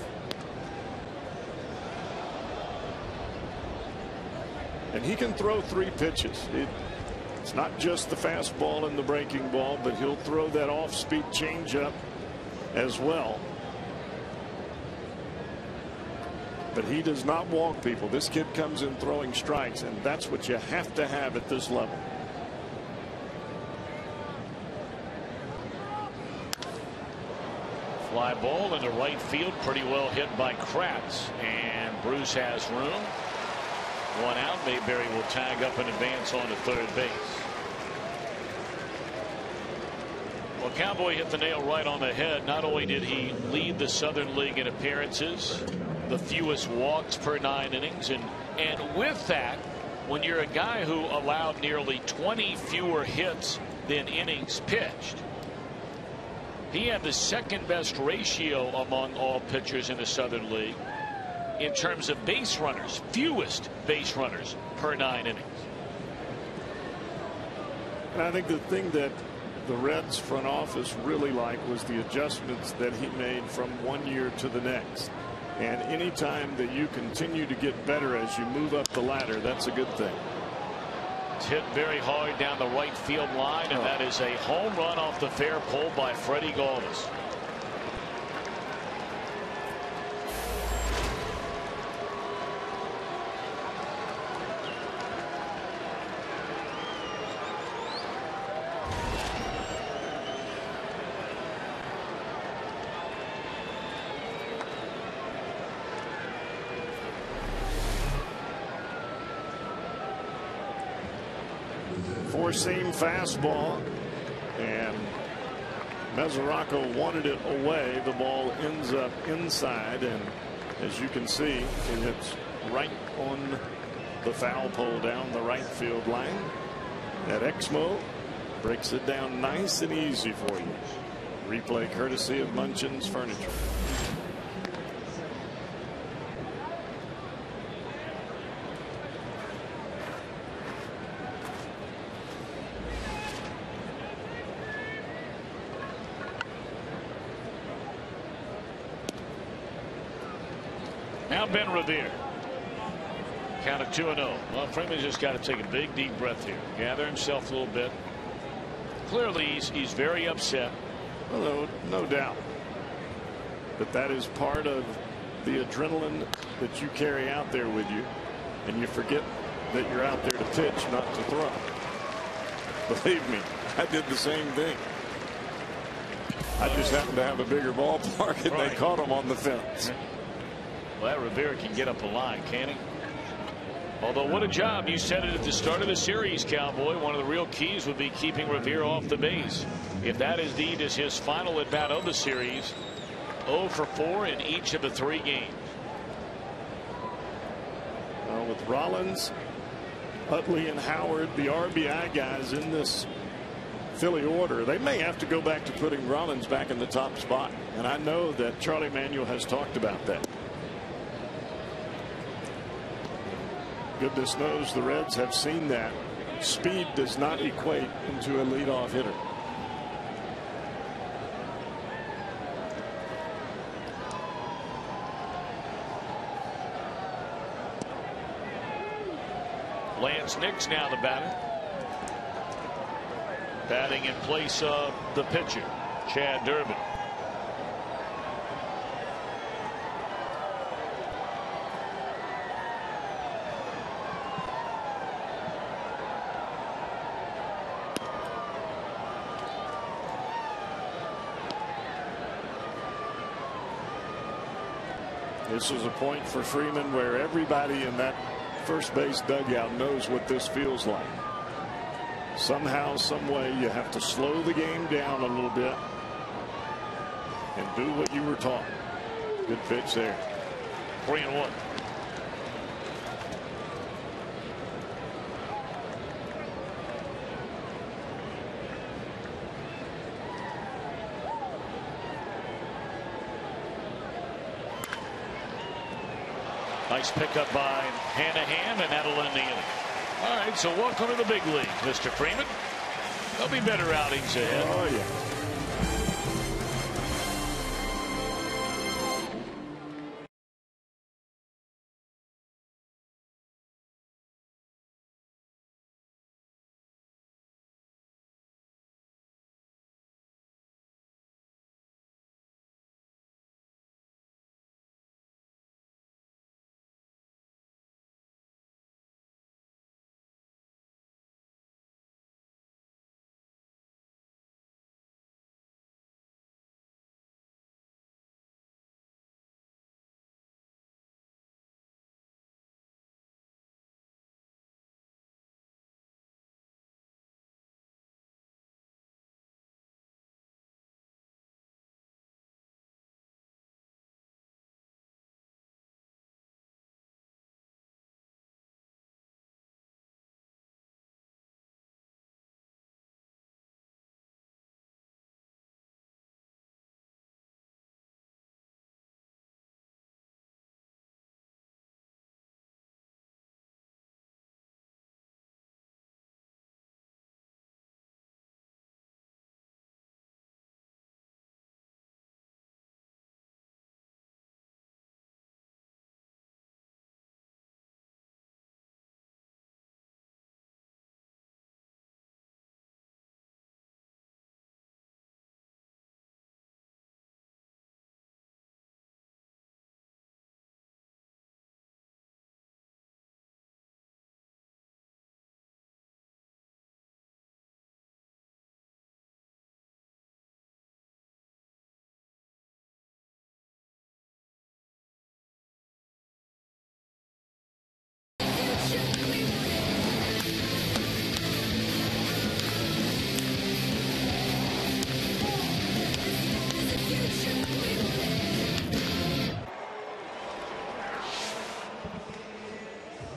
And he can throw 3 pitches. It's not just the fastball and the breaking ball, but he'll throw that off-speed changeup as well. But he does not walk people. This kid comes in throwing strikes, and that's what you have to have at this level. Fly ball into right field, pretty well hit by Kratz, and Bruce has room. 1 out. Mayberry will tag up and advance on to third base. Well, Cowboy hit the nail right on the head. Not only did he lead the Southern League in appearances, the fewest walks per 9 innings, and with that, when you're a guy who allowed nearly 20 fewer hits than innings pitched, he had the second best ratio among all pitchers in the Southern League in terms of base runners, fewest base runners per 9 innings. And I think the thing that the Reds front office really liked was the adjustments that he made from one year to the next. And anytime that you continue to get better as you move up the ladder, that's a good thing. It's hit very hard down the right field line, and that is a home run off the fair pole by Freddie Galvis. Four-seam fastball, and Mesoraco wanted it away. The ball ends up inside, and as you can see, it hits right on the foul pole down the right field line. That Exmo breaks it down nice and easy for you. Replay courtesy of Munchin's Furniture. Now Ben Revere. Count of 2-0. Well, Freeman's just got to take a big deep breath here. Gather himself a little bit. Clearly he's very upset. Well, no doubt. But that is part of the adrenaline that you carry out there with you. And you forget that you're out there to pitch, not to throw. Believe me, I did the same thing. I just happened to have a bigger ballpark and they caught him on the fence. Well, that Rivera can get up a line, can't he? Although what a job. You said it at the start of the series, Cowboy. One of the real keys would be keeping Rivera off the base. If that indeed is his final at bat of the series, 0 for 4 in each of the 3 games. With Rollins, Utley, and Howard, the RBI guys in this Philly order, they may have to go back to putting Rollins back in the top spot. And I know that Charlie Manuel has talked about that. Goodness knows the Reds have seen that. Speed does not equate into a leadoff hitter. Lance Nix now the batter. Batting in place of the pitcher, Chad Durbin. This is a point for Freeman where everybody in that first base dugout knows what this feels like. Somehow, some way, you have to slow the game down a little bit and do what you were taught. Good pitch there. 3-1. Nice pickup by Hanahan, and that'll end the inning. All right, so welcome to the big league, Mr. Freeman. There'll be better outings ahead. Oh, yeah.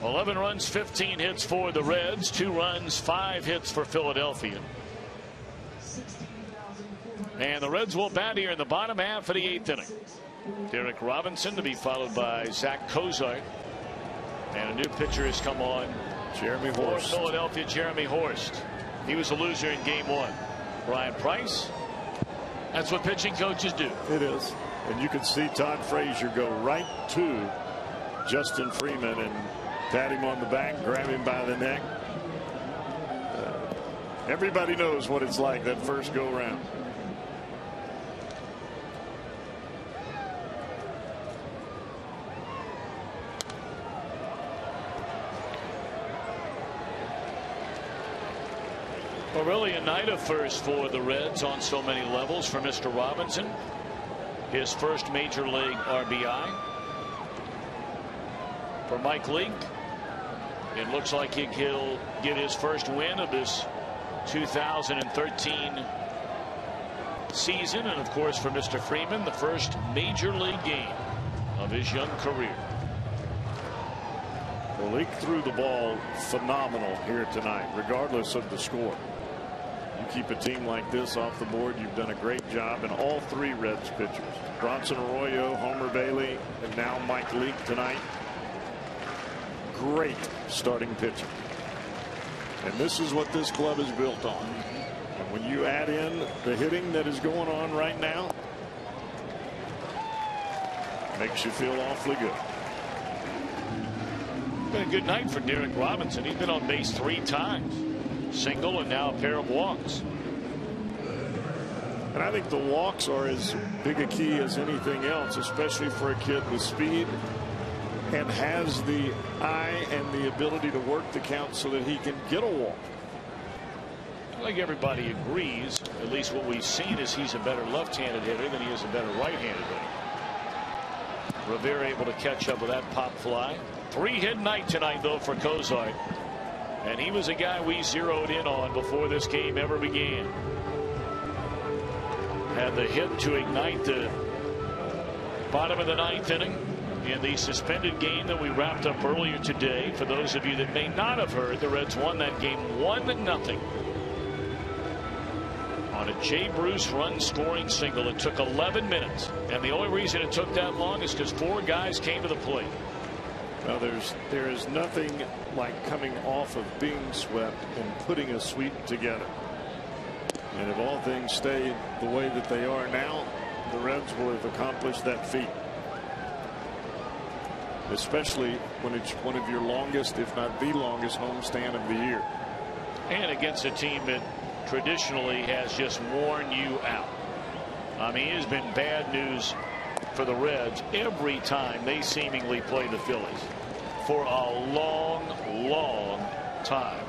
$11 runs, 15 hits for the Reds, 2 runs, 5 hits for Philadelphia. And the Reds will bat here in the bottom half of the 8th inning. Derek Robinson to be followed by Zach Cozart. And a new pitcher has come on. Jeremy For Horst. Philadelphia, Jeremy Horst. He was a loser in game 1. Brian Price. That's what pitching coaches do. It is. And you can see Todd Frazier go right to Justin Freeman and pat him on the back, grab him by the neck. Everybody knows what it's like that first go round. Well, really a night of firsts for the Reds on so many levels for Mr. Robinson. His first major league RBI. For Mike Leake, it looks like he'll get his first win of this 2013 season. And of course for Mr. Freeman, the first major league game of his young career. Well, Leake threw the ball phenomenal here tonight, regardless of the score. You keep a team like this off the board, you've done a great job. And all three Reds pitchers, Bronson Arroyo, Homer Bailey, and now Mike Leake tonight, great starting pitching. And this is what this club is built on. And when you add in the hitting that is going on right now, makes you feel awfully good. Been a good night for Derek Robinson. He's been on base 3 times. Single and now a pair of walks. And I think the walks are as big a key as anything else, especially for a kid with speed and has the eye and the ability to work the count so that he can get a walk. I think everybody agrees, at least what we've seen, is he's a better left-handed hitter than he is a better right-handed hitter. Rivera able to catch up with that pop fly. 3-hit night tonight, though, for Cozart. And he was a guy we zeroed in on before this game ever began. Had the hit to ignite the bottom of the 9th inning in the suspended game that we wrapped up earlier today. For those of you that may not have heard, the Reds won that game 1-0 on a Jay Bruce run scoring single. It took 11 minutes, and the only reason it took that long is because 4 guys came to the plate. Well, there is nothing like coming off of being swept and putting a sweep together. And if all things stay the way that they are now, the Reds will have accomplished that feat. Especially when it's one of your longest, if not the longest, homestand of the year. And against a team that traditionally has just worn you out. I mean, it has been bad news for the Reds every time they seemingly play the Phillies for a long time,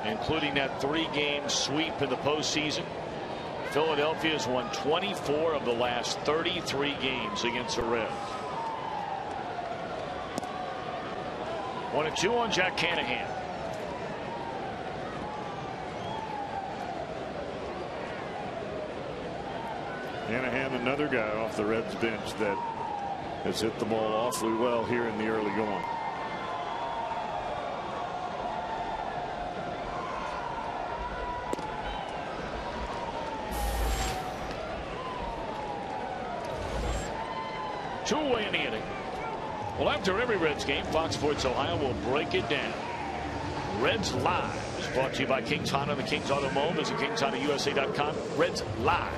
including that 3-game sweep in the postseason. Philadelphia has won 24 of the last 33 games against the Reds. 1-2 on Jack Canahan. Canahan, another guy off the Reds bench that has hit the ball awfully well here in the early going. Two away in the inning. Well, after every Reds game, Fox Sports Ohio will break it down. Reds Live is brought to you by Kings Honda, the Kings Auto Mall. Visit KingsHondaUSA.com. Reds Live.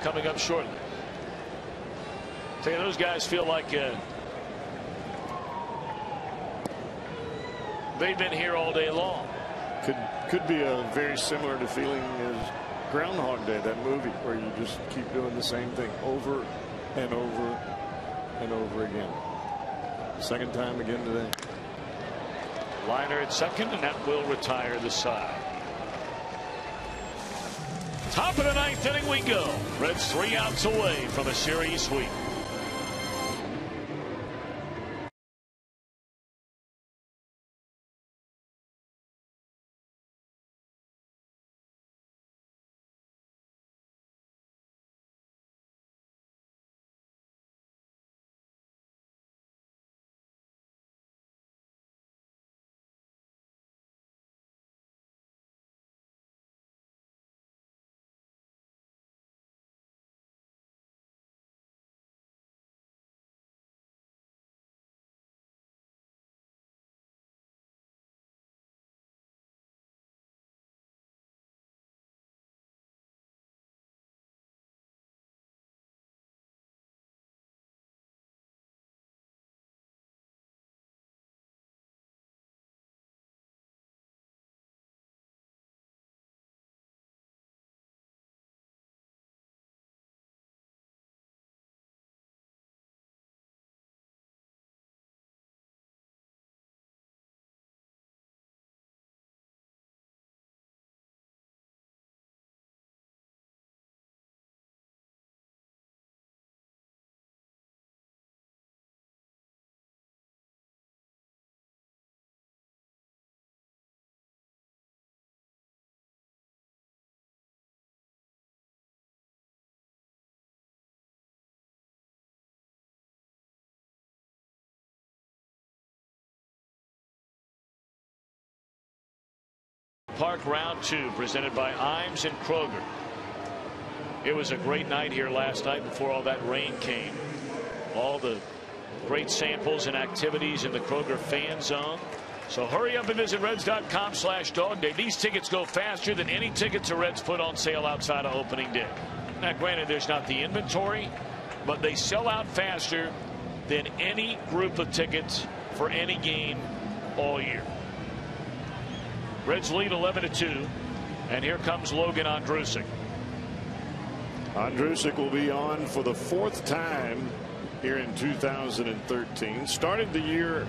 Coming up shortly. Say, those guys feel like they've been here all day long. Could be a very similar to feeling as Groundhog Day, that movie where you just keep doing the same thing over and over and over again. Second time again today. Liner at second, and that will retire the side. Top of the 9th inning we go. Reds 3 outs away from a series sweep. Park round 2 presented by Imes and Kroger. It was a great night here last night before all that rain came. All the great samples and activities in the Kroger fan zone. So hurry up and visit Reds.com/dogday. These tickets go faster than any tickets the Reds put on sale outside of opening day. Now granted, there's not the inventory, but they sell out faster than any group of tickets for any game all year. Reds lead 11-2, and here comes Logan Ondrusek. Ondrusek will be on for the 4th time here in 2013. Started the year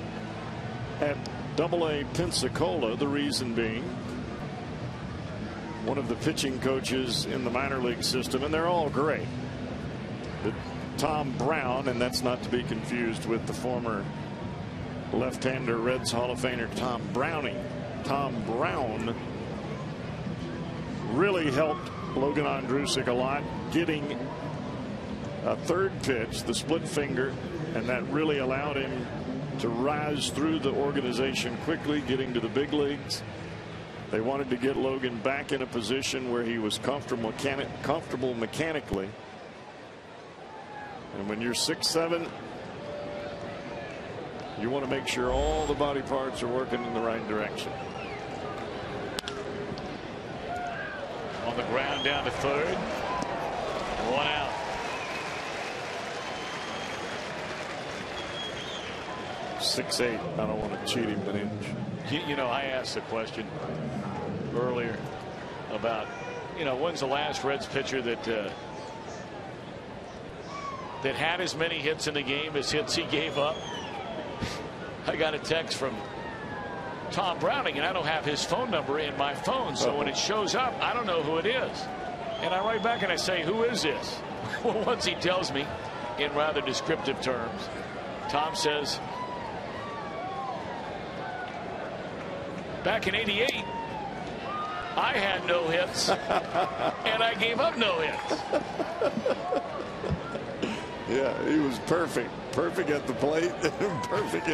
at AA Pensacola, the reason being one of the pitching coaches in the minor league system, and they're all great. But Tom Brown, and that's not to be confused with the former left-hander Reds Hall of Famer Tom Browning. Tom Brown really helped Logan Ondrusek a lot, getting a 3rd pitch, the split finger, and that really allowed him to rise through the organization quickly, getting to the big leagues. They wanted to get Logan back in a position where he was comfortable mechanically. And when you're 6'7", you want to make sure all the body parts are working in the right direction. On the ground down to 3rd. 1 out. .68. I don't want to cheat him an inch. You know, I asked the question earlier about, when's the last Reds pitcher that had as many hits in the game as hits he gave up. I got a text from Tom Browning, and I don't have his phone number in my phone, so when it shows up, I don't know who it is. And I write back and I say, who is this? Well, once he tells me in rather descriptive terms, Tom says, back in '88, I had no hits, and I gave up no hits. Yeah, he was perfect. Perfect at the plate, and perfect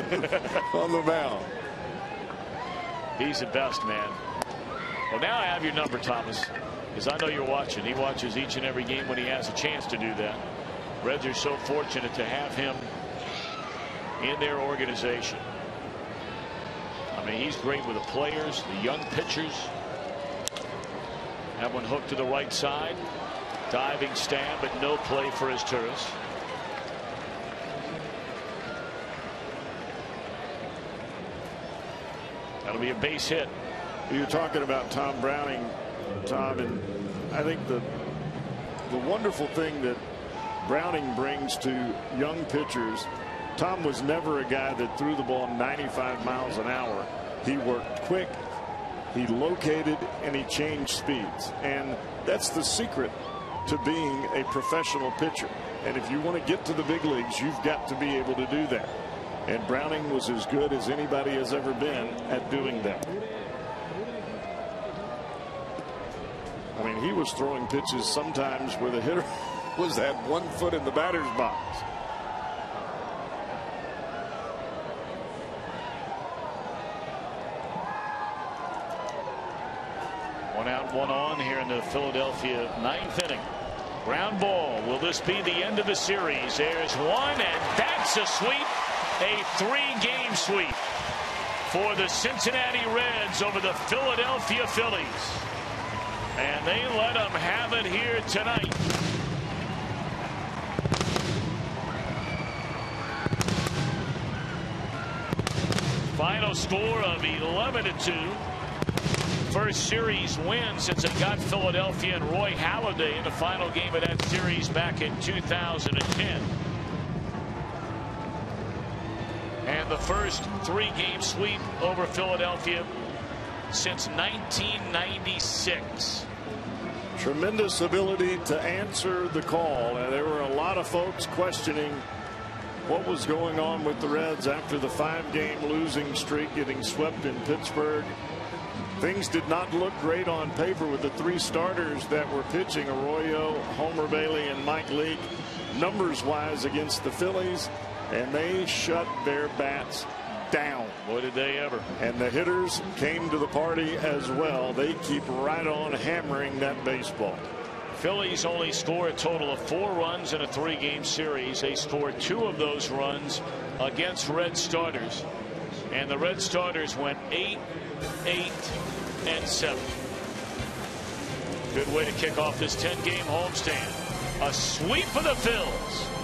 on the mound. He's the best, man. Well, now I have your number, Thomas, because I know you're watching. He watches each and every game when he has a chance to do that. Reds are so fortunate to have him in their organization. I mean, he's great with the players, the young pitchers. That one hooked to the right side. Diving stab, but no play for Izturis. That'll be a base hit. You're talking about Tom Browning, Tom, and I think the wonderful thing that Browning brings to young pitchers, Tom was never a guy that threw the ball 95 miles an hour. He worked quick, he located, and he changed speeds. And that's the secret to being a professional pitcher. And if you want to get to the big leagues, you've got to be able to do that. And Browning was as good as anybody has ever been at doing that. I mean, he was throwing pitches sometimes where the hitter was at 1 foot in the batter's box. One out, one on here in the Philadelphia 9th inning. Ground ball. Will this be the end of the series? There's one, and that's a sweep. A 3-game sweep for the Cincinnati Reds over the Philadelphia Phillies. And they let them have it here tonight. Final score of 11-2. First series win since it got Philadelphia and Roy Halladay in the final game of that series back in 2010. And the first 3-game sweep over Philadelphia since 1996. Tremendous ability to answer the call. And there were a lot of folks questioning what was going on with the Reds after the 5-game losing streak, getting swept in Pittsburgh. Things did not look great on paper with the 3 starters that were pitching, Arroyo, Homer Bailey, and Mike Leake, numbers wise against the Phillies. And they shut their bats down. Boy, did they ever. And the hitters came to the party as well. They keep right on hammering that baseball. Phillies only score a total of 4 runs in a 3-game series. They scored 2 of those runs against Red starters. And the Red starters went 8, 8, and 7. Good way to kick off this 10-game homestand. A sweep for the Phils.